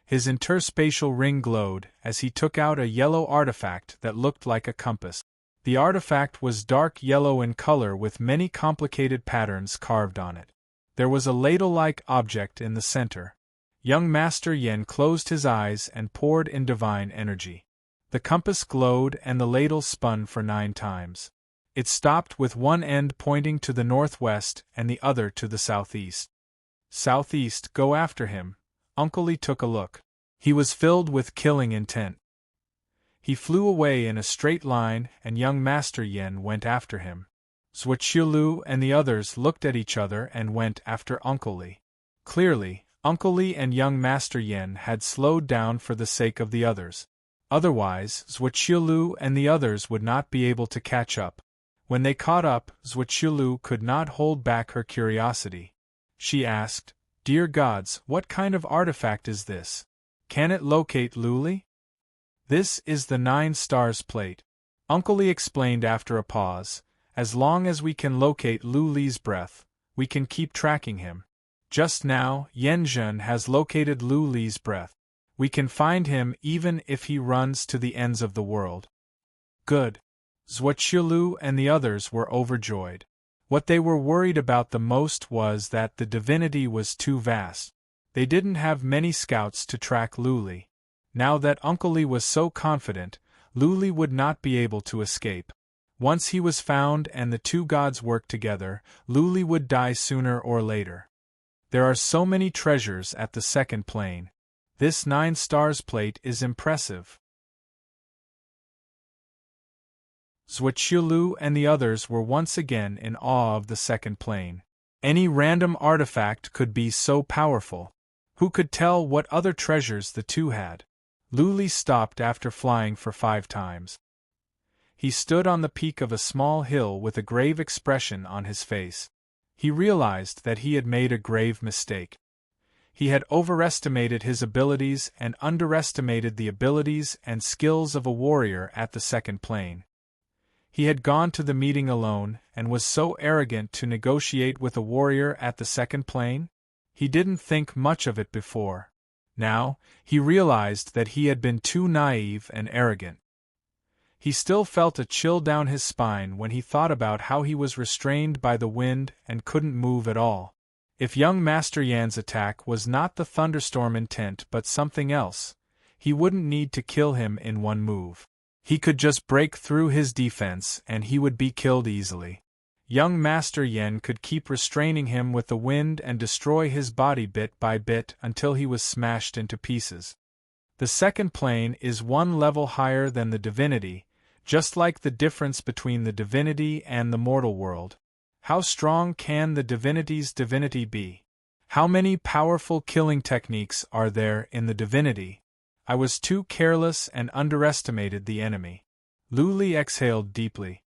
His interspatial ring glowed as he took out a yellow artifact that looked like a compass. The artifact was dark yellow in color with many complicated patterns carved on it. There was a ladle-like object in the center. Young Master Yen closed his eyes and poured in divine energy. The compass glowed and the ladle spun for 9 times. It stopped with one end pointing to the northwest and the other to the southeast. Southeast, go after him. Uncle Li took a look. He was filled with killing intent. He flew away in a straight line and young Master Yen went after him. Zhuqiulu and the others looked at each other and went after Uncle Li. Clearly, Uncle Li and young Master Yen had slowed down for the sake of the others. Otherwise, Zhuqiulu and the others would not be able to catch up. When they caught up, Zhuqiulu could not hold back her curiosity. She asked, Dear gods, what kind of artifact is this? Can it locate Lu Li? This is the 9 stars plate. Uncle Li explained after a pause. As long as we can locate Lu Li's breath, we can keep tracking him. Just now, Yan Zhen has located Lu Li's breath. We can find him even if he runs to the ends of the world. Good. Zhuqiulu and the others were overjoyed. What they were worried about the most was that the divinity was too vast. They didn't have many scouts to track Lu Li. Now that Uncle Li was so confident, Lu Li would not be able to escape. Once he was found and the 2 gods worked together, Lu Li would die sooner or later. There are so many treasures at the second plane. This 9 stars plate is impressive. Zhuqiulu and the others were once again in awe of the second plane. Any random artifact could be so powerful. Who could tell what other treasures the 2 had? Lu Li stopped after flying for 5 times. He stood on the peak of a small hill with a grave expression on his face. He realized that he had made a grave mistake. He had overestimated his abilities and underestimated the abilities and skills of a warrior at the second plane. He had gone to the meeting alone and was so arrogant to negotiate with a warrior at the second plane? He didn't think much of it before. Now, he realized that he had been too naive and arrogant. He still felt a chill down his spine when he thought about how he was restrained by the wind and couldn't move at all. If young Master Yan's attack was not the thunderstorm intent but something else, he wouldn't need to kill him in one move. He could just break through his defense and he would be killed easily. Young Master Yen could keep restraining him with the wind and destroy his body bit by bit until he was smashed into pieces. The second plane is 1 level higher than the divinity, just like the difference between the divinity and the mortal world. How strong can the divinity's divinity be? How many powerful killing techniques are there in the divinity? I was too careless and underestimated the enemy. Lu Li exhaled deeply.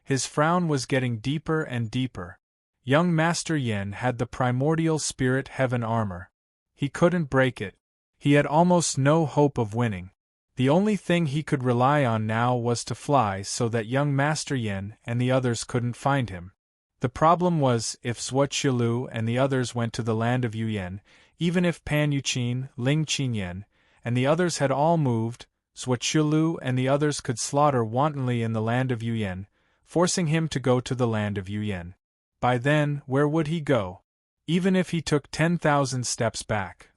His frown was getting deeper and deeper. Young Master Yen had the primordial spirit heaven armor. He couldn't break it. He had almost no hope of winning. The only thing he could rely on now was to fly so that young Master Yen and the others couldn't find him. The problem was if Zhuqiulu and the others went to the land of Yuyan, even if Pan Yuqin, Ling Qinyan, and the others had all moved, Zhuqiulu and the others could slaughter wantonly in the land of Yuyan, forcing him to go to the land of Yuyan. By then, where would he go? Even if he took 10,000 steps back.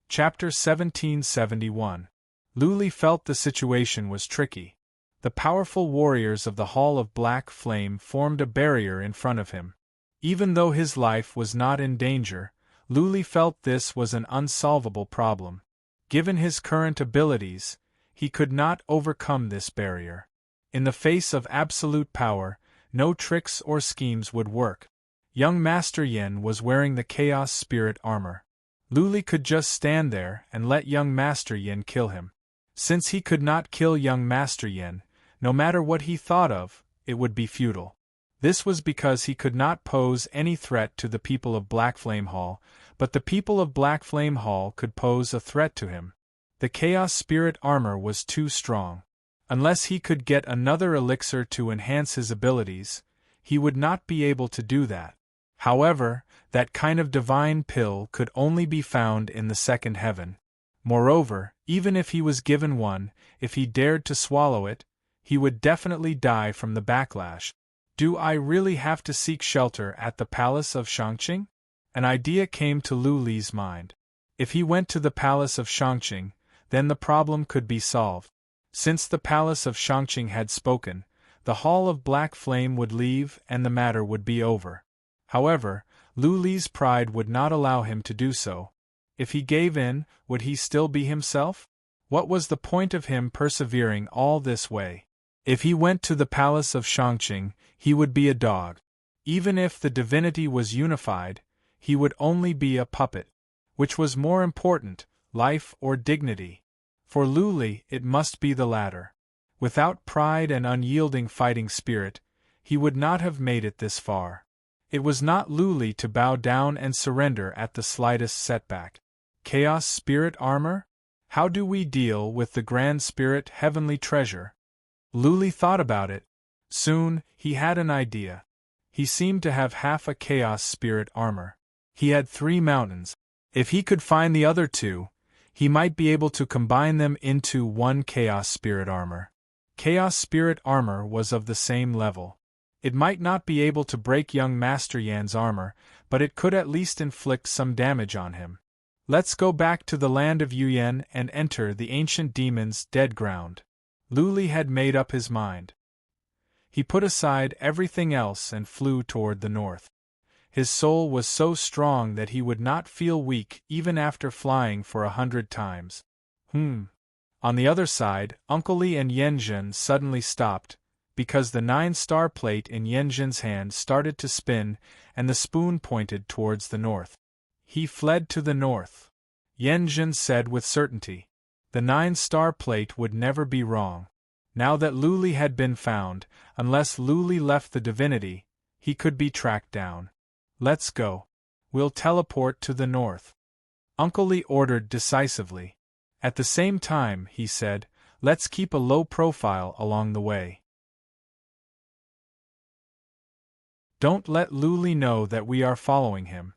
Chapter 1771. Lu Li felt the situation was tricky. The powerful warriors of the Hall of Black Flame formed a barrier in front of him. Even though his life was not in danger, Lu Li felt this was an unsolvable problem. Given his current abilities, he could not overcome this barrier. In the face of absolute power, no tricks or schemes would work. Young Master Yen was wearing the Chaos Spirit armor. Lu Li could just stand there and let young Master Yen kill him. Since he could not kill young Master Yen, no matter what he thought of, it would be futile. This was because he could not pose any threat to the people of Black Flame Hall, but the people of Black Flame Hall could pose a threat to him. The Chaos Spirit armor was too strong. Unless he could get another elixir to enhance his abilities, he would not be able to do that. However, that kind of divine pill could only be found in the second heaven. Moreover, even if he was given one, if he dared to swallow it, he would definitely die from the backlash. Do I really have to seek shelter at the palace of Shangqing? An idea came to Lu Li's mind. If he went to the palace of Shangqing, then the problem could be solved. Since the palace of Shangqing had spoken, the Hall of Black Flame would leave and the matter would be over. However, Lu Li's pride would not allow him to do so. If he gave in, would he still be himself? What was the point of him persevering all this way? If he went to the palace of Shangqing, he would be a dog. Even if the divinity was unified, he would only be a puppet. Which was more important, life or dignity? For Lu Li, it must be the latter. Without pride and unyielding fighting spirit, he would not have made it this far. It was not Lu Li to bow down and surrender at the slightest setback. Chaos Spirit armor? How do we deal with the Grand Spirit heavenly treasure? Lu Li thought about it. Soon, he had an idea. He seemed to have half a Chaos Spirit armor. He had 3 mountains. If he could find the other 2, he might be able to combine them into one Chaos Spirit armor. Chaos Spirit armor was of the same level. It might not be able to break young Master Yan's armor, but it could at least inflict some damage on him. Let's go back to the land of Yuyan and enter the ancient demon's dead ground. Lu Li had made up his mind. He put aside everything else and flew toward the north. His soul was so strong that he would not feel weak even after flying for 100 times. On the other side, Uncle Li and Yanjun suddenly stopped, because the 9-star plate in Yanjun's hand started to spin and the spoon pointed towards the north. He fled to the north. Yanjun said with certainty. The 9-star plate would never be wrong. Now that Lu Li had been found, unless Lu Li left the divinity, he could be tracked down. Let's go. We'll teleport to the north. Uncle Li ordered decisively. At the same time, he said, let's keep a low profile along the way. Don't let Lu Li know that we are following him.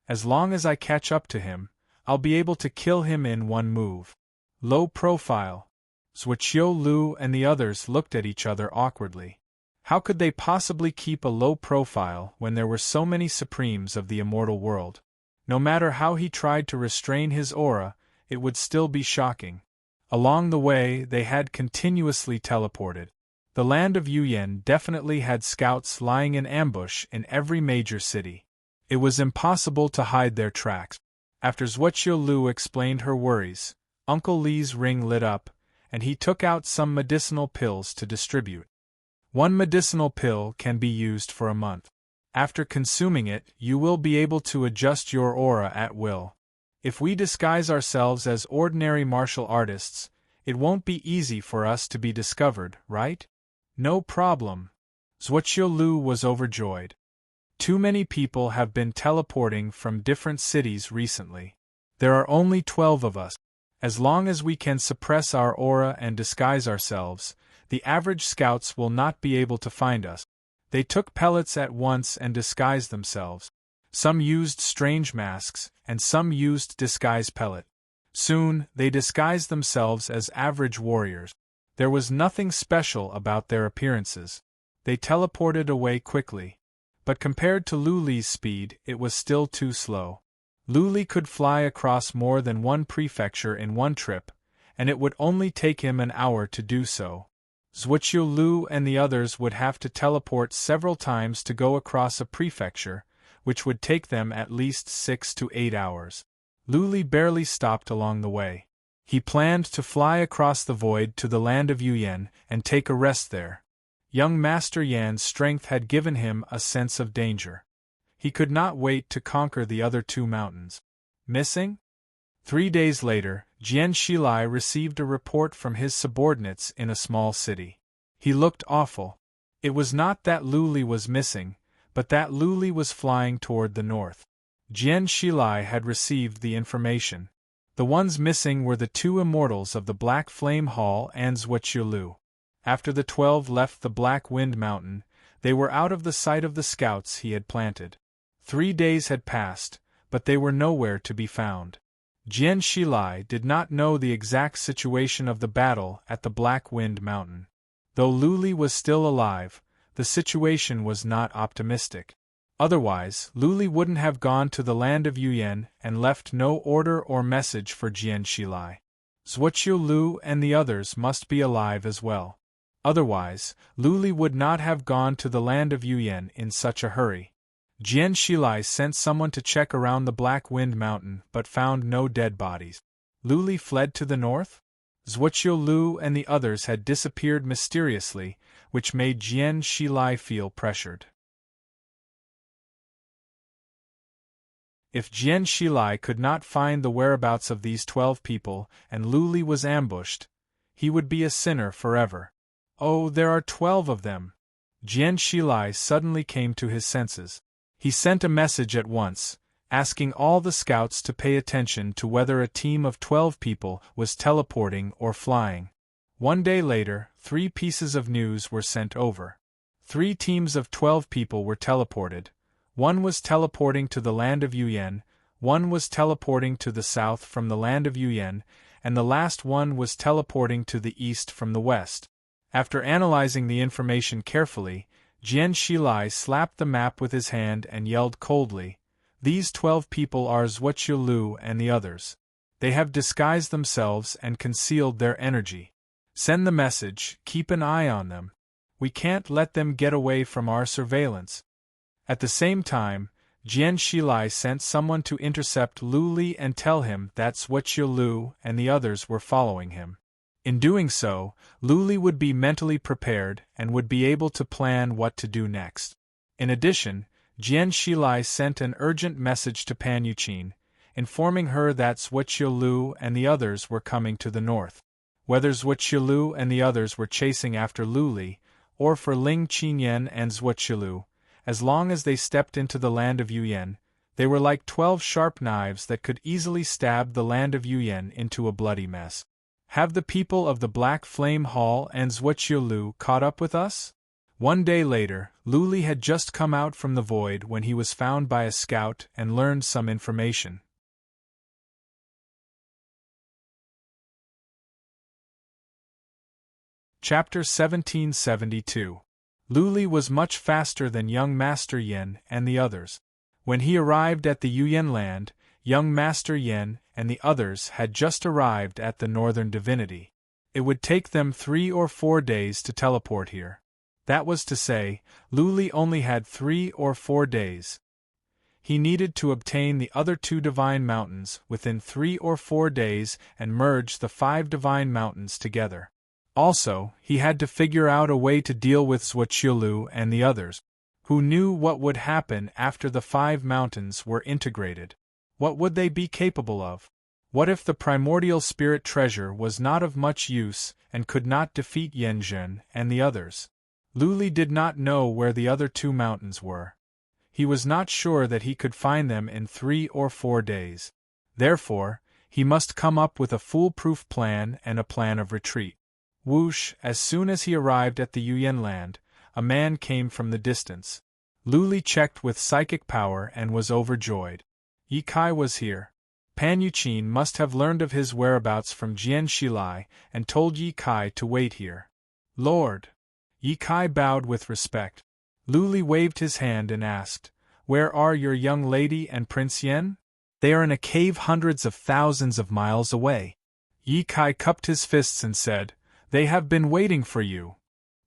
As long as I catch up to him, I'll be able to kill him in one move. Low profile. Zhuqiu Lu and the others looked at each other awkwardly. How could they possibly keep a low profile when there were so many supremes of the immortal world? No matter how he tried to restrain his aura, it would still be shocking. Along the way, they had continuously teleported. The land of Yuyan definitely had scouts lying in ambush in every major city. It was impossible to hide their tracks. After Zhuqiu Lu explained her worries, Uncle Li's ring lit up, and he took out some medicinal pills to distribute. One medicinal pill can be used for a month. After consuming it, you will be able to adjust your aura at will. If we disguise ourselves as ordinary martial artists, it won't be easy for us to be discovered, right? No problem. Zhuqiu Lu was overjoyed. Too many people have been teleporting from different cities recently. There are only 12 of us. As long as we can suppress our aura and disguise ourselves, the average scouts will not be able to find us. They took pellets at once and disguised themselves. Some used strange masks, and some used disguise pellet. Soon, they disguised themselves as average warriors. There was nothing special about their appearances. They teleported away quickly. But compared to Lu Li's speed, it was still too slow. Lu Li could fly across more than one prefecture in one trip, and it would only take him an hour to do so. Zhuqiu Lu and the others would have to teleport several times to go across a prefecture, which would take them at least 6 to 8 hours. Lu Li barely stopped along the way. He planned to fly across the void to the land of Yuyan and take a rest there. Young Master Yan's strength had given him a sense of danger. He could not wait to conquer the other 2 mountains. Missing? 3 days later, Jian Shilai received a report from his subordinates in a small city. He looked awful. It was not that Luli was missing, but that Luli was flying toward the north. Jian Shilai had received the information. The ones missing were the two immortals of the Black Flame Hall and Zhuoqiulu. After the 12 left the Black Wind Mountain, they were out of the sight of the scouts he had planted. 3 days had passed, but they were nowhere to be found. Jian Shilai did not know the exact situation of the battle at the Black Wind Mountain. Though Luli was still alive, the situation was not optimistic. Otherwise, Luli wouldn't have gone to the land of Yuyan and left no order or message for Jian Shilai. Zhuoqiulu and the others must be alive as well. Otherwise, Luli would not have gone to the land of Yuyan in such a hurry. Jian Shilai sent someone to check around the Black Wind Mountain but found no dead bodies. Luli fled to the north? Zhuoqiulu and the others had disappeared mysteriously, which made Jian Shilai feel pressured. If Jian Shilai could not find the whereabouts of these 12 people and Luli was ambushed, he would be a sinner forever. Oh, there are 12 of them! Jian Shilai suddenly came to his senses. He sent a message at once, asking all the scouts to pay attention to whether a team of 12 people was teleporting or flying. 1 day later, 3 pieces of news were sent over. 3 teams of 12 people were teleported. 1 was teleporting to the land of Yuyan, 1 was teleporting to the south from the land of Yuyan, and the last one was teleporting to the east from the west. After analyzing the information carefully, Jian Shilai slapped the map with his hand and yelled coldly, "These 12 people are Zhuoqiulu and the others. They have disguised themselves and concealed their energy. Send the message, keep an eye on them. We can't let them get away from our surveillance." At the same time, Jian Shilai sent someone to intercept Luli and tell him that Zhuoqiulu and the others were following him. In doing so, Luli would be mentally prepared and would be able to plan what to do next. In addition, Jian Shilai sent an urgent message to Pan Yuqin, informing her that Zhuoqiulu and the others were coming to the north. Whether Zhuoqiulu and the others were chasing after Luli, or for Ling Qinyan and Zhuoqiulu, as long as they stepped into the land of Yuyan, they were like 12 sharp knives that could easily stab the land of Yuyan into a bloody mess. Have the people of the Black Flame Hall and Zhuoqiulu caught up with us? 1 day later, Luli had just come out from the void when he was found by a scout and learned some information. Chapter 1772. Luli was much faster than young Master Yen and the others. When he arrived at the Yuyan land, young Master Yen and the others had just arrived at the Northern Divinity. It would take them 3 or 4 days to teleport here. That was to say, Luli only had 3 or 4 days. He needed to obtain the other 2 divine mountains within 3 or 4 days and merge the 5 divine mountains together. Also, he had to figure out a way to deal with Zhuoqiulu and the others. Who knew what would happen after the 5 mountains were integrated? What would they be capable of? What if the primordial spirit treasure was not of much use and could not defeat Yanzhen and the others? Luli did not know where the other 2 mountains were. He was not sure that he could find them in 3 or 4 days. Therefore, he must come up with a foolproof plan and a plan of retreat. Whoosh! As soon as he arrived at the Yuyan land, a man came from the distance. Luli checked with psychic power and was overjoyed. Ye Kai was here. Pan Yuqin must have learned of his whereabouts from Jian Shilai and told Ye Kai to wait here. Lord! Ye Kai bowed with respect. Luli waved his hand and asked, "Where are your young lady and Prince Yen?" "They are in a cave hundreds of thousands of miles away." Ye Kai cupped his fists and said, "They have been waiting for you."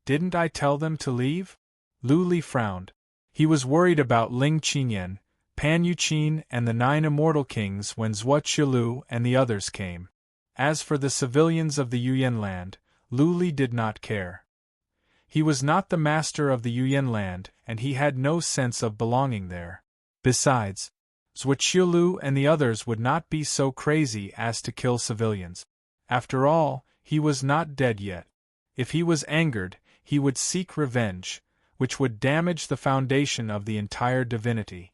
"Didn't I tell them to leave?" Luli frowned. He was worried about Ling Qinyan, Pan Yuqin and the 9 immortal kings when Zhuoqiulu and the others came. As for the civilians of the Yuyan land, Luli did not care. He was not the master of the Yuyan land and he had no sense of belonging there. Besides, Zhuoqiulu and the others would not be so crazy as to kill civilians. After all, he was not dead yet. If he was angered, he would seek revenge, which would damage the foundation of the entire divinity.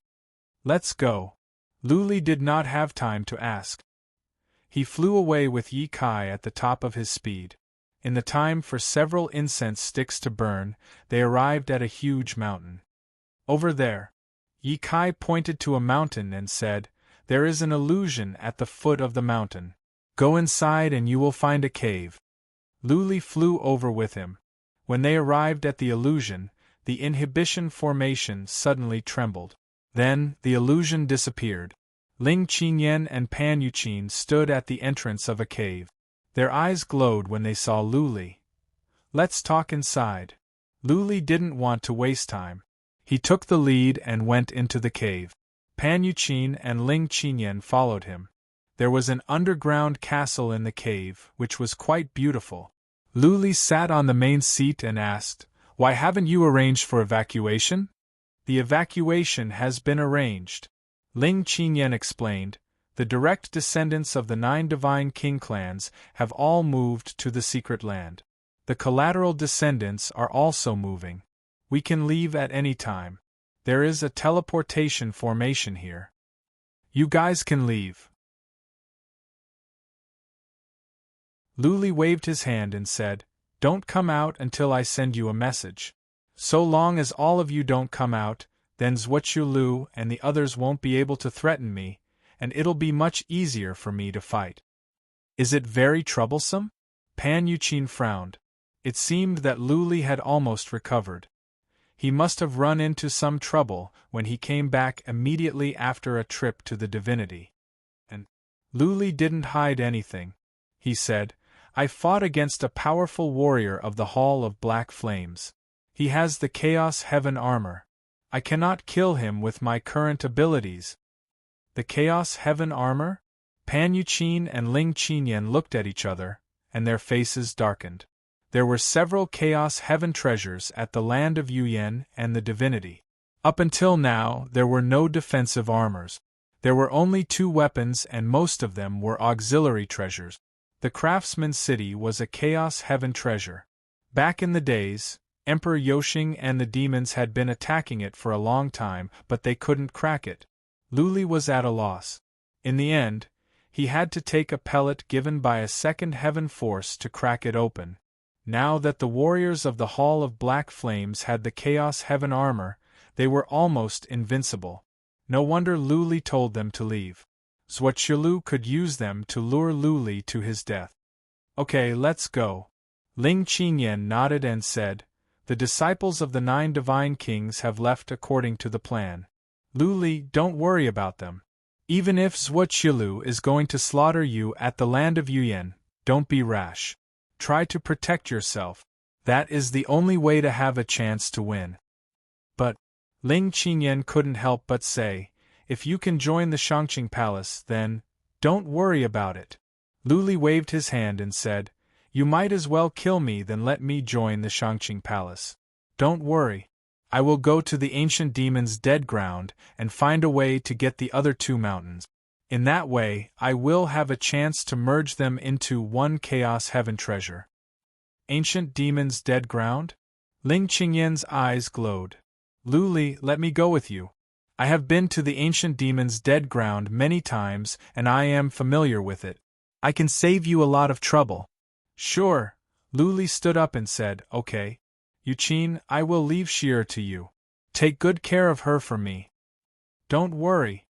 Let's go. Lu Li did not have time to ask. He flew away with Ye Kai at the top of his speed. In the time for several incense sticks to burn, they arrived at a huge mountain. Over there. Ye Kai pointed to a mountain and said, "There is an illusion at the foot of the mountain. Go inside and you will find a cave." Lu Li flew over with him. When they arrived at the illusion, the inhibition formation suddenly trembled. Then, the illusion disappeared. Ling Qinyan and Pan Yuqin stood at the entrance of a cave. Their eyes glowed when they saw Lu Li. "Let's talk inside." Lu Li didn't want to waste time. He took the lead and went into the cave. Pan Yuqin and Ling Qinyan followed him. There was an underground castle in the cave, which was quite beautiful. Lu Li sat on the main seat and asked, "Why haven't you arranged for evacuation?" "The evacuation has been arranged," Ling Qinyan explained. "The direct descendants of the 9 divine king clans have all moved to the secret land. The collateral descendants are also moving. We can leave at any time. There is a teleportation formation here. You guys can leave." Lu Li waved his hand and said, "Don't come out until I send you a message. So long as all of you don't come out, then Zhuoqiulu and the others won't be able to threaten me, and it'll be much easier for me to fight." "Is it very troublesome?" Pan Yuqin frowned. It seemed that Lu Li had almost recovered. He must have run into some trouble when he came back immediately after a trip to the divinity. And Lu Li didn't hide anything. He said, "I fought against a powerful warrior of the Hall of Black Flames. He has the Chaos Heaven armor. I cannot kill him with my current abilities." "The Chaos Heaven armor?" Pan Yuqin and Ling Qinyan looked at each other, and their faces darkened. There were several Chaos Heaven treasures at the land of Yuyan and the divinity. Up until now, there were no defensive armors. There were only 2 weapons and most of them were auxiliary treasures. The Craftsman's City was a Chaos Heaven treasure. Back in the days, Emperor Yoshing and the demons had been attacking it for a long time, but they couldn't crack it. Lu Li was at a loss. In the end, he had to take a pellet given by a second heaven force to crack it open. Now that the warriors of the Hall of Black Flames had the Chaos Heaven armor, they were almost invincible. No wonder Lu Li told them to leave. Zhuoqiulu could use them to lure Lu Li to his death. "Okay, let's go." Ling Qinyan nodded and said, "The disciples of the 9 divine kings have left according to the plan. Lu Li, don't worry about them. Even if Zhuoqiulu is going to slaughter you at the land of Yuyan, don't be rash. Try to protect yourself. That is the only way to have a chance to win." "But," Ling Qinyan couldn't help but say, "if you can join the Shangqing Palace, then, don't worry about it." Lu Li waved his hand and said, "You might as well kill me than let me join the Shangqing Palace. Don't worry. I will go to the ancient demon's dead ground and find a way to get the other 2 mountains. In that way, I will have a chance to merge them into one Chaos Heaven treasure." "Ancient demon's dead ground?" Ling Qingyan's eyes glowed. "Lu Li, let me go with you. I have been to the ancient demon's dead ground many times and I am familiar with it. I can save you a lot of trouble." "Sure." Lu Li stood up and said, "Okay. Yuqin, I will leave Xi'er to you. Take good care of her for me." "Don't worry."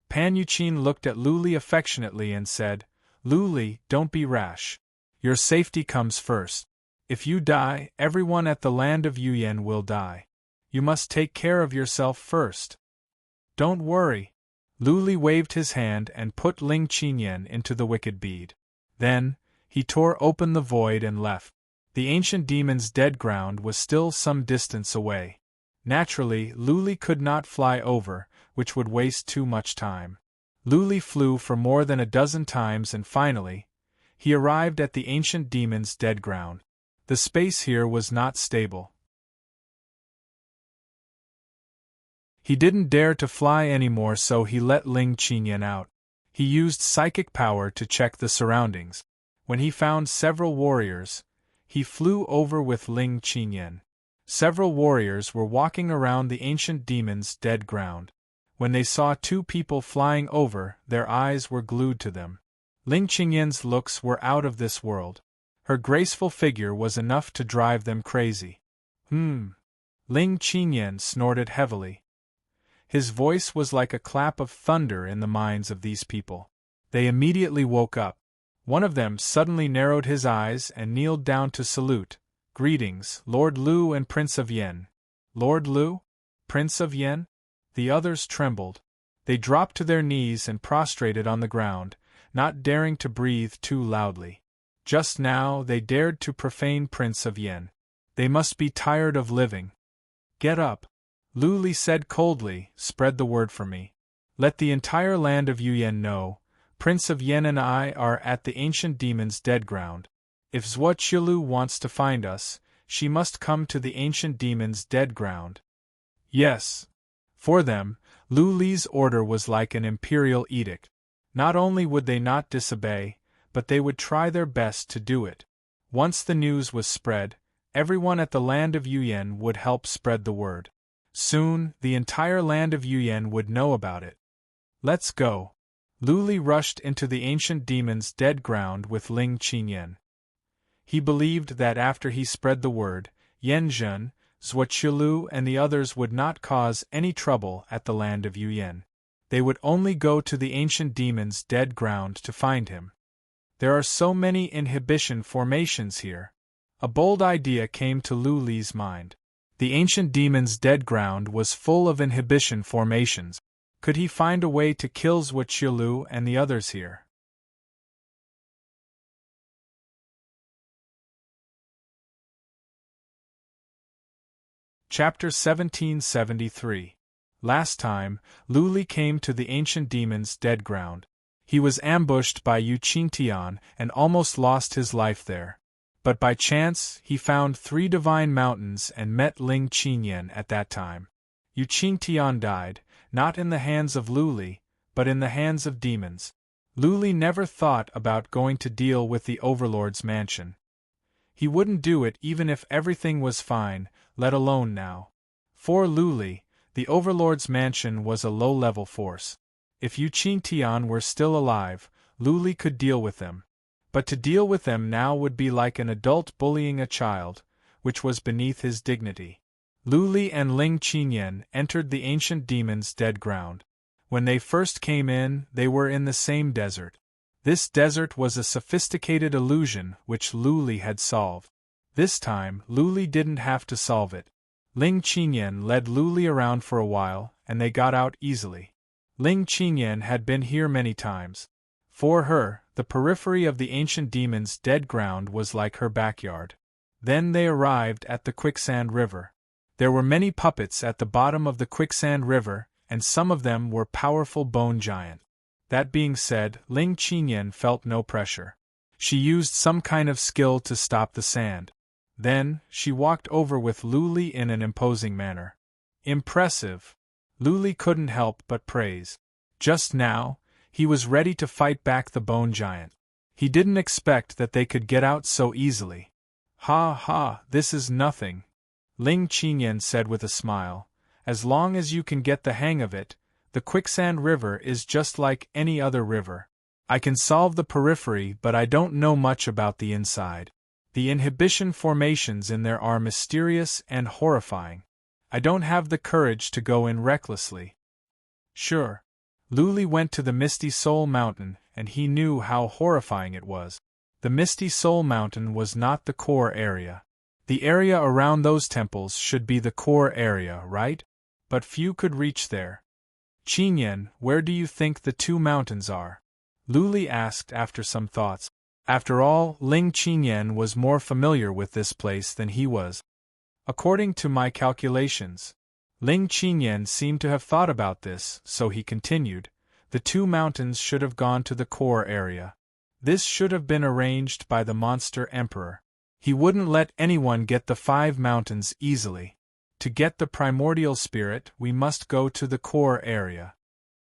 Pan Yuqin looked at Lu Li affectionately and said, "Lu Li, don't be rash. Your safety comes first. If you die, everyone at the land of Yuyan will die. You must take care of yourself first." "Don't worry." Lu Li waved his hand and put Ling Qinyan into the wicked bead. Then, he tore open the void and left. The ancient demon's dead ground was still some distance away. Naturally, Lu Li could not fly over, which would waste too much time. Lu Li flew for more than a dozen times and finally, he arrived at the ancient demon's dead ground. The space here was not stable. He didn't dare to fly anymore, so he let Ling Qinyan out. He used psychic power to check the surroundings. When he found several warriors, he flew over with Ling Qinyan. Several warriors were walking around the ancient demon's dead ground. When they saw two people flying over, their eyes were glued to them. Ling Qinyan's looks were out of this world. Her graceful figure was enough to drive them crazy. Ling Qinyan snorted heavily. His voice was like a clap of thunder in the minds of these people. They immediately woke up. One of them suddenly narrowed his eyes and kneeled down to salute. Greetings, Lord Lu and Prince of Yen. Lord Lu? Prince of Yen? The others trembled. They dropped to their knees and prostrated on the ground, not daring to breathe too loudly. Just now they dared to profane Prince of Yen. They must be tired of living. Get up. Lu Li said coldly, spread the word for me. Let the entire land of Yuyan know, Prince of Yen and I are at the ancient demon's dead ground. If Zhuo Qilu wants to find us, she must come to the ancient demon's dead ground. Yes. For them, Lu Li's order was like an imperial edict. Not only would they not disobey, but they would try their best to do it. Once the news was spread, everyone at the land of Yuyan would help spread the word. Soon, the entire land of Yuyan would know about it. Let's go. Lu Li rushed into the ancient demon's dead ground with Ling Qinyan. He believed that after he spread the word, Yan Zhen, Zhuo Qilu and the others would not cause any trouble at the land of Yuyan. They would only go to the ancient demon's dead ground to find him. There are so many inhibition formations here. A bold idea came to Lu Li's mind. The ancient demon's dead ground was full of inhibition formations. Could he find a way to kill Zhuo Qilu and the others here? Chapter 1773. Last time, Lu Li came to the ancient demon's dead ground. He was ambushed by Yu Qingtian and almost lost his life there. But by chance, he found 3 divine mountains and met Ling Qinyan at that time. Yu Qingtian died, not in the hands of Lu Li, but in the hands of demons. Lu Li never thought about going to deal with the Overlord's mansion. He wouldn't do it even if everything was fine, let alone now. For Lu Li, the Overlord's mansion was a low-level force. If Yu Qingtian were still alive, Lu Li could deal with them. But to deal with them now would be like an adult bullying a child, which was beneath his dignity. Lu Li and Ling Qinyan entered the ancient demon's dead ground. When they first came in, they were in the same desert. This desert was a sophisticated illusion which Lu Li had solved. This time, Lu Li didn't have to solve it. Ling Qinyan led Lu Li around for a while, and they got out easily. Ling Qinyan had been here many times. For her, the periphery of the ancient demon's dead ground was like her backyard. Then they arrived at the quicksand river. There were many puppets at the bottom of the quicksand river, and some of them were powerful bone giants. That being said, Ling Qinyan felt no pressure. She used some kind of skill to stop the sand. Then, she walked over with Lu Li in an imposing manner. Impressive! Lu Li couldn't help but praise. Just now, he was ready to fight back the bone giant. He didn't expect that they could get out so easily. Ha ha, this is nothing, Ling Qinyan said with a smile. As long as you can get the hang of it, the quicksand river is just like any other river. I can solve the periphery, but I don't know much about the inside. The inhibition formations in there are mysterious and horrifying. I don't have the courage to go in recklessly. Sure. Lu Li went to the Misty Soul Mountain, and he knew how horrifying it was. The Misty Soul Mountain was not the core area. The area around those temples should be the core area, right? But few could reach there. Qinyan, where do you think the 2 mountains are? Lu Li asked after some thoughts. After all, Ling Qinyan was more familiar with this place than he was. According to my calculations. Ling Qinyan seemed to have thought about this, so he continued, the 2 mountains should have gone to the core area. This should have been arranged by the monster emperor. He wouldn't let anyone get the 5 mountains easily. To get the primordial spirit, we must go to the core area.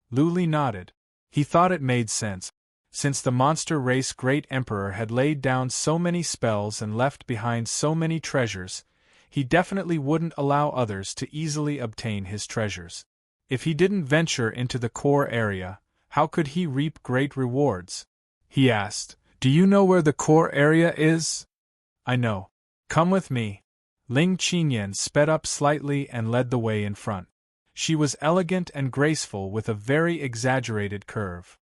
Lu Li nodded. He thought it made sense. Since the monster race great emperor had laid down so many spells and left behind so many treasures, he definitely wouldn't allow others to easily obtain his treasures. If he didn't venture into the core area, how could he reap great rewards? He asked, "Do you know where the core area is?" "I know. Come with me." Ling Qinyan sped up slightly and led the way in front. She was elegant and graceful with a very exaggerated curve.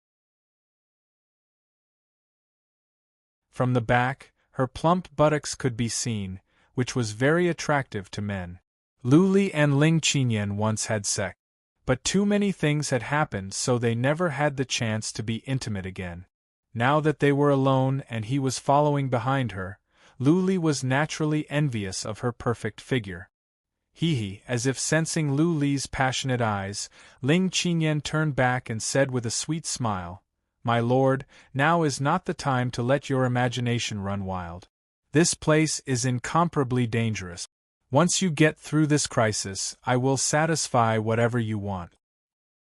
From the back, her plump buttocks could be seen, which was very attractive to men. Lu Li and Ling Qinyan once had sex, but too many things had happened so they never had the chance to be intimate again. Now that they were alone and he was following behind her, Lu Li was naturally envious of her perfect figure. As if sensing Lu Li's passionate eyes, Ling Qinyan turned back and said with a sweet smile, "My lord, now is not the time to let your imagination run wild. This place is incomparably dangerous. Once you get through this crisis, I will satisfy whatever you want."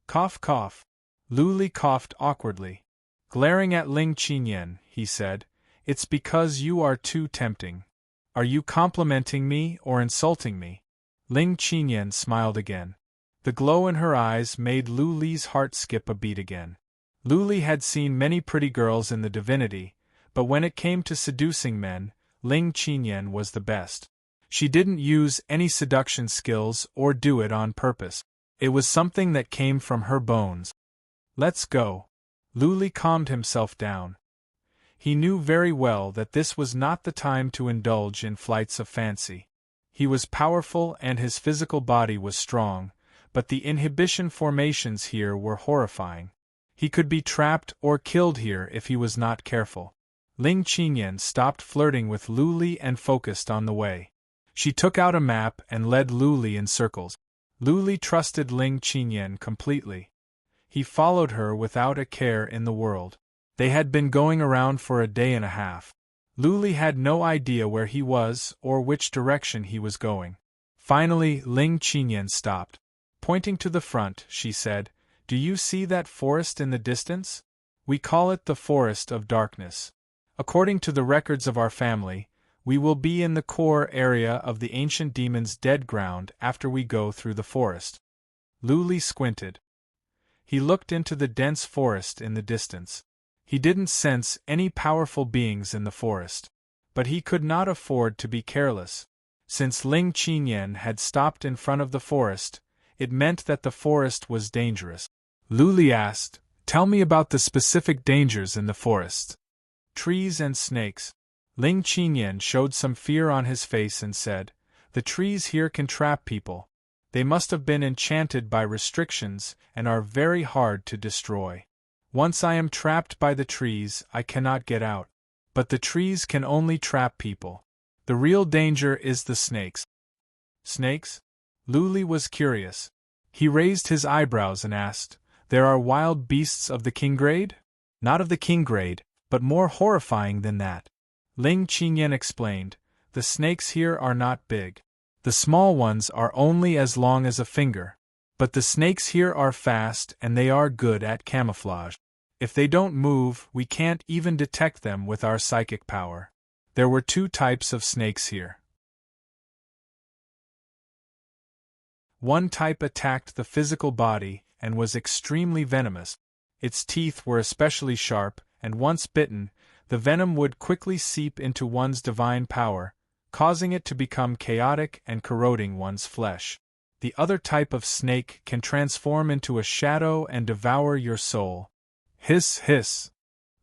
Cough cough. Lu Li coughed awkwardly. Glaring at Ling Qinyan, he said, "It's because you are too tempting. Are you complimenting me or insulting me?" Ling Qinyan smiled again. The glow in her eyes made Lu Li's heart skip a beat again. Lu Li had seen many pretty girls in the divinity, but when it came to seducing men, Ling Qinyan was the best. She didn't use any seduction skills or do it on purpose. It was something that came from her bones. "Let's go." Lu Li calmed himself down. He knew very well that this was not the time to indulge in flights of fancy. He was powerful and his physical body was strong, but the inhibition formations here were horrifying. He could be trapped or killed here if he was not careful. Ling Qinyan stopped flirting with Lu Li and focused on the way. She took out a map and led Lu Li in circles. Lu Li trusted Ling Qinyan completely. He followed her without a care in the world. They had been going around for a day and a half. Lu Li had no idea where he was or which direction he was going. Finally, Ling Qinyan stopped. Pointing to the front, she said, "Do you see that forest in the distance? We call it the Forest of Darkness. According to the records of our family, we will be in the core area of the ancient demon's dead ground after we go through the forest." Lu Li squinted. He looked into the dense forest in the distance. He didn't sense any powerful beings in the forest. But he could not afford to be careless. Since Ling Qinyan had stopped in front of the forest, it meant that the forest was dangerous. Lu Li asked, "Tell me about the specific dangers in the forest." "Trees and snakes." Ling Qinyan showed some fear on his face and said, "The trees here can trap people. They must have been enchanted by restrictions and are very hard to destroy. Once I am trapped by the trees, I cannot get out. But the trees can only trap people. The real danger is the snakes." "Snakes?" Lu Li was curious. He raised his eyebrows and asked, "There are wild beasts of the king grade?" "Not of the king grade, but more horrifying than that." Ling Qinyan explained, "The snakes here are not big. The small ones are only as long as a finger. But the snakes here are fast and they are good at camouflage. If they don't move, we can't even detect them with our psychic power." There were two types of snakes here. One type attacked the physical body and was extremely venomous. Its teeth were especially sharp, and once bitten, the venom would quickly seep into one's divine power, causing it to become chaotic and corroding one's flesh. The other type of snake can transform into a shadow and devour your soul. Hiss, hiss.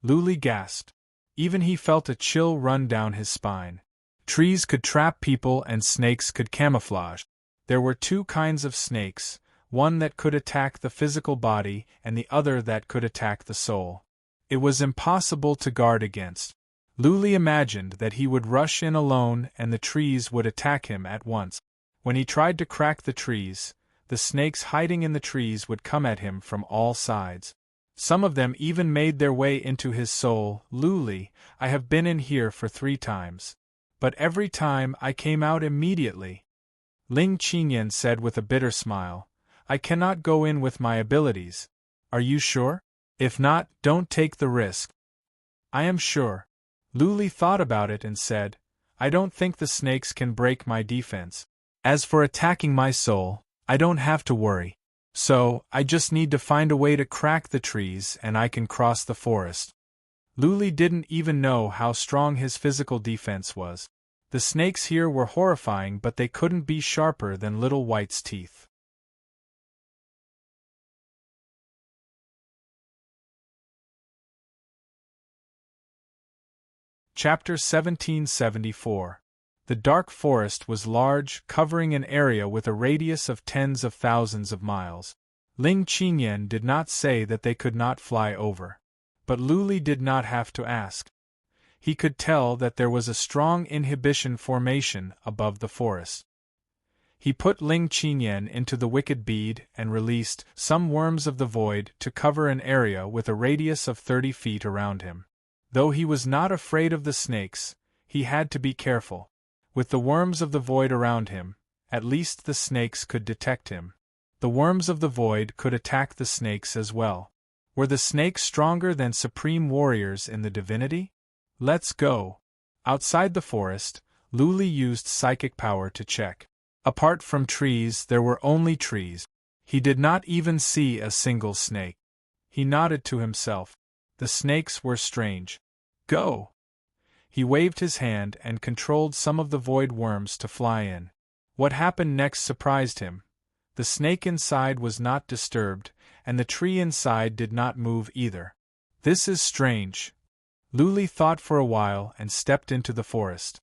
Lu Li gasped. Even he felt a chill run down his spine. Trees could trap people and snakes could camouflage. There were two kinds of snakes, one that could attack the physical body and the other that could attack the soul. It was impossible to guard against. Lu Li imagined that he would rush in alone and the trees would attack him at once. When he tried to crack the trees, the snakes hiding in the trees would come at him from all sides. Some of them even made their way into his soul. "Lu Li, I have been in here for 3 times. But every time I came out immediately." Ling Qinyan said with a bitter smile, "I cannot go in with my abilities." "Are you sure?" If not, don't take the risk. I am sure. Luli thought about it and said, I don't think the snakes can break my defense. As for attacking my soul, I don't have to worry. So, I just need to find a way to crack the trees and I can cross the forest. Luli didn't even know how strong his physical defense was. The snakes here were horrifying, but they couldn't be sharper than Little White's teeth. Chapter 1774. The dark forest was large, covering an area with a radius of tens of thousands of miles. Ling Qinyan did not say that they could not fly over. But Luli did not have to ask. He could tell that there was a strong inhibition formation above the forest. He put Ling Qinyan into the wicked bead and released some worms of the void to cover an area with a radius of 30 feet around him. Though he was not afraid of the snakes, he had to be careful. With the worms of the void around him, at least the snakes could detect him. The worms of the void could attack the snakes as well. Were the snakes stronger than supreme warriors in the divinity? Let's go. Outside the forest, Luli used psychic power to check. Apart from trees, there were only trees. He did not even see a single snake. He nodded to himself. The snakes were strange. Go! He waved his hand and controlled some of the void worms to fly in. What happened next surprised him. The snake inside was not disturbed, and the tree inside did not move either. This is strange. Luli thought for a while and stepped into the forest.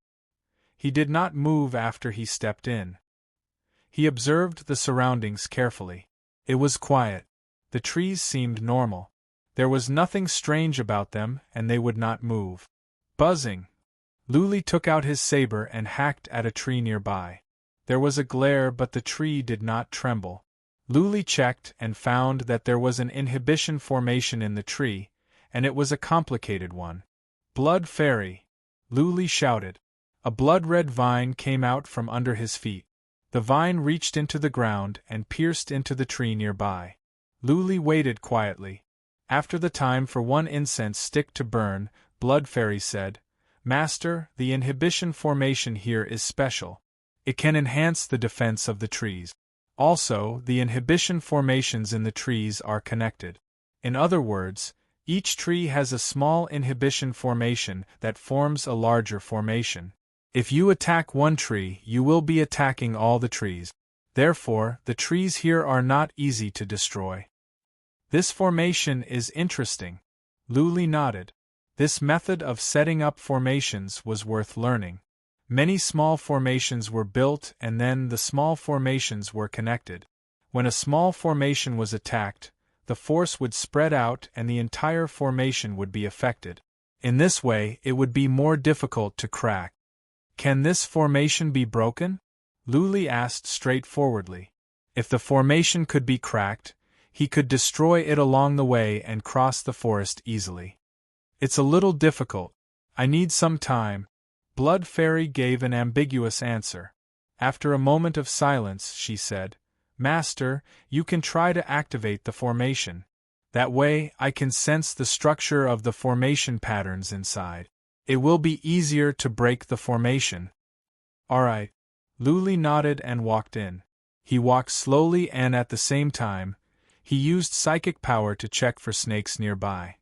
He did not move after he stepped in. He observed the surroundings carefully. It was quiet. The trees seemed normal. There was nothing strange about them, and they would not move. Buzzing. Luli took out his saber and hacked at a tree nearby. There was a glare, but the tree did not tremble. Luli checked and found that there was an inhibition formation in the tree, and it was a complicated one. Blood fairy! Luli shouted. A blood-red vine came out from under his feet. The vine reached into the ground and pierced into the tree nearby. Luli waited quietly. After the time for one incense stick to burn, Blood Fairy said, Master, the inhibition formation here is special. It can enhance the defense of the trees. Also, the inhibition formations in the trees are connected. In other words, each tree has a small inhibition formation that forms a larger formation. If you attack one tree, you will be attacking all the trees. Therefore, the trees here are not easy to destroy. This formation is interesting. Luli nodded. This method of setting up formations was worth learning. Many small formations were built and then the small formations were connected. When a small formation was attacked, the force would spread out and the entire formation would be affected. In this way, it would be more difficult to crack. Can this formation be broken? Luli asked straightforwardly. If the formation could be cracked, he could destroy it along the way and cross the forest easily. It's a little difficult. I need some time. Blood Fairy gave an ambiguous answer. After a moment of silence, she said, Master, you can try to activate the formation. That way, I can sense the structure of the formation patterns inside. It will be easier to break the formation. Alright. Luli nodded and walked in. He walked slowly and at the same time, he used psychic power to check for snakes nearby.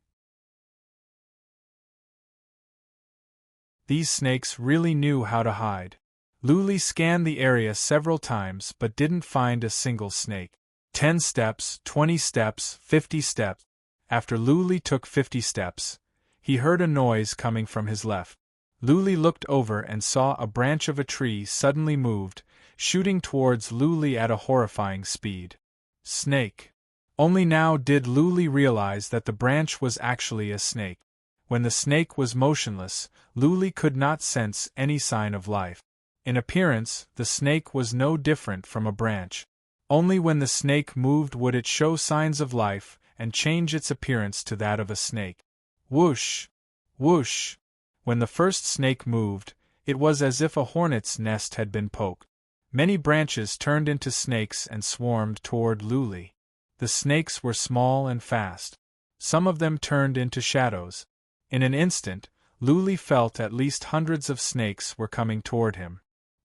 These snakes really knew how to hide. Luli scanned the area several times but didn't find a single snake. 10 steps, 20 steps, 50 steps. After Luli took 50 steps, he heard a noise coming from his left. Luli looked over and saw a branch of a tree suddenly moved, shooting towards Luli at a horrifying speed. Snake. Only now did Luli realize that the branch was actually a snake. When the snake was motionless, Luli could not sense any sign of life. In appearance, the snake was no different from a branch. Only when the snake moved would it show signs of life and change its appearance to that of a snake. Whoosh! Whoosh! When the first snake moved, it was as if a hornet's nest had been poked. Many branches turned into snakes and swarmed toward Luli. The snakes were small and fast. Some of them turned into shadows. In an instant, Luli felt at least hundreds of snakes were coming toward him.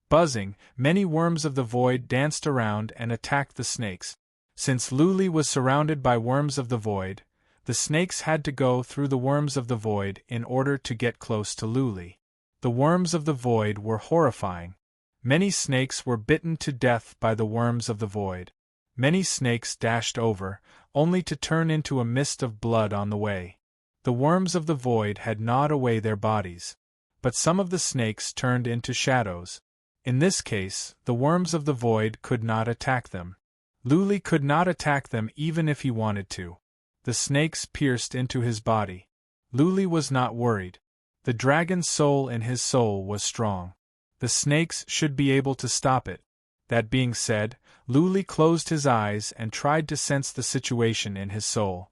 Buzzing, many worms of the void danced around and attacked the snakes. Since Luli was surrounded by worms of the void, the snakes had to go through the worms of the void in order to get close to Luli. The worms of the void were horrifying. Many snakes were bitten to death by the worms of the void. Many snakes dashed over, only to turn into a mist of blood on the way. The worms of the void had gnawed away their bodies. But some of the snakes turned into shadows. In this case, the worms of the void could not attack them. Luli could not attack them even if he wanted to. The snakes pierced into his body. Luli was not worried. The dragon's soul in his soul was strong. The snakes should be able to stop it. That being said, Luli closed his eyes and tried to sense the situation in his soul.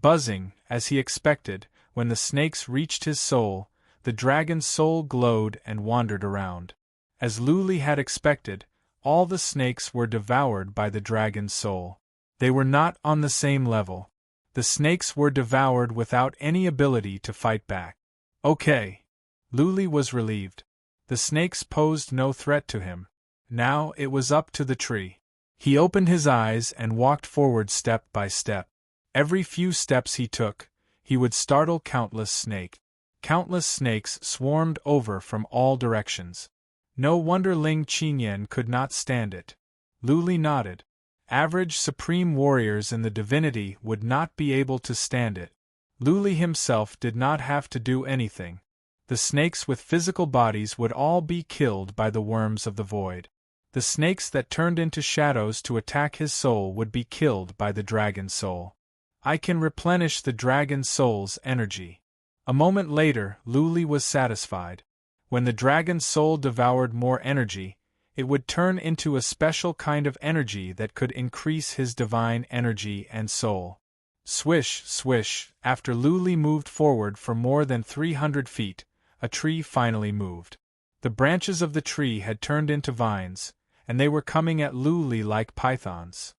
Buzzing, as he expected, when the snakes reached his soul, the dragon's soul glowed and wandered around. As Luli had expected, all the snakes were devoured by the dragon's soul. They were not on the same level. The snakes were devoured without any ability to fight back. Okay. Luli was relieved. The snakes posed no threat to him. Now it was up to the tree. He opened his eyes and walked forward step by step. Every few steps he took, he would startle countless snakes. Countless snakes swarmed over from all directions. No wonder Ling Qinyan could not stand it. Luli nodded. Average supreme warriors in the divinity would not be able to stand it. Luli himself did not have to do anything. The snakes with physical bodies would all be killed by the worms of the void. The snakes that turned into shadows to attack his soul would be killed by the dragon's soul. I can replenish the dragon's soul's energy. A moment later, Luli was satisfied. When the dragon's soul devoured more energy, it would turn into a special kind of energy that could increase his divine energy and soul. Swish, swish, after Luli moved forward for more than 300 feet, a tree finally moved. The branches of the tree had turned into vines, and they were coming at Luli like pythons.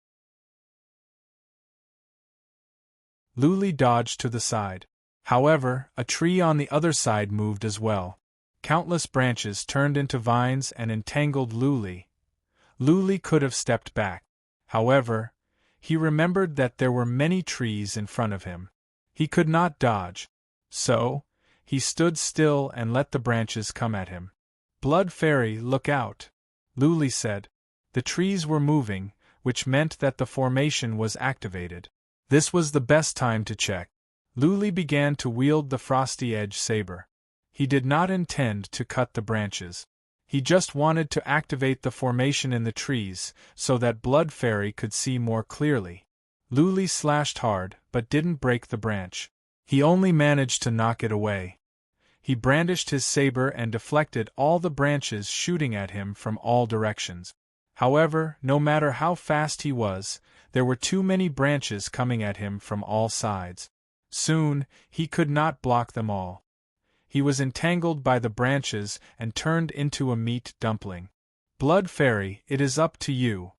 Luli dodged to the side. However, a tree on the other side moved as well. Countless branches turned into vines and entangled Luli. Luli could have stepped back. However, he remembered that there were many trees in front of him. He could not dodge. So, he stood still and let the branches come at him. Blood Fairy, look out! Luli said. The trees were moving, which meant that the formation was activated. This was the best time to check. Luli began to wield the frosty edge saber. He did not intend to cut the branches. He just wanted to activate the formation in the trees so that Blood Fairy could see more clearly. Luli slashed hard, but didn't break the branch. He only managed to knock it away. He brandished his saber and deflected all the branches shooting at him from all directions. However, no matter how fast he was, there were too many branches coming at him from all sides. Soon, he could not block them all. He was entangled by the branches and turned into a meat dumpling. Blood Fairy, it is up to you.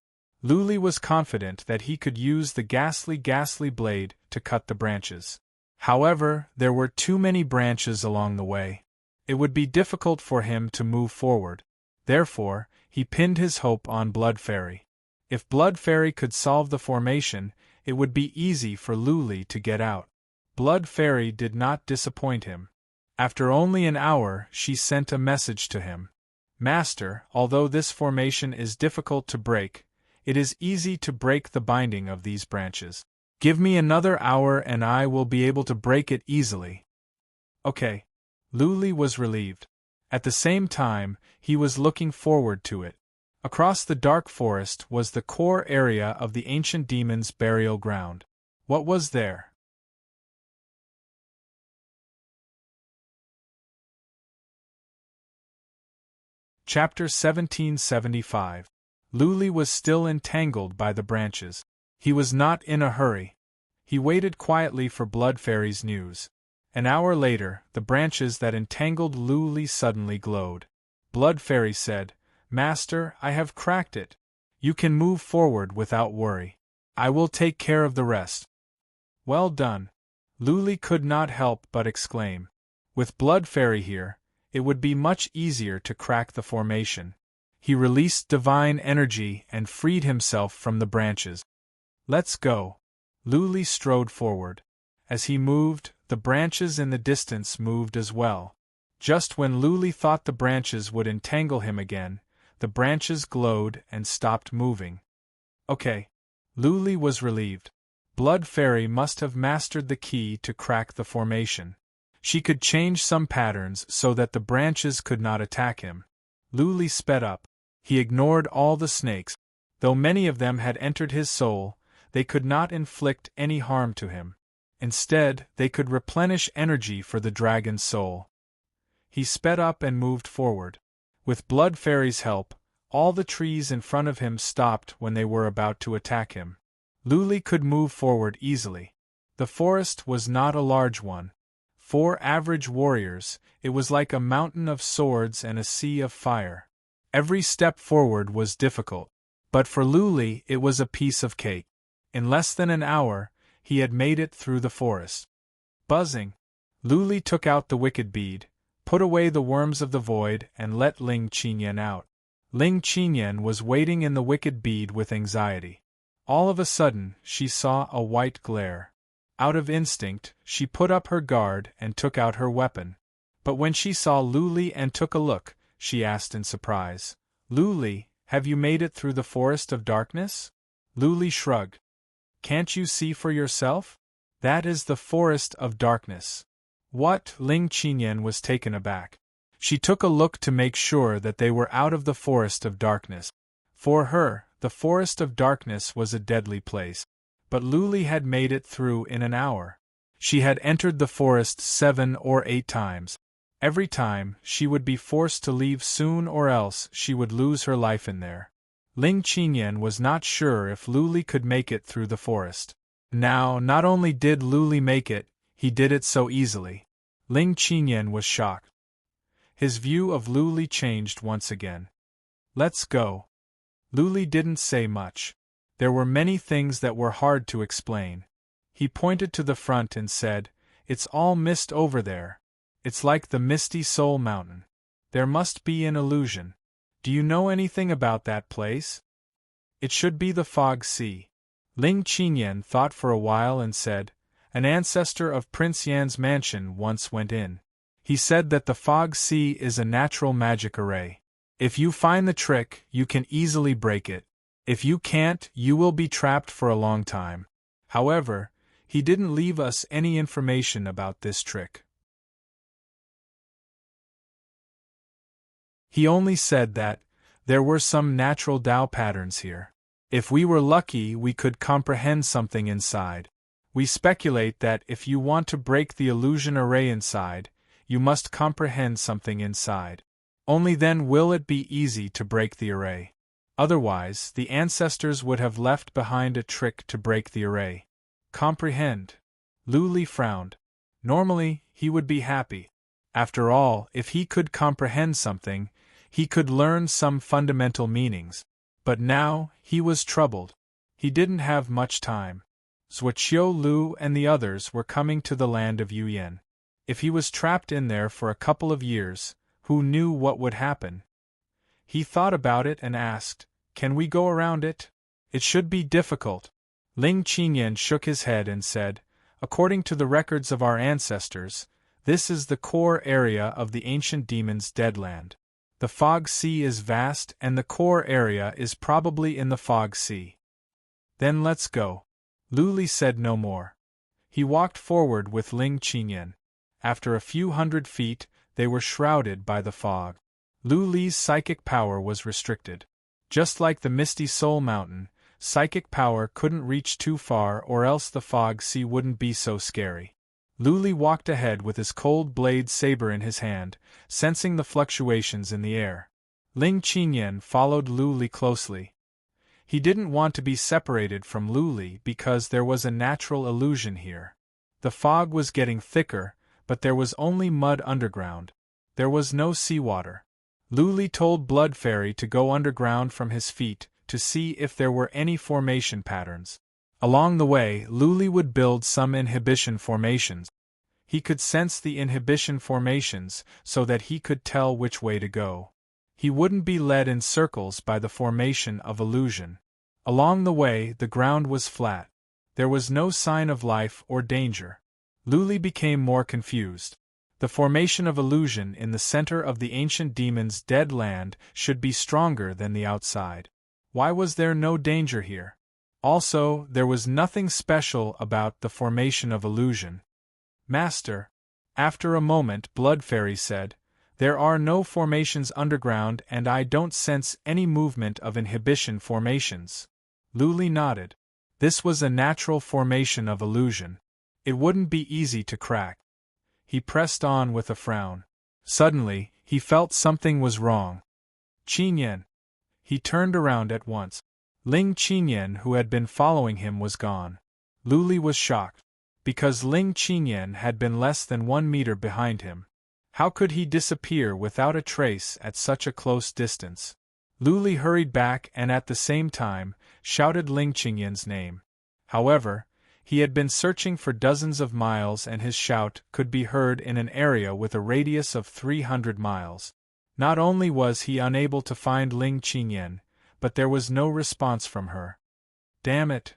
Luli was confident that he could use the ghastly blade to cut the branches. However, there were too many branches along the way. It would be difficult for him to move forward. Therefore, he pinned his hope on Blood Fairy. If Blood Fairy could solve the formation, it would be easy for Luli to get out. Blood Fairy did not disappoint him. After only an hour, she sent a message to him. Master, although this formation is difficult to break, it is easy to break the binding of these branches. Give me another hour and I will be able to break it easily. Okay. Luli was relieved. At the same time, he was looking forward to it. Across the dark forest was the core area of the ancient demon's burial ground. What was there? Chapter 1775. Luli was still entangled by the branches. He was not in a hurry. He waited quietly for Blood Fairy's news. An hour later, the branches that entangled Luli suddenly glowed. Blood Fairy said, Master, I have cracked it. You can move forward without worry. I will take care of the rest. Well done. Luli could not help but exclaim. With Blood Fairy here, it would be much easier to crack the formation. He released divine energy and freed himself from the branches. Let's go. Luli strode forward. As he moved, the branches in the distance moved as well. Just when Luli thought the branches would entangle him again, the branches glowed and stopped moving. Okay. Luli was relieved. Blood Fairy must have mastered the key to crack the formation. She could change some patterns so that the branches could not attack him. Luli sped up. He ignored all the snakes. Though many of them had entered his soul, they could not inflict any harm to him. Instead, they could replenish energy for the dragon's soul. He sped up and moved forward. With Blood Fairy's help, all the trees in front of him stopped when they were about to attack him. Luli could move forward easily. The forest was not a large one. For average warriors, it was like a mountain of swords and a sea of fire. Every step forward was difficult, but for Luli it was a piece of cake. In less than an hour, he had made it through the forest. Buzzing, Luli took out the wicked bead, put away the worms of the void and let Ling Qinyan out. Ling Qinyan was waiting in the wicked bead with anxiety. All of a sudden, she saw a white glare. Out of instinct, she put up her guard and took out her weapon. But when she saw Luli and took a look, she asked in surprise, "Luli, have you made it through the forest of darkness?" Luli shrugged. "Can't you see for yourself? That is the forest of darkness." What? Ling Qinyan was taken aback. She took a look to make sure that they were out of the forest of darkness. For her, the forest of darkness was a deadly place. But Luli had made it through in an hour. She had entered the forest 7 or 8 times. Every time, she would be forced to leave soon or else she would lose her life in there. Ling Qinyan was not sure if Luli could make it through the forest. Now, not only did Luli make it, he did it so easily. Ling Qinyan was shocked. His view of Luli changed once again. "Let's go." Luli didn't say much. There were many things that were hard to explain. He pointed to the front and said, "It's all mist over there. It's like the misty Soul Mountain. There must be an illusion. Do you know anything about that place?" "It should be the Fog Sea." Ling Qinyan thought for a while and said, "An ancestor of Prince Yan's mansion once went in. He said that the Fog Sea is a natural magic array. If you find the trick, you can easily break it. If you can't, you will be trapped for a long time. However, he didn't leave us any information about this trick. He only said that there were some natural Tao patterns here. If we were lucky, we could comprehend something inside. We speculate that if you want to break the illusion array inside, you must comprehend something inside. Only then will it be easy to break the array. Otherwise, the ancestors would have left behind a trick to break the array." "Comprehend." Luli frowned. Normally, he would be happy. After all, if he could comprehend something, he could learn some fundamental meanings. But now, he was troubled. He didn't have much time. Zhuqiu Lu and the others were coming to the land of Yuyan. If he was trapped in there for a couple of years, who knew what would happen? He thought about it and asked, "Can we go around it? It should be difficult." Ling Qinyan shook his head and said, "According to the records of our ancestors, this is the core area of the ancient demon's deadland. The Fog Sea is vast and the core area is probably in the Fog Sea." "Then let's go." Luli said no more. He walked forward with Ling Qinyan. After a few hundred feet, they were shrouded by the fog. Luli's psychic power was restricted. Just like the misty Soul Mountain, psychic power couldn't reach too far or else the Fog Sea wouldn't be so scary. Luli walked ahead with his cold blade saber in his hand, sensing the fluctuations in the air. Ling Qinyan followed Luli closely. He didn't want to be separated from Luli because there was a natural illusion here. The fog was getting thicker, but there was only mud underground. There was no seawater. Luli told Blood Fairy to go underground from his feet to see if there were any formation patterns. Along the way, Luli would build some inhibition formations. He could sense the inhibition formations so that he could tell which way to go. He wouldn't be led in circles by the formation of illusion. Along the way, the ground was flat. There was no sign of life or danger. Luli became more confused. The formation of illusion in the center of the ancient demon's dead land should be stronger than the outside. Why was there no danger here? Also, there was nothing special about the formation of illusion. Master, after a moment, Blood Fairy said, there are no formations underground and I don't sense any movement of inhibition formations. Luli nodded. This was a natural formation of illusion. It wouldn't be easy to crack. He pressed on with a frown. Suddenly, he felt something was wrong. Qinyan. He turned around at once. Ling Qinyan, who had been following him, was gone. Luli was shocked. Because Ling Qinyan had been less than 1 meter behind him. How could he disappear without a trace at such a close distance? Luli hurried back and at the same time, shouted Ling Qinyan's name. However, he had been searching for dozens of miles and his shout could be heard in an area with a radius of 300 miles. Not only was he unable to find Ling Qinyan, but there was no response from her. Damn it!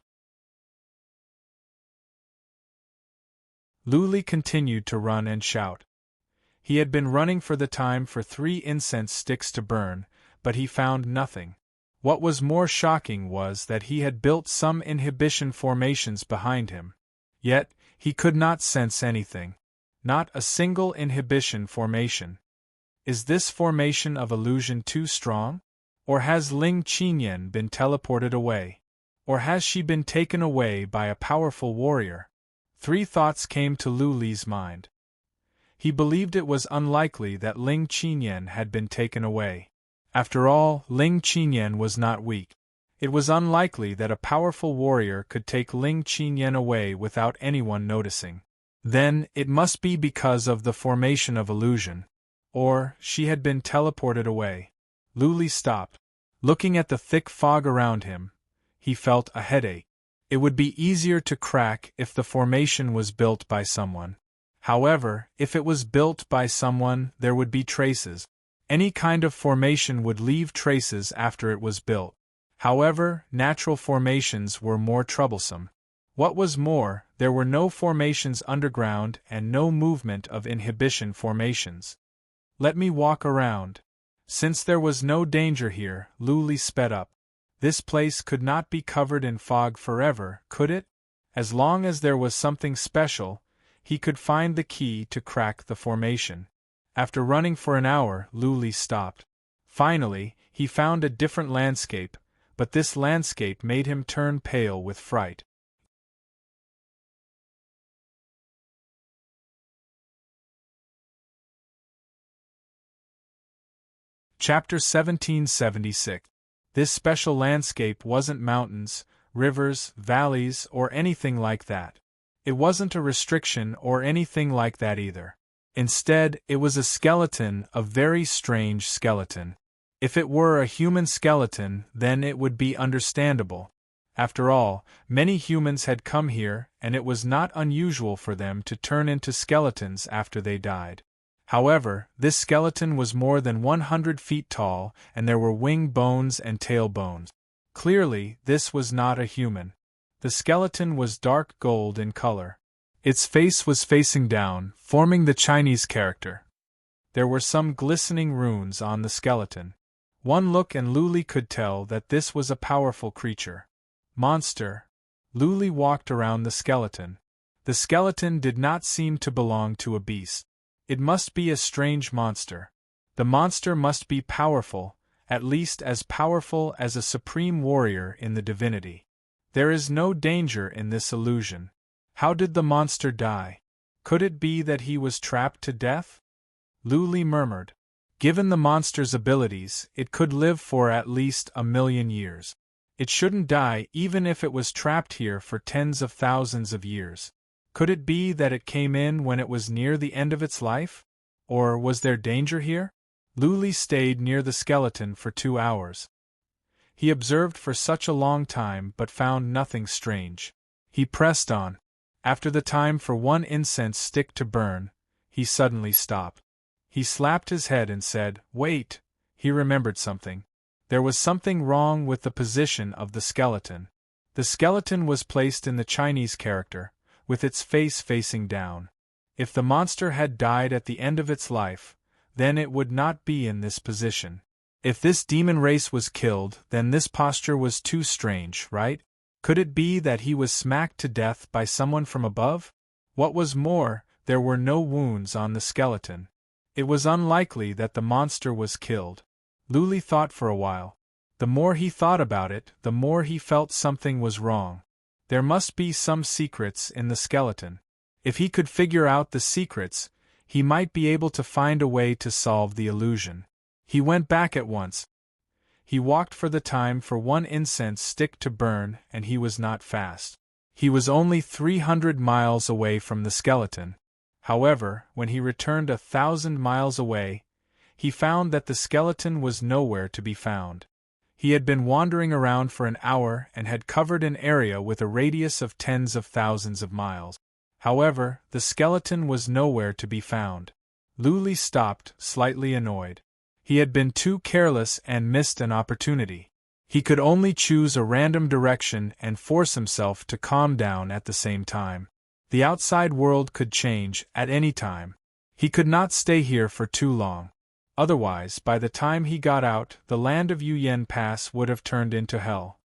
Luli continued to run and shout. He had been running for the time for 3 incense sticks to burn, but he found nothing. What was more shocking was that he had built some inhibition formations behind him. Yet, he could not sense anything. Not a single inhibition formation. Is this formation of illusion too strong? Or has Ling Qinyan been teleported away? Or has she been taken away by a powerful warrior? 3 thoughts came to Luli's mind. He believed it was unlikely that Ling Qinyan had been taken away. After all, Ling Qinyan was not weak. It was unlikely that a powerful warrior could take Ling Qinyan away without anyone noticing. Then, it must be because of the formation of illusion. Or, she had been teleported away. Luli stopped. Looking at the thick fog around him, he felt a headache. It would be easier to crack if the formation was built by someone. However, if it was built by someone, there would be traces. Any kind of formation would leave traces after it was built. However, natural formations were more troublesome. What was more, there were no formations underground and no movement of inhibition formations. Let me walk around. Since there was no danger here, Luli sped up. This place could not be covered in fog forever, could it? As long as there was something special, he could find the key to crack the formation. After running for an hour, Luli stopped. Finally, he found a different landscape, but this landscape made him turn pale with fright. Chapter 1776. This special landscape wasn't mountains, rivers, valleys, or anything like that. It wasn't a restriction or anything like that either. Instead, it was a skeleton, a very strange skeleton. If it were a human skeleton, then it would be understandable. After all, many humans had come here, and it was not unusual for them to turn into skeletons after they died. However, this skeleton was more than 100 feet tall, and there were wing bones and tail bones. Clearly, this was not a human. The skeleton was dark gold in color. Its face was facing down, forming the Chinese character. There were some glistening runes on the skeleton. One look and Luli could tell that this was a powerful creature. Monster. Luli walked around the skeleton. The skeleton did not seem to belong to a beast. It must be a strange monster. The monster must be powerful, at least as powerful as a supreme warrior in the divinity. There is no danger in this illusion. How did the monster die? Could it be that he was trapped to death? Luli murmured. Given the monster's abilities, it could live for at least 1,000,000 years. It shouldn't die even if it was trapped here for tens of thousands of years. Could it be that it came in when it was near the end of its life? Or was there danger here? Luli stayed near the skeleton for 2 hours. He observed for such a long time but found nothing strange. He pressed on. After the time for one incense stick to burn, he suddenly stopped. He slapped his head and said, "Wait!" He remembered something. There was something wrong with the position of the skeleton. The skeleton was placed in the Chinese character, with its face facing down. If the monster had died at the end of its life, then it would not be in this position. If this demon race was killed, then this posture was too strange, right? Could it be that he was smacked to death by someone from above? What was more, there were no wounds on the skeleton. It was unlikely that the monster was killed. Luli thought for a while. The more he thought about it, the more he felt something was wrong. There must be some secrets in the skeleton. If he could figure out the secrets, he might be able to find a way to solve the illusion. He went back at once. He walked for the time for one incense stick to burn, and he was not fast. He was only 300 miles away from the skeleton. However, when he returned 1,000 miles away, he found that the skeleton was nowhere to be found. He had been wandering around for an hour and had covered an area with a radius of tens of thousands of miles. However, the skeleton was nowhere to be found. Luli stopped, slightly annoyed. He had been too careless and missed an opportunity. He could only choose a random direction and force himself to calm down at the same time. The outside world could change at any time. He could not stay here for too long. Otherwise, by the time he got out, the land of Yuyen Pass would have turned into hell.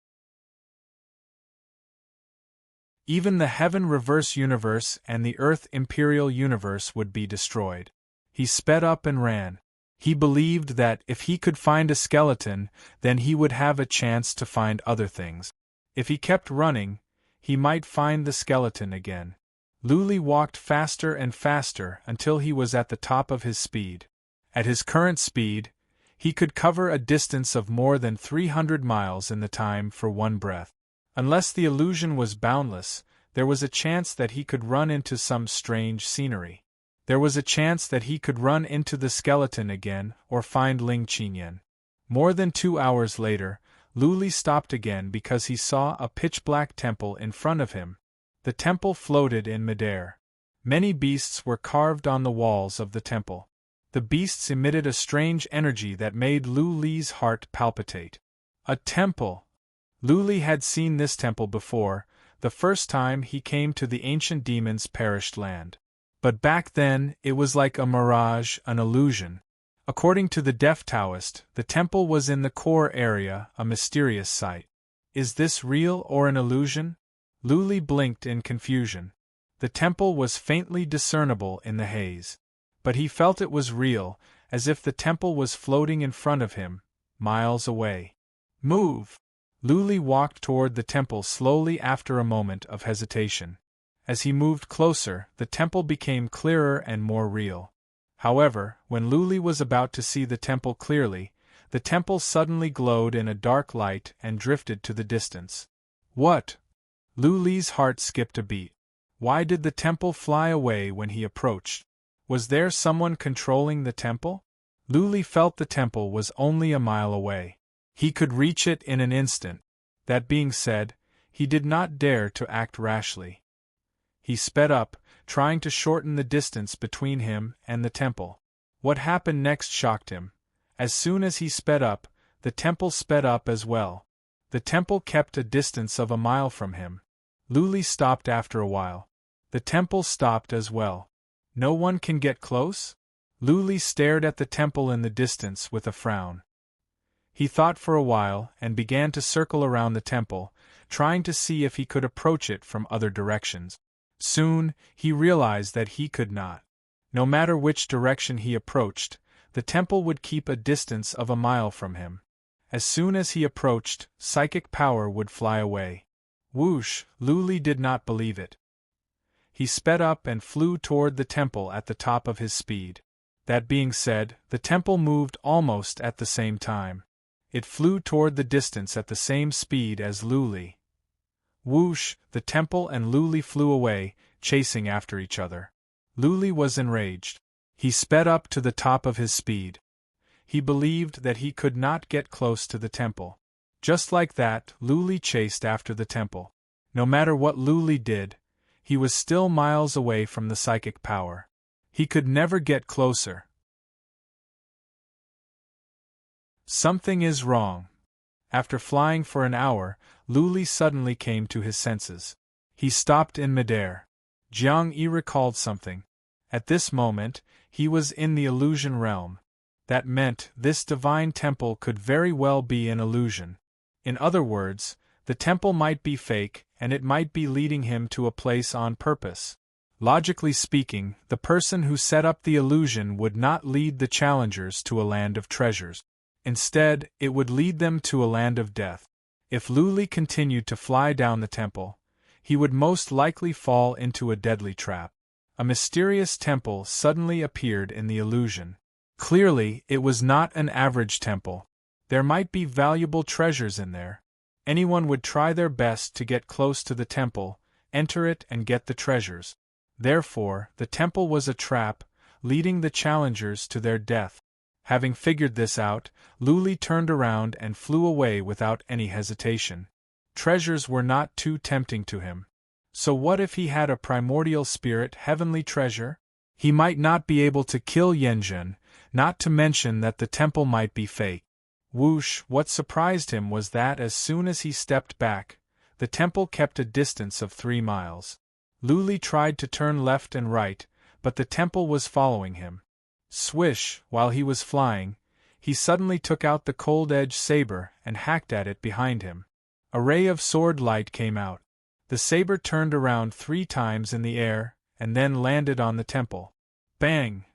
Even the Heaven Reverse Universe and the Earth Imperial Universe would be destroyed. He sped up and ran. He believed that if he could find a skeleton, then he would have a chance to find other things. If he kept running, he might find the skeleton again. Luli walked faster and faster until he was at the top of his speed. At his current speed, he could cover a distance of more than 300 miles in the time for one breath. Unless the illusion was boundless, there was a chance that he could run into some strange scenery. There was a chance that he could run into the skeleton again or find Ling Qinyan. More than 2 hours later, Luli stopped again because he saw a pitch-black temple in front of him. The temple floated in midair. Many beasts were carved on the walls of the temple. The beasts emitted a strange energy that made Luli's heart palpitate. A temple! Luli had seen this temple before, the first time he came to the ancient demon's perished land. But back then, it was like a mirage, an illusion. According to the deaf Taoist, the temple was in the core area, a mysterious sight. Is this real or an illusion? Luli blinked in confusion. The temple was faintly discernible in the haze. But he felt it was real, as if the temple was floating in front of him, miles away. Move! Luli walked toward the temple slowly after a moment of hesitation. As he moved closer, the temple became clearer and more real. However, when Luli was about to see the temple clearly, the temple suddenly glowed in a dark light and drifted to the distance. What? Luli's heart skipped a beat. Why did the temple fly away when he approached? Was there someone controlling the temple? Luli felt the temple was only a mile away. He could reach it in an instant. That being said, he did not dare to act rashly. He sped up, trying to shorten the distance between him and the temple. What happened next shocked him. As soon as he sped up, the temple sped up as well. The temple kept a distance of a mile from him. Luli stopped after a while. The temple stopped as well. No one can get close? Luli stared at the temple in the distance with a frown. He thought for a while and began to circle around the temple, trying to see if he could approach it from other directions. Soon, he realized that he could not. No matter which direction he approached, the temple would keep a distance of a mile from him. As soon as he approached, psychic power would fly away. Whoosh! Luli did not believe it. He sped up and flew toward the temple at the top of his speed. That being said, the temple moved almost at the same time. It flew toward the distance at the same speed as Luli. Whoosh! The temple and Luli flew away, chasing after each other. Luli was enraged. He sped up to the top of his speed. He believed that he could not get close to the temple. Just like that, Luli chased after the temple. No matter what Luli did, he was still miles away from the psychic power. He could never get closer. Something is wrong. After flying for an hour, Luli suddenly came to his senses. He stopped in midair. Jiang Yi recalled something. At this moment, he was in the illusion realm. That meant this divine temple could very well be an illusion. In other words, the temple might be fake, and it might be leading him to a place on purpose. Logically speaking, the person who set up the illusion would not lead the challengers to a land of treasures. Instead, it would lead them to a land of death. If Luli continued to fly down the temple, he would most likely fall into a deadly trap. A mysterious temple suddenly appeared in the illusion. Clearly, it was not an average temple. There might be valuable treasures in there. Anyone would try their best to get close to the temple, enter it and get the treasures. Therefore, the temple was a trap, leading the challengers to their death. Having figured this out, Luli turned around and flew away without any hesitation. Treasures were not too tempting to him. So what if he had a primordial spirit heavenly treasure? He might not be able to kill Yanjun, not to mention that the temple might be fake. Whoosh! What surprised him was that as soon as he stepped back, the temple kept a distance of 3 miles. Luli tried to turn left and right, but the temple was following him. Swish! While he was flying, he suddenly took out the cold-edged saber and hacked at it behind him. A ray of sword light came out. The saber turned around 3 times in the air, and then landed on the temple. Bang!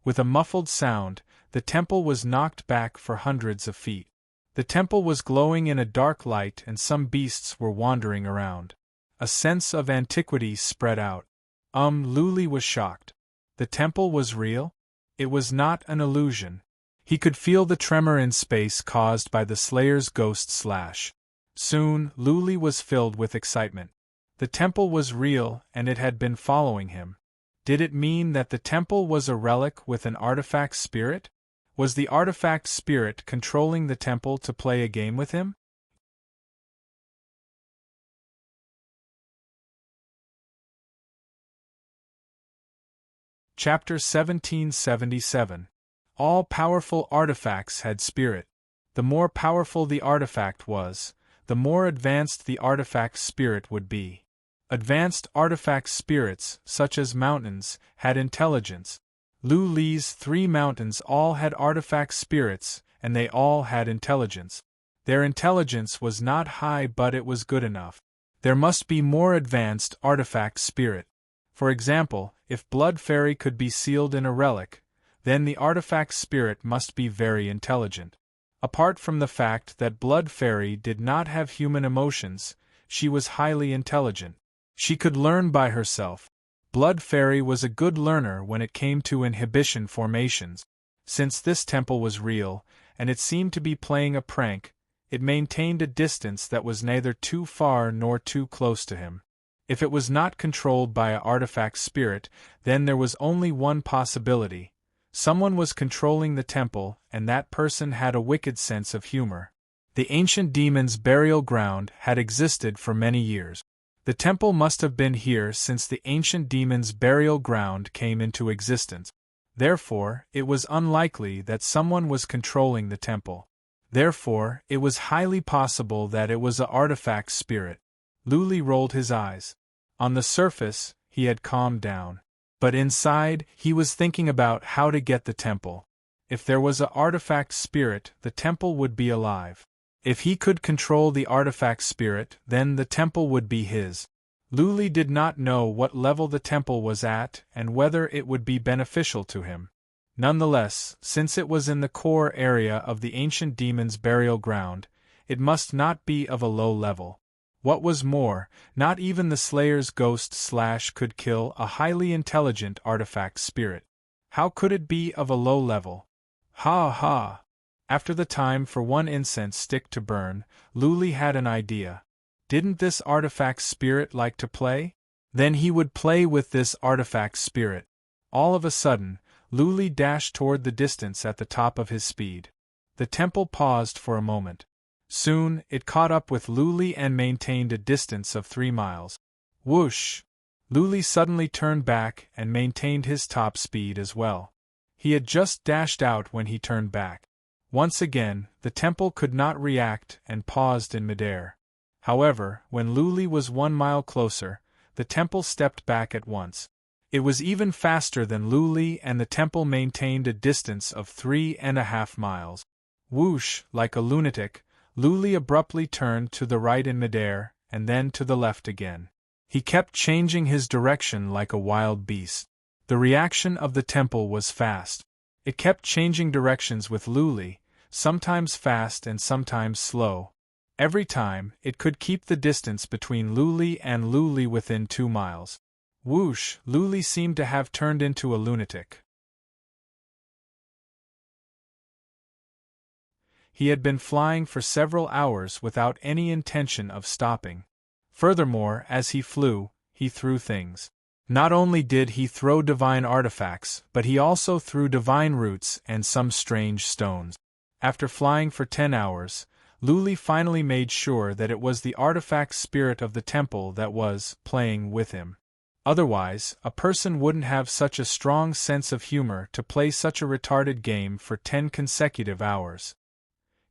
With a muffled sound, the temple was knocked back for hundreds of feet. The temple was glowing in a dark light and some beasts were wandering around. A sense of antiquity spread out. Luli was shocked. The temple was real? It was not an illusion. He could feel the tremor in space caused by the Slayer's ghost slash. Soon, Luli was filled with excitement. The temple was real and it had been following him. Did it mean that the temple was a relic with an artifact spirit? Was the artifact spirit controlling the temple to play a game with him? Chapter 1777. All-powerful artifacts had spirit. The more powerful the artifact was, the more advanced the artifact spirit would be. Advanced artifact spirits, such as mountains, had intelligence. Luli's 3 mountains all had artifact spirits, and they all had intelligence. Their intelligence was not high, but it was good enough. There must be more advanced artifact spirit. For example, if Blood Fairy could be sealed in a relic, then the artifact spirit must be very intelligent. Apart from the fact that Blood Fairy did not have human emotions, she was highly intelligent. She could learn by herself. Blood Fairy was a good learner when it came to inhibition formations. Since this temple was real, and it seemed to be playing a prank, it maintained a distance that was neither too far nor too close to him. If it was not controlled by an artifact spirit, then there was only one possibility. Someone was controlling the temple, and that person had a wicked sense of humor. The ancient demon's burial ground had existed for many years. The temple must have been here since the ancient demon's burial ground came into existence. Therefore, it was unlikely that someone was controlling the temple. Therefore, it was highly possible that it was an artifact spirit. Luli rolled his eyes. On the surface, he had calmed down. But inside, he was thinking about how to get the temple. If there was an artifact spirit, the temple would be alive. If he could control the artifact spirit, then the temple would be his. Luli did not know what level the temple was at and whether it would be beneficial to him. Nonetheless, since it was in the core area of the ancient demon's burial ground, it must not be of a low level. What was more, not even the Slayer's ghost slash could kill a highly intelligent artifact spirit. How could it be of a low level? Ha ha! After the time for one incense stick to burn, Luli had an idea. Didn't this artifact spirit like to play? Then he would play with this artifact spirit. All of a sudden, Luli dashed toward the distance at the top of his speed. The temple paused for a moment. Soon, it caught up with Luli and maintained a distance of 3 miles. Whoosh! Luli suddenly turned back and maintained his top speed as well. He had just dashed out when he turned back. Once again, the temple could not react and paused in midair. However, when Luli was 1 mile closer, the temple stepped back at once. It was even faster than Luli, and the temple maintained a distance of 3.5 miles. Whoosh! Like a lunatic, Luli abruptly turned to the right in midair, and then to the left again. He kept changing his direction like a wild beast. The reaction of the temple was fast. It kept changing directions with Luli, sometimes fast and sometimes slow. Every time, it could keep the distance between Luli and Luli within 2 miles. Whoosh! Luli seemed to have turned into a lunatic. He had been flying for several hours without any intention of stopping. Furthermore, as he flew, he threw things. Not only did he throw divine artifacts, but he also threw divine roots and some strange stones. After flying for 10 hours, Luli finally made sure that it was the artifact spirit of the temple that was playing with him. Otherwise, a person wouldn't have such a strong sense of humor to play such a retarded game for 10 consecutive hours.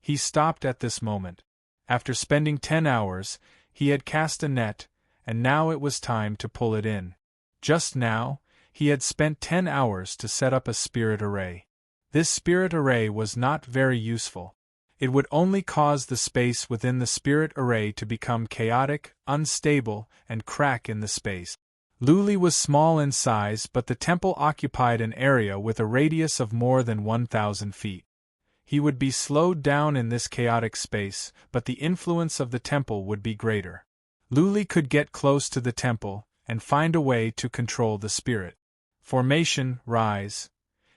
He stopped at this moment. After spending 10 hours, he had cast a net, and now it was time to pull it in. Just now, he had spent 10 hours to set up a spirit array. This spirit array was not very useful. It would only cause the space within the spirit array to become chaotic, unstable, and crack in the space. Luli was small in size, but the temple occupied an area with a radius of more than 1,000 feet. He would be slowed down in this chaotic space, but the influence of the temple would be greater. Luli could get close to the temple and find a way to control the spirit. Formation, rise.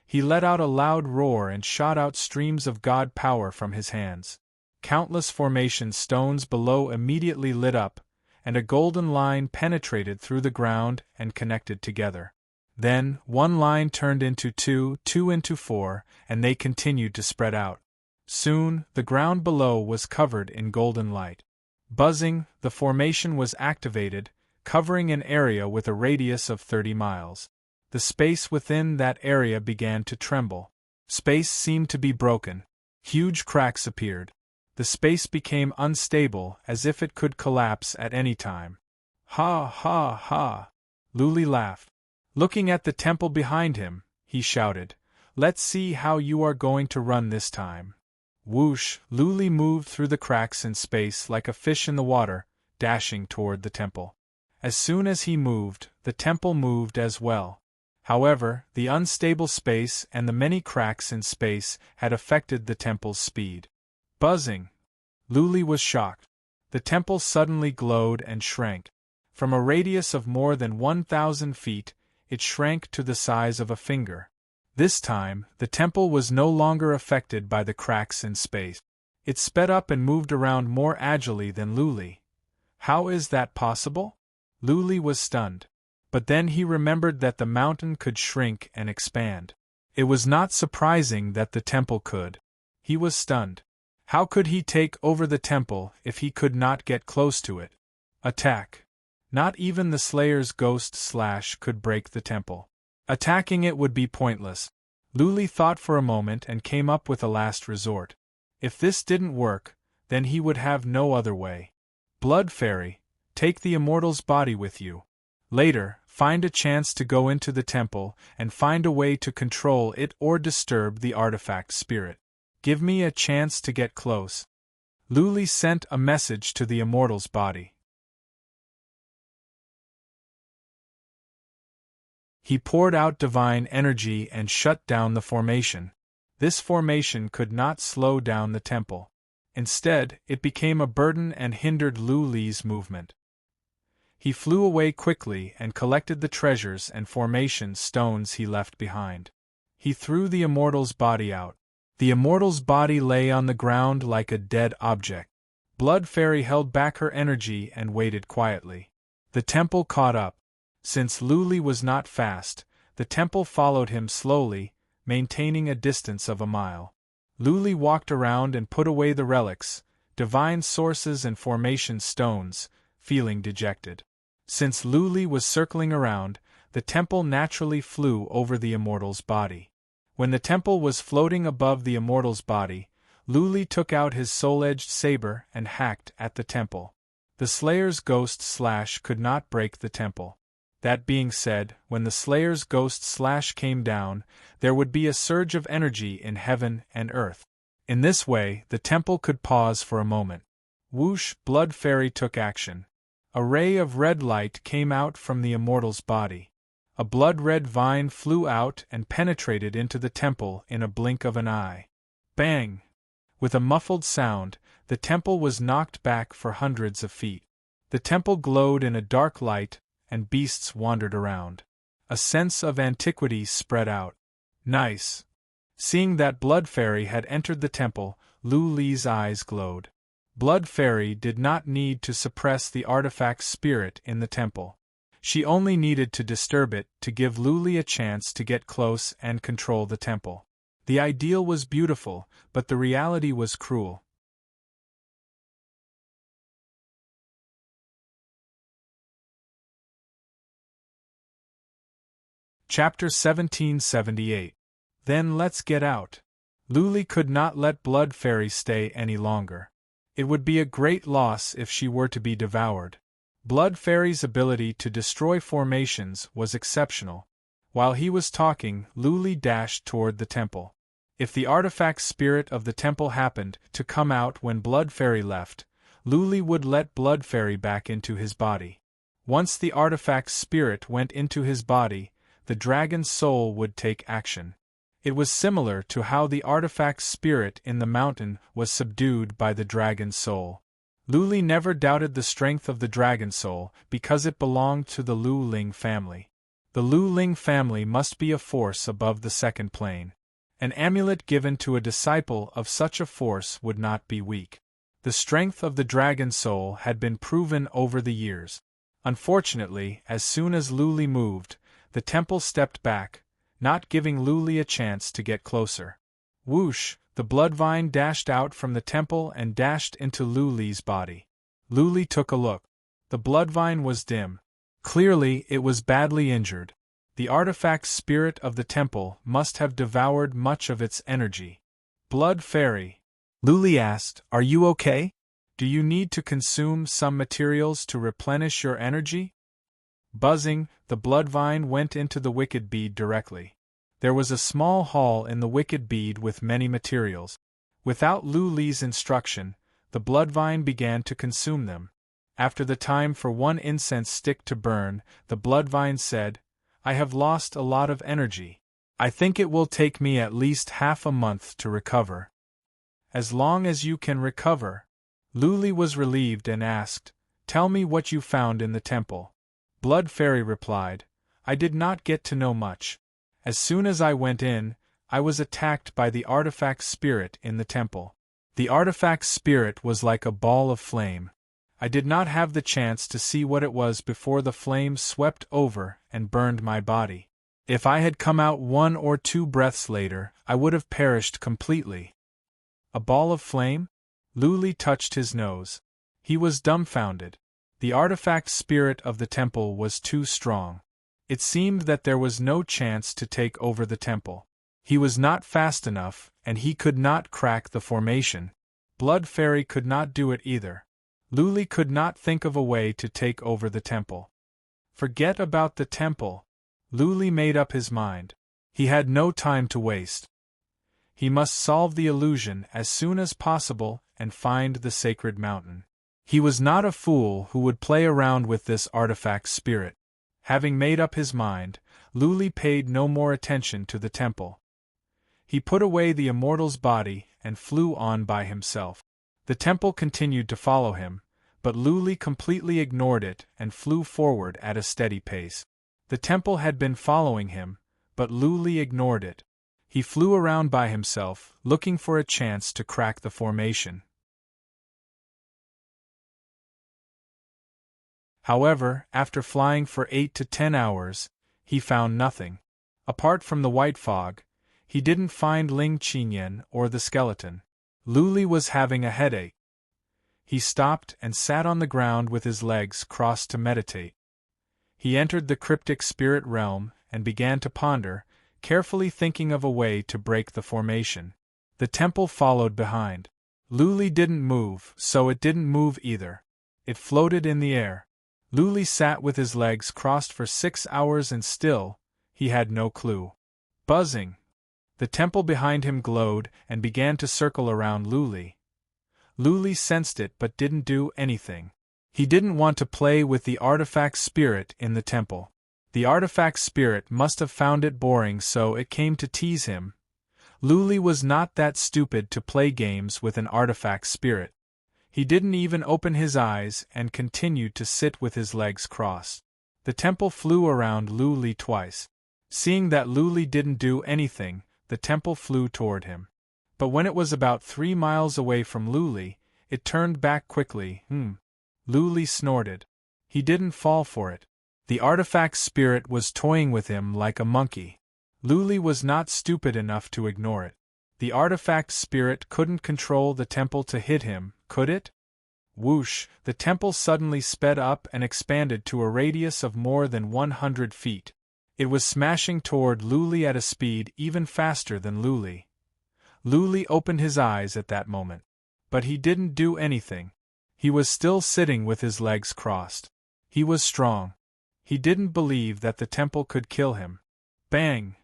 He let out a loud roar and shot out streams of god power from his hands. Countless formation stones below immediately lit up, and a golden line penetrated through the ground and connected together. Then, one line turned into 2, 2 into 4, and they continued to spread out. Soon, the ground below was covered in golden light. Buzzing, the formation was activated, covering an area with a radius of 30 miles. The space within that area began to tremble. Space seemed to be broken. Huge cracks appeared. The space became unstable, as if it could collapse at any time. Ha ha ha! Luli laughed. Looking at the temple behind him, he shouted, "Let's see how you are going to run this time." Whoosh! Luli moved through the cracks in space like a fish in the water, dashing toward the temple. As soon as he moved, the temple moved as well. However, the unstable space and the many cracks in space had affected the temple's speed. Buzzing! Luli was shocked. The temple suddenly glowed and shrank. From a radius of more than 1,000 feet, it shrank to the size of a finger. This time, the temple was no longer affected by the cracks in space. It sped up and moved around more agilely than Luli. How is that possible? Luli was stunned. But then he remembered that the mountain could shrink and expand. It was not surprising that the temple could. He was stunned. How could he take over the temple if he could not get close to it? Attack. Not even the Slayer's ghost slash could break the temple. Attacking it would be pointless. Luli thought for a moment and came up with a last resort. If this didn't work, then he would have no other way. Blood Fairy, take the immortal's body with you. Later, find a chance to go into the temple and find a way to control it or disturb the artifact spirit. Give me a chance to get close. Luli sent a message to the immortal's body. He poured out divine energy and shut down the formation. This formation could not slow down the temple. Instead, it became a burden and hindered Luli's movement. He flew away quickly and collected the treasures and formation stones he left behind. He threw the immortal's body out. The immortal's body lay on the ground like a dead object. Blood Fairy held back her energy and waited quietly. The temple caught up. Since Luli was not fast, the temple followed him slowly, maintaining a distance of a mile. Luli walked around and put away the relics, divine sources and formation stones, feeling dejected. Since Luli was circling around, the temple naturally flew over the immortal's body. When the temple was floating above the immortal's body, Luli took out his soul-edged saber and hacked at the temple. The Slayer's ghost slash could not break the temple. That being said, when the Slayer's ghost slash came down, there would be a surge of energy in heaven and earth. In this way, the temple could pause for a moment. Whoosh! Blood Fairy took action. A ray of red light came out from the immortal's body. A blood-red vine flew out and penetrated into the temple in a blink of an eye. Bang! With a muffled sound, the temple was knocked back for hundreds of feet. The temple glowed in a dark light, and beasts wandered around. A sense of antiquity spread out. Nice! Seeing that Blood Fairy had entered the temple, Luli's eyes glowed. Blood Fairy did not need to suppress the artifact's spirit in the temple. She only needed to disturb it to give Luli a chance to get close and control the temple. The ideal was beautiful, but the reality was cruel. Chapter 1778. Then let's get out. Luli could not let Blood Fairy stay any longer. It would be a great loss if she were to be devoured. Blood Fairy's ability to destroy formations was exceptional. While he was talking, Luli dashed toward the temple. If the artifact spirit of the temple happened to come out when Blood Fairy left, Luli would let Blood Fairy back into his body. Once the artifact's spirit went into his body, the dragon's soul would take action. It was similar to how the artifact's spirit in the mountain was subdued by the dragon's soul. Luli never doubted the strength of the dragon soul because it belonged to the Lu Ling family. The Lu Ling family must be a force above the second plane. An amulet given to a disciple of such a force would not be weak. The strength of the dragon soul had been proven over the years. Unfortunately, as soon as Luli moved, the temple stepped back, not giving Luli a chance to get closer. Whoosh! The bloodvine dashed out from the temple and dashed into Luli's body. Luli took a look. The bloodvine was dim. Clearly, it was badly injured. The artifact spirit of the temple must have devoured much of its energy. Blood Fairy, Luli asked, "Are you okay? Do you need to consume some materials to replenish your energy?" Buzzing, the bloodvine went into the wicked bead directly. There was a small hall in the wicked bead with many materials. Without Luli's instruction, the bloodvine began to consume them. After the time for one incense stick to burn, the bloodvine said, "I have lost a lot of energy. I think it will take me at least half a month to recover." "As long as you can recover." Luli was relieved and asked, "Tell me what you found in the temple." Blood Fairy replied, "I did not get to know much. As soon as I went in, I was attacked by the artifact spirit in the temple. The artifact spirit was like a ball of flame. I did not have the chance to see what it was before the flames swept over and burned my body. If I had come out 1 or 2 breaths later, I would have perished completely." "A ball of flame?" Luli touched his nose. He was dumbfounded. The artifact spirit of the temple was too strong. It seemed that there was no chance to take over the temple. He was not fast enough, and he could not crack the formation. Blood Fairy could not do it either. Luli could not think of a way to take over the temple. Forget about the temple. Luli made up his mind. He had no time to waste. He must solve the illusion as soon as possible and find the sacred mountain. He was not a fool who would play around with this artifact spirit. Having made up his mind, Luli paid no more attention to the temple. He put away the immortal's body and flew on by himself. The temple continued to follow him, but Luli completely ignored it and flew forward at a steady pace. The temple had been following him, but Luli ignored it. He flew around by himself, looking for a chance to crack the formation. However, after flying for 8 to 10 hours, he found nothing. Apart from the white fog, he didn't find Ling Qinyan or the skeleton. Luli was having a headache. He stopped and sat on the ground with his legs crossed to meditate. He entered the cryptic spirit realm and began to ponder, carefully thinking of a way to break the formation. The temple followed behind. Luli didn't move, so it didn't move either. It floated in the air. Luli sat with his legs crossed for 6 hours and still, he had no clue. Buzzing. The temple behind him glowed and began to circle around Luli. Luli sensed it but didn't do anything. He didn't want to play with the artifact spirit in the temple. The artifact spirit must have found it boring, so it came to tease him. Luli was not that stupid to play games with an artifact spirit. He didn't even open his eyes and continued to sit with his legs crossed. The temple flew around Luli twice. Seeing that Luli didn't do anything, the temple flew toward him. But when it was about 3 miles away from Luli, it turned back quickly. Luli snorted. He didn't fall for it. The artifact spirit was toying with him like a monkey. Luli was not stupid enough to ignore it. The artifact spirit couldn't control the temple to hit him, could it? Whoosh! The temple suddenly sped up and expanded to a radius of more than 100 feet. It was smashing toward Luli at a speed even faster than Luli. Luli opened his eyes at that moment. But he didn't do anything. He was still sitting with his legs crossed. He was strong. He didn't believe that the temple could kill him. Bang!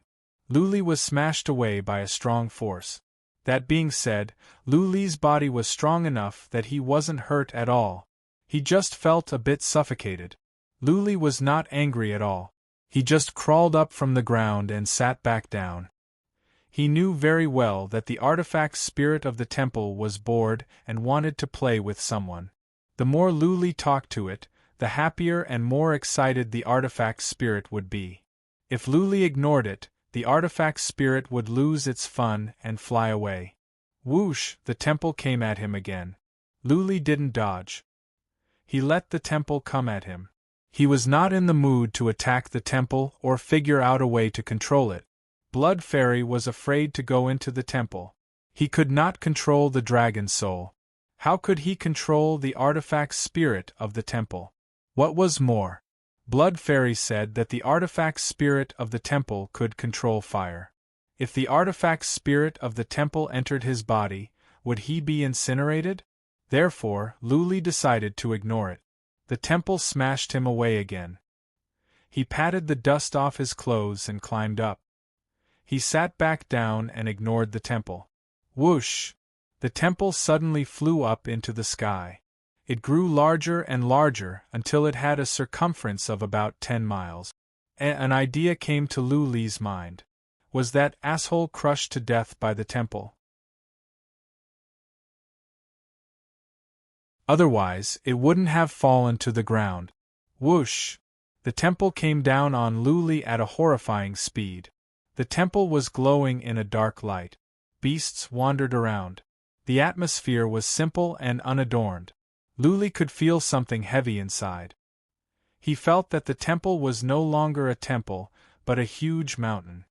Luli was smashed away by a strong force. That being said, Luli's body was strong enough that he wasn't hurt at all. He just felt a bit suffocated. Luli was not angry at all. He just crawled up from the ground and sat back down. He knew very well that the artifact spirit of the temple was bored and wanted to play with someone. The more Luli talked to it, the happier and more excited the artifact spirit would be. If Luli ignored it, the artifact spirit would lose its fun and fly away. Whoosh! The temple came at him again. Luli didn't dodge. He let the temple come at him. He was not in the mood to attack the temple or figure out a way to control it. Blood Fairy was afraid to go into the temple. He could not control the dragon soul. How could he control the artifact spirit of the temple? What was more, Blood Fairy said that the artifact spirit of the temple could control fire. If the artifact spirit of the temple entered his body, would he be incinerated? Therefore, Luli decided to ignore it. The temple smashed him away again. He patted the dust off his clothes and climbed up. He sat back down and ignored the temple. Whoosh! The temple suddenly flew up into the sky. It grew larger and larger until it had a circumference of about 10 miles. An idea came to Luli's mind. Was that asshole crushed to death by the temple? Otherwise, it wouldn't have fallen to the ground. Whoosh! The temple came down on Luli at a horrifying speed. The temple was glowing in a dark light. Beasts wandered around. The atmosphere was simple and unadorned. Luli could feel something heavy inside. He felt that the temple was no longer a temple, but a huge mountain.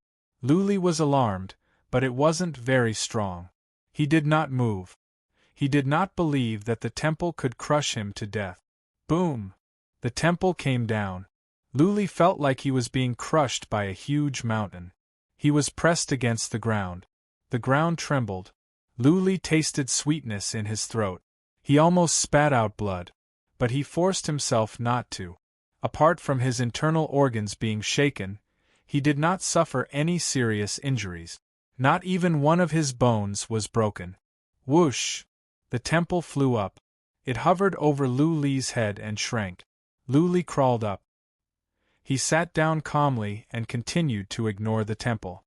Luli was alarmed, but it wasn't very strong. He did not move. He did not believe that the temple could crush him to death. Boom! The temple came down. Luli felt like he was being crushed by a huge mountain. He was pressed against the ground. The ground trembled. Luli tasted sweetness in his throat. He almost spat out blood. But he forced himself not to. Apart from his internal organs being shaken, he did not suffer any serious injuries. Not even one of his bones was broken. Whoosh! The temple flew up. It hovered over Luli's head and shrank. Luli crawled up. He sat down calmly and continued to ignore the temple.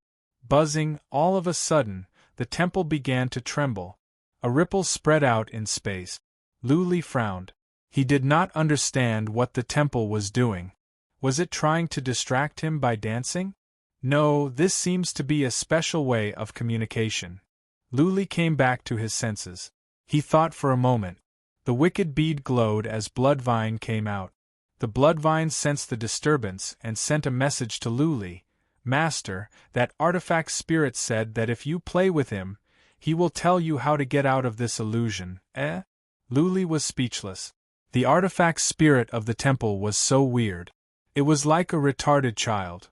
Buzzing, all of a sudden, the temple began to tremble. A ripple spread out in space. Luli frowned. He did not understand what the temple was doing. Was it trying to distract him by dancing? No, this seems to be a special way of communication. Luli came back to his senses. He thought for a moment. The wicked bead glowed as Bloodvine came out. The Bloodvine sensed the disturbance and sent a message to Luli. Master, that artifact spirit said that if you play with him, he will tell you how to get out of this illusion, eh? Luli was speechless. The artifact spirit of the temple was so weird. It was like a retarded child.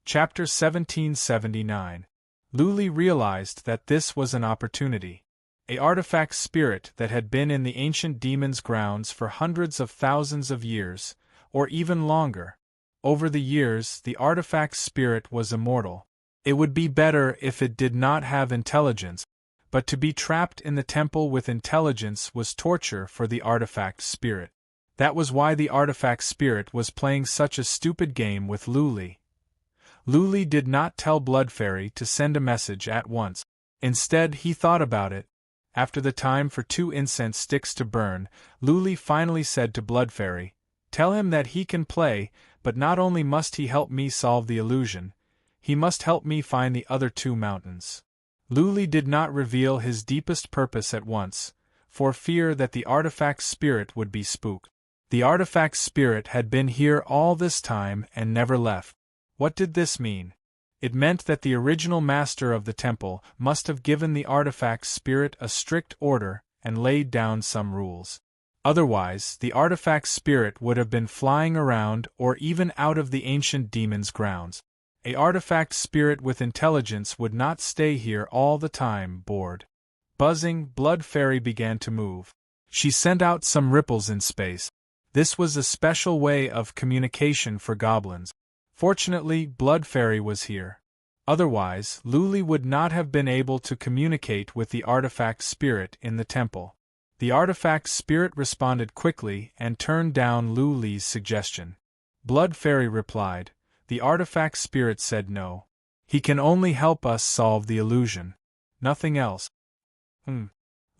Chapter 1779. Luli realized that this was an opportunity. A artifact spirit that had been in the ancient demon's grounds for hundreds of thousands of years, or even longer. Over the years, the artifact spirit was immortal. It would be better if it did not have intelligence, but to be trapped in the temple with intelligence was torture for the artifact spirit. That was why the artifact spirit was playing such a stupid game with Luli. Luli did not tell Blood Fairy to send a message at once. Instead, he thought about it. After the time for 2 incense sticks to burn, Luli finally said to Blood Fairy, "Tell him that he can play, but not only must he help me solve the illusion, he must help me find the other 2 mountains." Luli did not reveal his deepest purpose at once, for fear that the artifact spirit would be spooked. The artifact spirit had been here all this time and never left. What did this mean? It meant that the original master of the temple must have given the artifact spirit a strict order and laid down some rules. Otherwise, the artifact spirit would have been flying around or even out of the ancient demon's grounds. A artifact spirit with intelligence would not stay here all the time, bored. Buzzing, Blood Fairy began to move. She sent out some ripples in space. This was a special way of communication for goblins. Fortunately, Blood Fairy was here. Otherwise, Luli would not have been able to communicate with the artifact spirit in the temple. The artifact spirit responded quickly and turned down Luli's suggestion. Blood Fairy replied. The artifact spirit said no. He can only help us solve the illusion. Nothing else.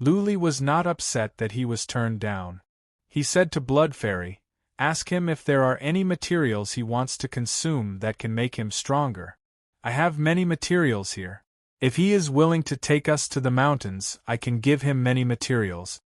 Luli was not upset that he was turned down. He said to Blood Fairy, "Ask him if there are any materials he wants to consume that can make him stronger. I have many materials here. If he is willing to take us to the mountains, I can give him many materials."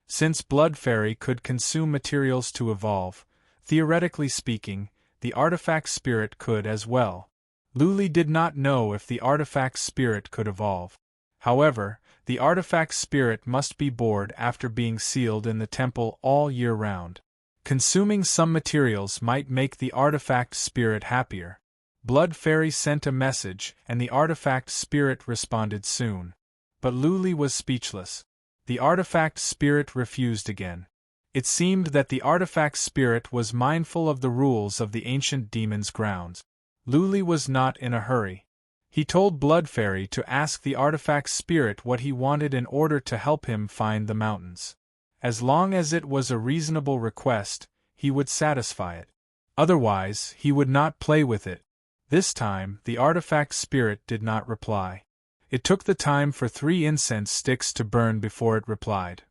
Since Blood Fairy could consume materials to evolve, theoretically speaking, the artifact spirit could as well. Luli did not know if the artifact spirit could evolve. However, the artifact spirit must be bored after being sealed in the temple all year round. Consuming some materials might make the artifact spirit happier. Blood Fairy sent a message and the artifact spirit responded soon. But Luli was speechless. The artifact spirit refused again. It seemed that the artifact spirit was mindful of the rules of the ancient demon's grounds. Luli was not in a hurry. He told Blood Fairy to ask the artifact spirit what he wanted in order to help him find the mountains. As long as it was a reasonable request, he would satisfy it. Otherwise, he would not play with it. This time, the artifact spirit did not reply. It took the time for 3 incense sticks to burn before it replied.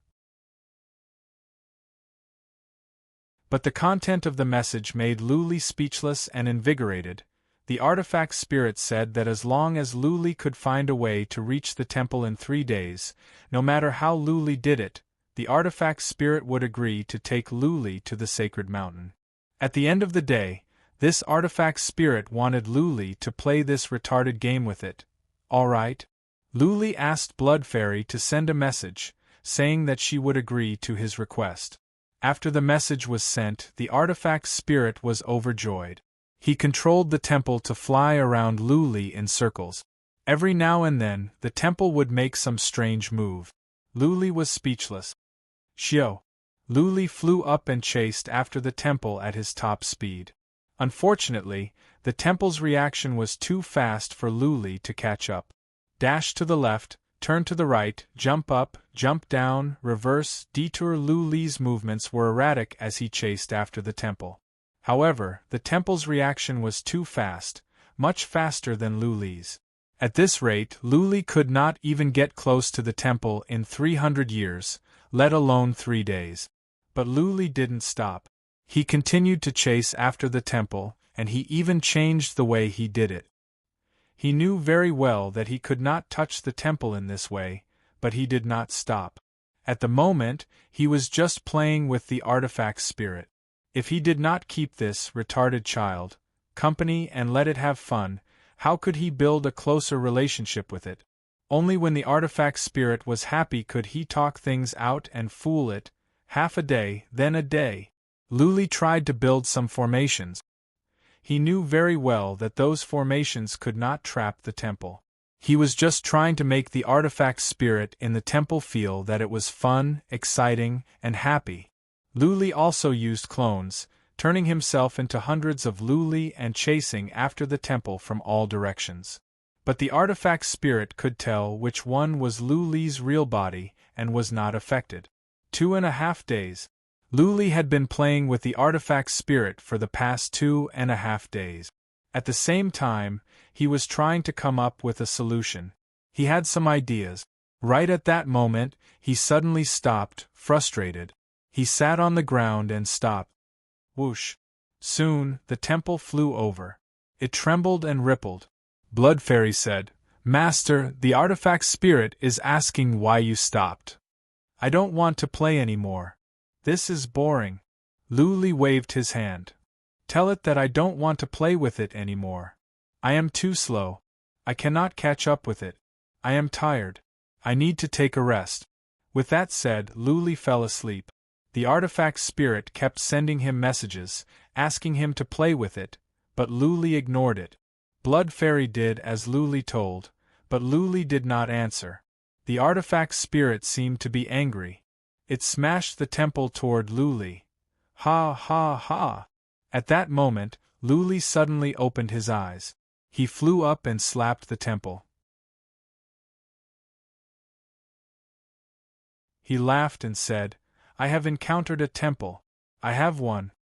But the content of the message made Luli speechless and invigorated. The artifact spirit said that as long as Luli could find a way to reach the temple in 3 days, no matter how Luli did it, the artifact spirit would agree to take Luli to the sacred mountain. At the end of the day, this artifact spirit wanted Luli to play this retarded game with it. All right? Luli asked Blood Fairy to send a message, saying that she would agree to his request. After the message was sent, the artifact spirit was overjoyed. He controlled the temple to fly around Luli in circles. Every now and then, the temple would make some strange move. Luli was speechless. Shio! Luli flew up and chased after the temple at his top speed. Unfortunately, the temple's reaction was too fast for Luli to catch up. Dash to the left, turn to the right, jump up, jump down, reverse, detour. Luli's movements were erratic as he chased after the temple. However, the temple's reaction was too fast, much faster than Luli's. At this rate, Luli could not even get close to the temple in 300 years, let alone 3 days. But Luli didn't stop. He continued to chase after the temple, and he even changed the way he did it. He knew very well that he could not touch the temple in this way, but he did not stop. At the moment, he was just playing with the artifact spirit. If he did not keep this retarded child, company and let it have fun, how could he build a closer relationship with it? Only when the artifact spirit was happy could he talk things out and fool it, half a day, then a day. Luli tried to build some formations. He knew very well that those formations could not trap the temple. He was just trying to make the artifact spirit in the temple feel that it was fun, exciting, and happy. Luli also used clones, turning himself into hundreds of Luli and chasing after the temple from all directions. But the artifact spirit could tell which one was Luli's real body and was not affected. 2.5 days. Luli had been playing with the artifact spirit for the past 2.5 days. At the same time, he was trying to come up with a solution. He had some ideas. Right at that moment, he suddenly stopped, frustrated. He sat on the ground and stopped. Whoosh! Soon, the temple flew over. It trembled and rippled. Blood Fairy said, "Master, the artifact spirit is asking why you stopped. I don't want to play anymore. This is boring." Luli waved his hand. "Tell it that I don't want to play with it anymore. I am too slow. I cannot catch up with it. I am tired. I need to take a rest." With that said, Luli fell asleep. The artifact spirit kept sending him messages, asking him to play with it, but Luli ignored it. Blood Fairy did as Luli told, but Luli did not answer. The artifact spirit seemed to be angry. It smashed the temple toward Luli. Ha ha ha! At that moment, Luli suddenly opened his eyes. He flew up and slapped the temple. He laughed and said, "I have encountered a temple. I have one."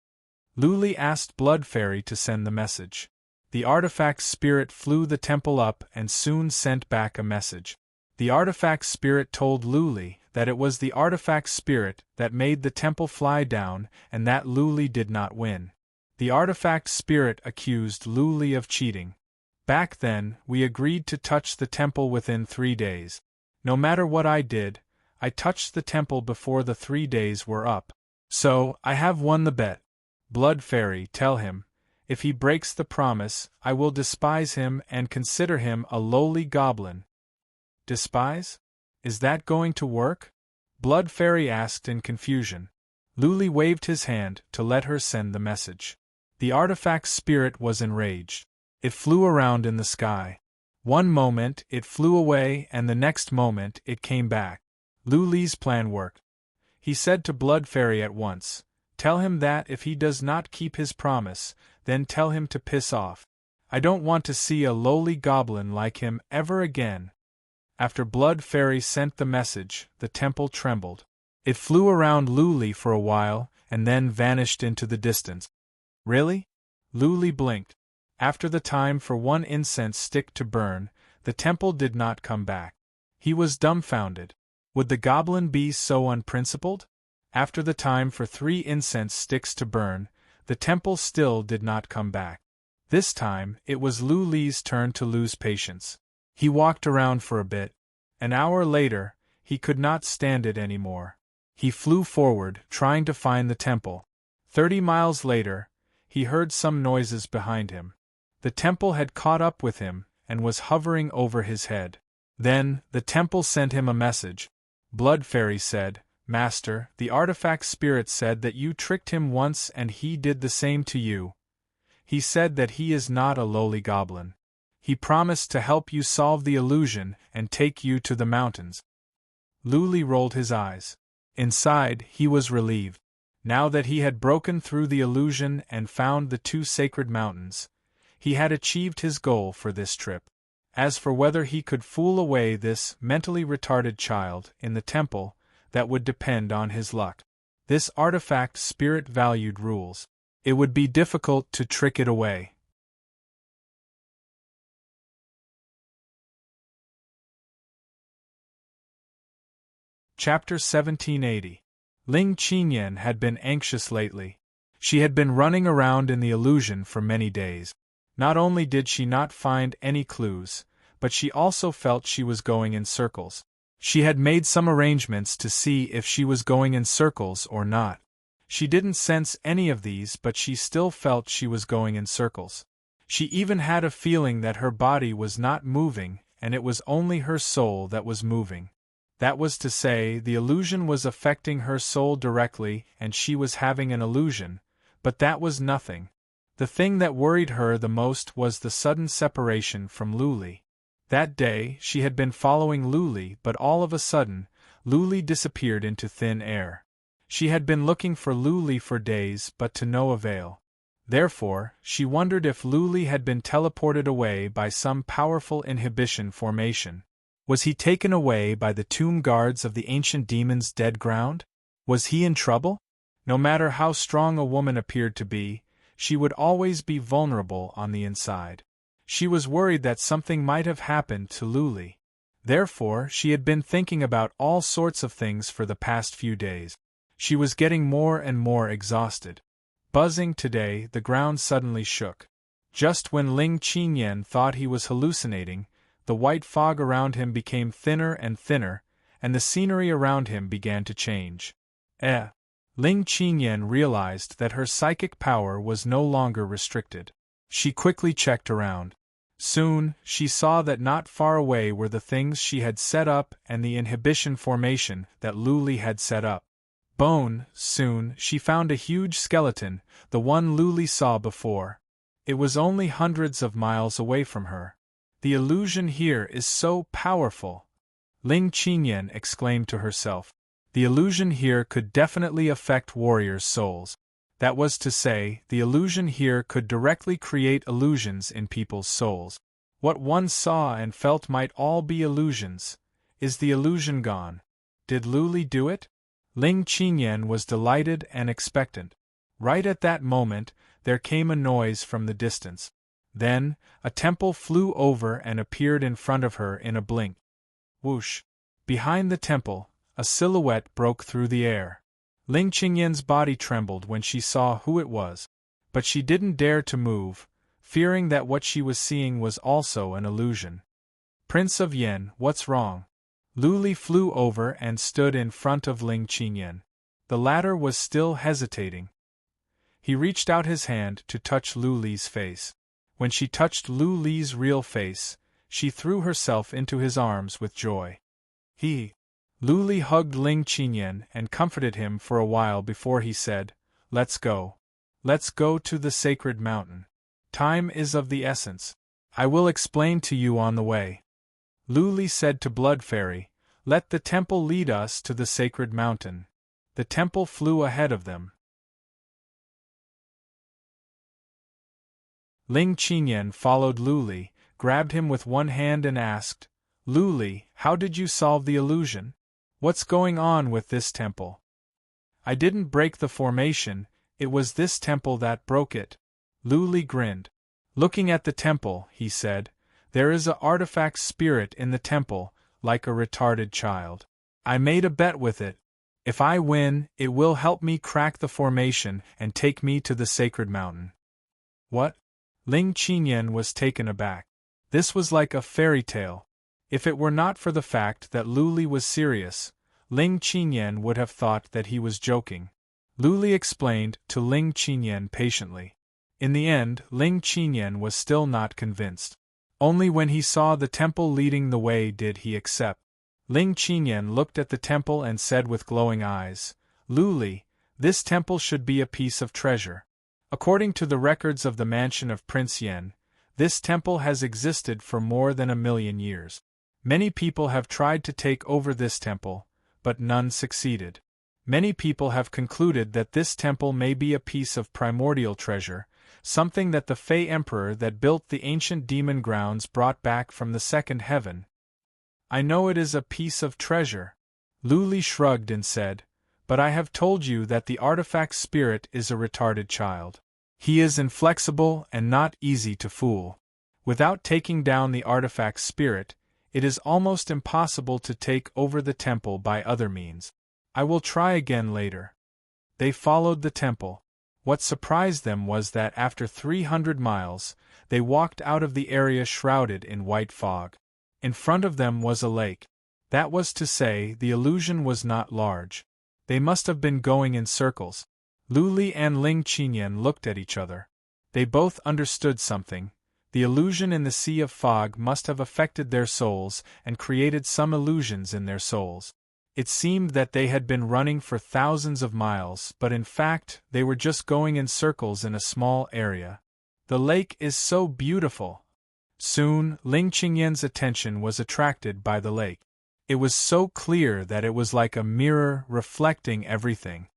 Luli asked Blood Fairy to send the message. The artifact spirit flew the temple up and soon sent back a message. The artifact spirit told Luli that it was the artifact spirit that made the temple fly down and that Luli did not win. The artifact spirit accused Luli of cheating. "Back then, we agreed to touch the temple within 3 days. No matter what I did, I touched the temple before the 3 days were up. So, I have won the bet. Blood Fairy, tell him, if he breaks the promise, I will despise him and consider him a lowly goblin." "Despise? Is that going to work?" Blood Fairy asked in confusion. Luli waved his hand to let her send the message. The artifact spirit was enraged. It flew around in the sky. One moment it flew away and the next moment it came back. Luli's plan worked. He said to Blood Fairy at once, "Tell him that if he does not keep his promise, then tell him to piss off. I don't want to see a lowly goblin like him ever again." After Blood Fairy sent the message, the temple trembled. It flew around Luli for a while and then vanished into the distance. "Really?" Luli blinked. After the time for one incense stick to burn, the temple did not come back. He was dumbfounded. Would the goblin be so unprincipled? After the time for 3 incense sticks to burn, the temple still did not come back. This time, it was Luli's turn to lose patience. He walked around for a bit. An hour later, he could not stand it anymore. He flew forward, trying to find the temple. 30 miles later, he heard some noises behind him. The temple had caught up with him and was hovering over his head. Then, the temple sent him a message. Blood Fairy said, "Master, the artifact spirit said that you tricked him once and he did the same to you. He said that he is not a lowly goblin. He promised to help you solve the illusion and take you to the mountains." Luli rolled his eyes. Inside, he was relieved. Now that he had broken through the illusion and found the 2 sacred mountains, he had achieved his goal for this trip. As for whether he could fool away this mentally retarded child in the temple, that would depend on his luck. This artifact spirit valued rules. It would be difficult to trick it away. Chapter 1780. Ling Qinyan had been anxious lately. She had been running around in the illusion for many days. Not only did she not find any clues, but she also felt she was going in circles. She had made some arrangements to see if she was going in circles or not. She didn't sense any of these, but she still felt she was going in circles. She even had a feeling that her body was not moving and it was only her soul that was moving. That was to say, the illusion was affecting her soul directly and she was having an illusion, but that was nothing. The thing that worried her the most was the sudden separation from Luli. That day, she had been following Luli, but all of a sudden, Luli disappeared into thin air. She had been looking for Luli for days, but to no avail. Therefore, she wondered if Luli had been teleported away by some powerful inhibition formation. Was he taken away by the tomb guards of the ancient demon's dead ground? Was he in trouble? No matter how strong a woman appeared to be, she would always be vulnerable on the inside. She was worried that something might have happened to Luli. Therefore, she had been thinking about all sorts of things for the past few days. She was getting more and more exhausted. Buzzing today, the ground suddenly shook. Just when Ling Qinyan thought he was hallucinating, the white fog around him became thinner and thinner, and the scenery around him began to change. Ling Qinyan realized that her psychic power was no longer restricted. She quickly checked around. Soon, she saw that not far away were the things she had set up and the inhibition formation that Luli had set up. Soon, she found a huge skeleton, the one Luli saw before. It was only hundreds of miles away from her. The illusion here is so powerful, Ling Qinyan exclaimed to herself. The illusion here could definitely affect warriors' souls. That was to say, the illusion here could directly create illusions in people's souls. What one saw and felt might all be illusions. Is the illusion gone? Did Luli do it? Ling Qinyan was delighted and expectant. Right at that moment, there came a noise from the distance. Then, a temple flew over and appeared in front of her in a blink. Whoosh! Behind the temple, a silhouette broke through the air. Ling Qinyan's body trembled when she saw who it was, but she didn't dare to move, fearing that what she was seeing was also an illusion. Prince of Yen, what's wrong? Luli flew over and stood in front of Ling Qinyan. The latter was still hesitating. He reached out his hand to touch Luli's face. When she touched Luli's real face, she threw herself into his arms with joy. Luli hugged Ling Qinyan and comforted him for a while before he said, "Let's go. Let's go to the sacred mountain. Time is of the essence. I will explain to you on the way." Luli said to Blood Fairy, "Let the temple lead us to the sacred mountain." The temple flew ahead of them. Ling Qinyan followed Luli, grabbed him with one hand and asked, "Luli, how did you solve the illusion? What's going on with this temple?" "I didn't break the formation, it was this temple that broke it." Luli grinned. Looking at the temple, he said, "There is an artifact spirit in the temple, like a retarded child. I made a bet with it. If I win, it will help me crack the formation and take me to the sacred mountain." "What?" Ling Qinyan was taken aback. This was like a fairy tale. If it were not for the fact that Luli was serious, Ling Qinyan would have thought that he was joking. Luli explained to Ling Qinyan patiently. In the end, Ling Qinyan was still not convinced. Only when he saw the temple leading the way did he accept. Ling Qinyan looked at the temple and said with glowing eyes, "Luli, this temple should be a piece of treasure. According to the records of the mansion of Prince Yen, this temple has existed for more than 1,000,000 years. Many people have tried to take over this temple, but none succeeded. Many people have concluded that this temple may be a piece of primordial treasure, something that the Fey Emperor that built the ancient demon grounds brought back from the second heaven. I know it is a piece of treasure." Luli shrugged and said, "But I have told you that the artifact spirit is a retarded child. He is inflexible and not easy to fool. Without taking down the artifact spirit, it is almost impossible to take over the temple by other means. I will try again later." They followed the temple. What surprised them was that after 300 miles, they walked out of the area shrouded in white fog. In front of them was a lake. That was to say, the illusion was not large. They must have been going in circles. Luli and Ling Qinyan looked at each other. They both understood something. The illusion in the sea of fog must have affected their souls and created some illusions in their souls. It seemed that they had been running for thousands of miles, but in fact, they were just going in circles in a small area. The lake is so beautiful. Soon, Ling Qingyan's attention was attracted by the lake. It was so clear that it was like a mirror reflecting everything.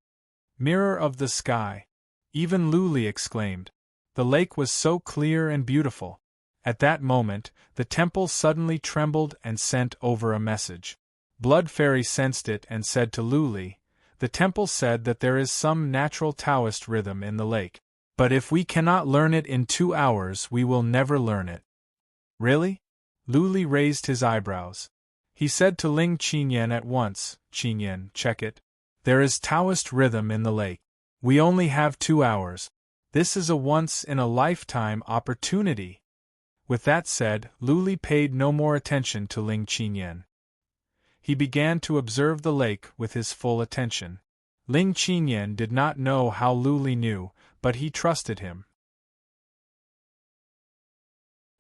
Mirror of the sky. Even Lu Li exclaimed. The lake was so clear and beautiful. At that moment, the temple suddenly trembled and sent over a message. Blood Fairy sensed it and said to Lu Li, "The temple said that there is some natural Taoist rhythm in the lake. But if we cannot learn it in 2 hours, we will never learn it." Really? Lu Li raised his eyebrows. He said to Ling Qingyan at once, "Qingyan, check it. There is Taoist rhythm in the lake. We only have 2 hours. This is a once-in-a-lifetime opportunity." With that said, Lu Li paid no more attention to Ling Qingyan. He began to observe the lake with his full attention. Ling Qingyan did not know how Lu Li knew, but he trusted him.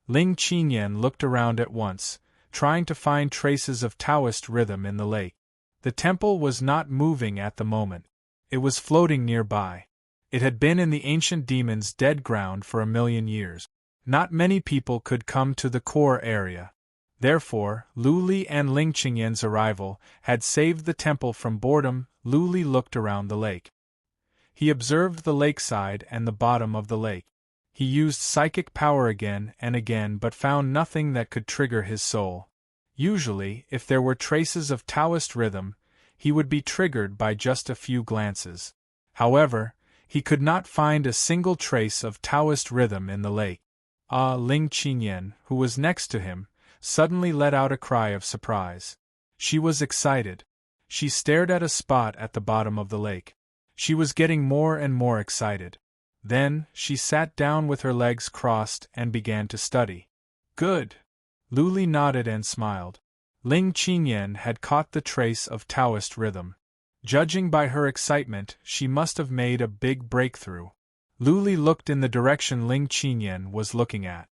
Ling Qingyan looked around at once, trying to find traces of Taoist rhythm in the lake. The temple was not moving at the moment. It was floating nearby. It had been in the ancient demon's dead ground for 1,000,000 years. Not many people could come to the core area. Therefore, Lu Li and Ling Qingyan's arrival had saved the temple from boredom. Lu Li looked around the lake. He observed the lakeside and the bottom of the lake. He used psychic power again and again but found nothing that could trigger his soul. Usually, if there were traces of Taoist rhythm, he would be triggered by just a few glances. However, he could not find a single trace of Taoist rhythm in the lake. Ling Qingyan, who was next to him, suddenly let out a cry of surprise. She was excited. She stared at a spot at the bottom of the lake. She was getting more and more excited. Then, she sat down with her legs crossed and began to study. "Good." Lu Li nodded and smiled. Ling Qingyan had caught the trace of Taoist rhythm. Judging by her excitement, she must have made a big breakthrough. Lu Li looked in the direction Ling Qingyan was looking at.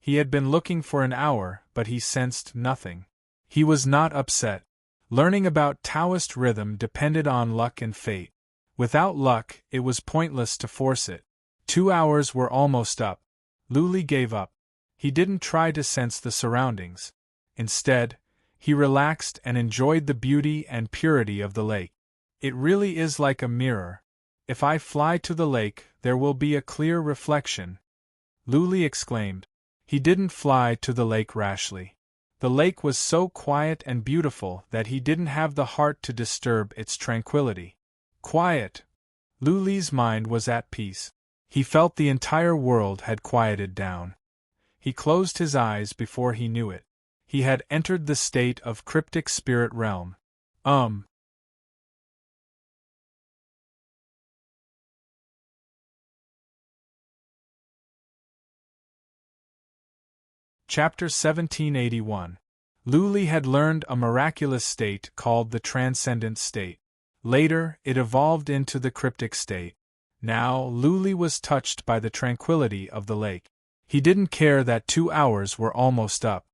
He had been looking for an hour, but he sensed nothing. He was not upset. Learning about Taoist rhythm depended on luck and fate. Without luck, it was pointless to force it. 2 hours were almost up. Lu Li gave up. He didn't try to sense the surroundings. Instead, he relaxed and enjoyed the beauty and purity of the lake. It really is like a mirror. If I fly to the lake, there will be a clear reflection. Lu Li exclaimed. He didn't fly to the lake rashly. The lake was so quiet and beautiful that he didn't have the heart to disturb its tranquility. Quiet. Lu Li's mind was at peace. He felt the entire world had quieted down. He closed his eyes before he knew it. He had entered the state of cryptic spirit realm. Chapter 1781. Lu Li had learned a miraculous state called the transcendent state. Later, it evolved into the cryptic state. Now, Lu Li was touched by the tranquility of the lake. He didn't care that 2 hours were almost up.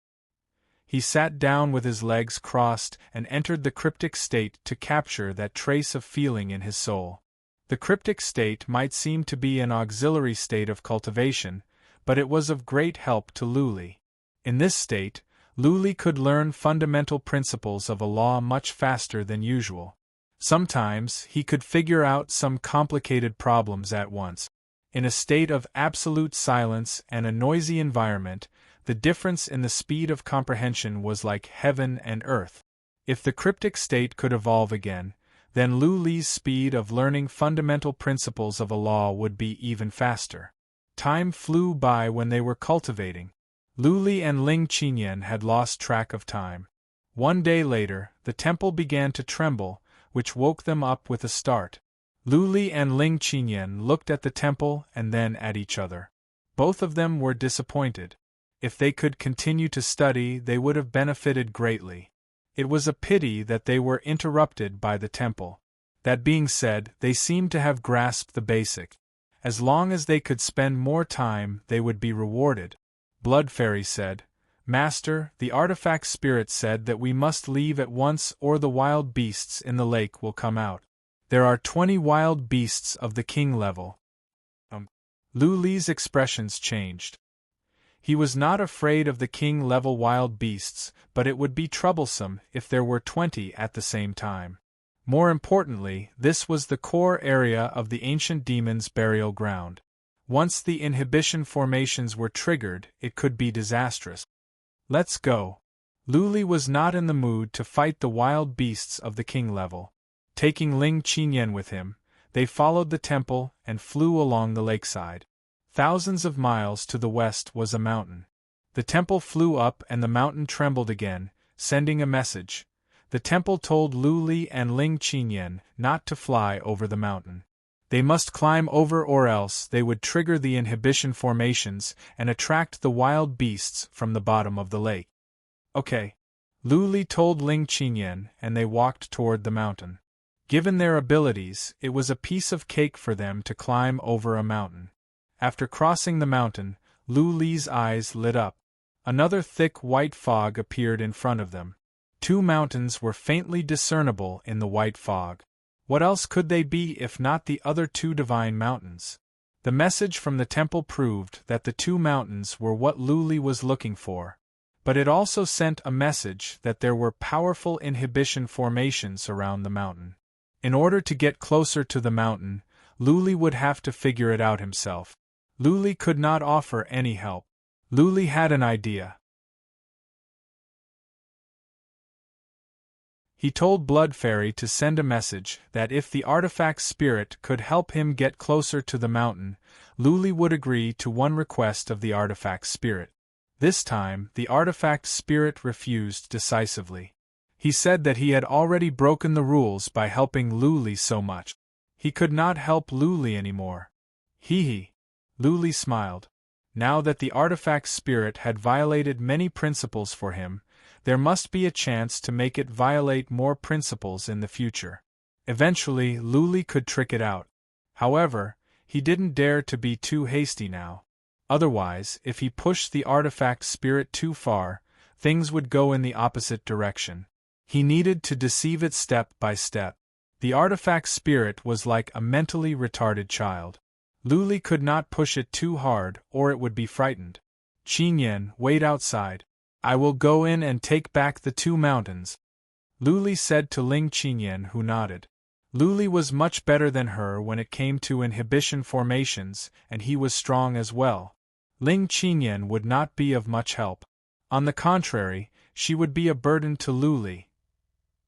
He sat down with his legs crossed and entered the cryptic state to capture that trace of feeling in his soul. The cryptic state might seem to be an auxiliary state of cultivation, but it was of great help to Lu Li. In this state, Lu Li could learn fundamental principles of a law much faster than usual. Sometimes, he could figure out some complicated problems at once. In a state of absolute silence and a noisy environment, the difference in the speed of comprehension was like heaven and earth. If the cryptic state could evolve again, then Lu Li's speed of learning fundamental principles of a law would be even faster. Time flew by when they were cultivating. Lu Li and Ling Qingyan had lost track of time. One day later, the temple began to tremble, which woke them up with a start. Lu Li and Ling Qingyan looked at the temple and then at each other. Both of them were disappointed. If they could continue to study, they would have benefited greatly. It was a pity that they were interrupted by the temple. That being said, they seemed to have grasped the basic. As long as they could spend more time, they would be rewarded. Blood Fairy said, "Master, the artifact spirit said that we must leave at once or the wild beasts in the lake will come out. There are 20 wild beasts of the king level." Lu Li's expressions changed. He was not afraid of the king-level wild beasts, but it would be troublesome if there were 20 at the same time. More importantly, this was the core area of the ancient demon's burial ground. Once the inhibition formations were triggered, it could be disastrous. "Let's go." Lu Li was not in the mood to fight the wild beasts of the king level. Taking Ling Qinyan with him, they followed the temple and flew along the lakeside. Thousands of miles to the west was a mountain. The temple flew up and the mountain trembled again, sending a message. The temple told Lu Li and Ling Qinyan not to fly over the mountain. They must climb over or else they would trigger the inhibition formations and attract the wild beasts from the bottom of the lake. "Okay." Lu Li told Ling Qinyan, and they walked toward the mountain. Given their abilities, it was a piece of cake for them to climb over a mountain. After crossing the mountain, Lu Li's eyes lit up. Another thick white fog appeared in front of them. 2 mountains were faintly discernible in the white fog. What else could they be if not the other 2 divine mountains? The message from the temple proved that the 2 mountains were what Lu Li was looking for. But it also sent a message that there were powerful inhibition formations around the mountain. In order to get closer to the mountain, Lu Li would have to figure it out himself. Lu Li could not offer any help. Lu Li had an idea. He told Blood Fairy to send a message that if the artifact spirit could help him get closer to the mountain, Lu Li would agree to one request of the artifact spirit. This time, the artifact spirit refused decisively. He said that he had already broken the rules by helping Lu Li so much. He could not help Lu Li anymore. Hee. Lu Li smiled. Now that the artifact spirit had violated many principles for him, there must be a chance to make it violate more principles in the future. Eventually, Lu Li could trick it out. However, he didn't dare to be too hasty now. Otherwise, if he pushed the artifact spirit too far, things would go in the opposite direction. He needed to deceive it step by step. The artifact spirit was like a mentally retarded child. Lu Li could not push it too hard or it would be frightened. "Qinyan, wait outside. I will go in and take back the 2 mountains," Lu Li said to Ling Qinyan, who nodded. Lu Li was much better than her when it came to inhibition formations, and he was strong as well. Ling Qinyan would not be of much help. On the contrary, she would be a burden to Lu Li.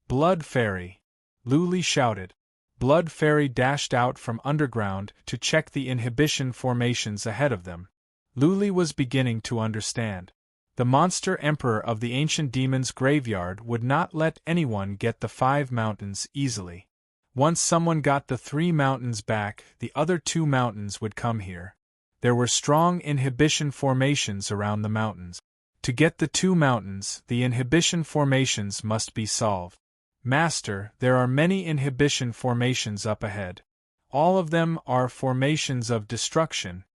"Blood Fairy!" Lu Li shouted. Blood Fairy dashed out from underground to check the inhibition formations ahead of them. Lu Li was beginning to understand. The monster emperor of the ancient demon's graveyard would not let anyone get the 5 mountains easily. Once someone got the 3 mountains back, the other 2 mountains would come here. There were strong inhibition formations around the mountains. To get the 2 mountains, the inhibition formations must be solved. "Master, there are many inhibition formations up ahead. All of them are formations of destruction."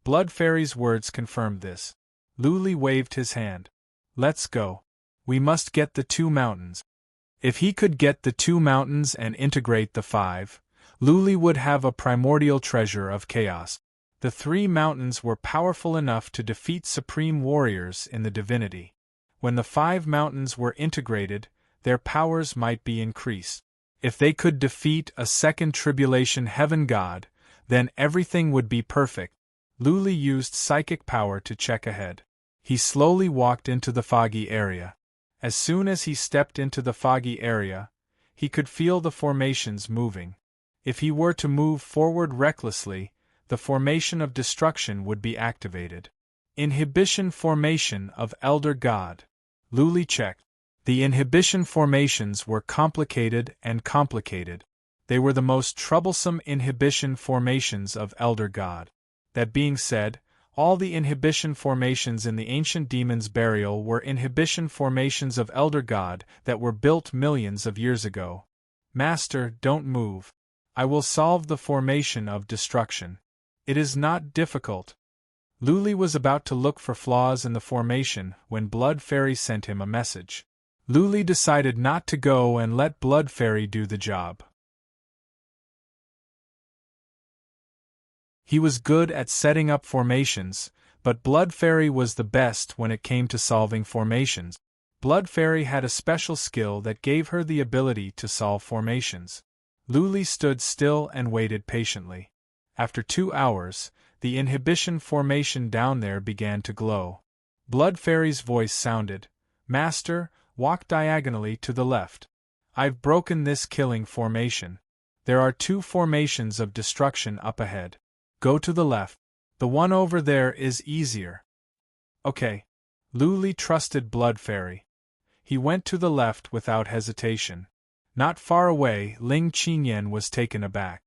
Blood Fairy's words confirmed this. Lu Li waved his hand. "Let's go. We must get the 2 mountains." If he could get the 2 mountains and integrate the 5, Lu Li would have a primordial treasure of chaos. The 3 mountains were powerful enough to defeat supreme warriors in the divinity. When the 5 mountains were integrated, their powers might be increased. If they could defeat a second tribulation heaven god, then everything would be perfect. Lu Li used psychic power to check ahead. He slowly walked into the foggy area. As soon as he stepped into the foggy area, he could feel the formations moving. If he were to move forward recklessly, the formation of destruction would be activated. Inhibition formation of Elder God. Lu Li checked. The inhibition formations were complicated and complicated. They were the most troublesome inhibition formations of Elder God. That being said, all the inhibition formations in the ancient demon's burial were inhibition formations of Elder God that were built millions of years ago. "Master, don't move. I will solve the formation of destruction. It is not difficult." Luli was about to look for flaws in the formation when Blood Fairy sent him a message. Luli decided not to go and let Blood Fairy do the job. He was good at setting up formations, but Blood Fairy was the best when it came to solving formations. Blood Fairy had a special skill that gave her the ability to solve formations. Luli stood still and waited patiently. After 2 hours, the inhibition formation down there began to glow. Blood Fairy's voice sounded, "Master, walk diagonally to the left. I've broken this killing formation. There are 2 formations of destruction up ahead. Go to the left. The one over there is easier." Okay. Luli trusted Blood Fairy. He went to the left without hesitation. Not far away, Ling Qinyan was taken aback.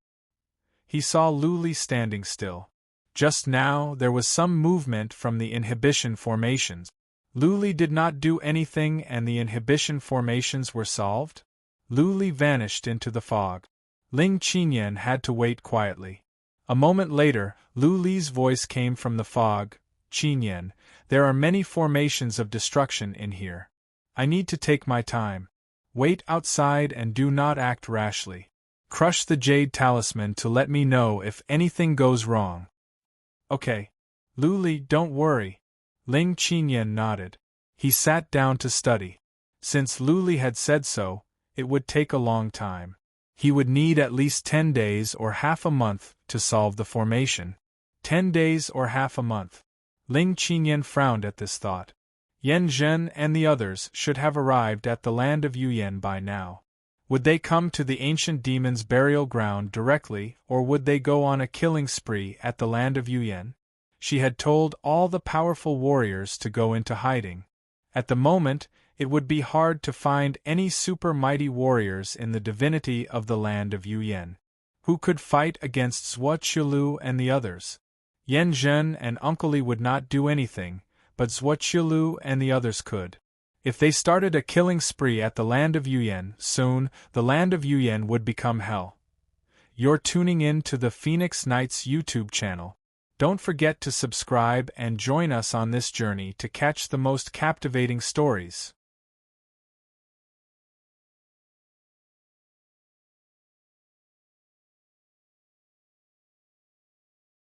He saw Luli standing still. Just now, there was some movement from the inhibition formations. Luli did not do anything and the inhibition formations were solved? Luli vanished into the fog. Ling Qinyan had to wait quietly. A moment later, Luli's voice came from the fog. "Qinyan, there are many formations of destruction in here. I need to take my time. Wait outside and do not act rashly. Crush the jade talisman to let me know if anything goes wrong." "Okay. Luli, don't worry." Ling Qinyan nodded. He sat down to study. Since Luli had said so, it would take a long time. He would need at least 10 days or half a month to solve the formation. 10 days or half a month. Ling Qinyan frowned at this thought. Yan Zhen and the others should have arrived at the land of Yuyan by now. Would they come to the ancient demon's burial ground directly, or would they go on a killing spree at the land of Yuyan? She had told all the powerful warriors to go into hiding. At the moment, it would be hard to find any super mighty warriors in the divinity of the land of Yuyan. Who could fight against Zhuo Qilu and the others? Yan Zhen and Uncle Li would not do anything, but Zhuo Qilu and the others could. If they started a killing spree at the land of Yuyan, soon, the land of Yuyan would become hell. You're tuning in to the Phoenix Knights YouTube channel. Don't forget to subscribe and join us on this journey to catch the most captivating stories.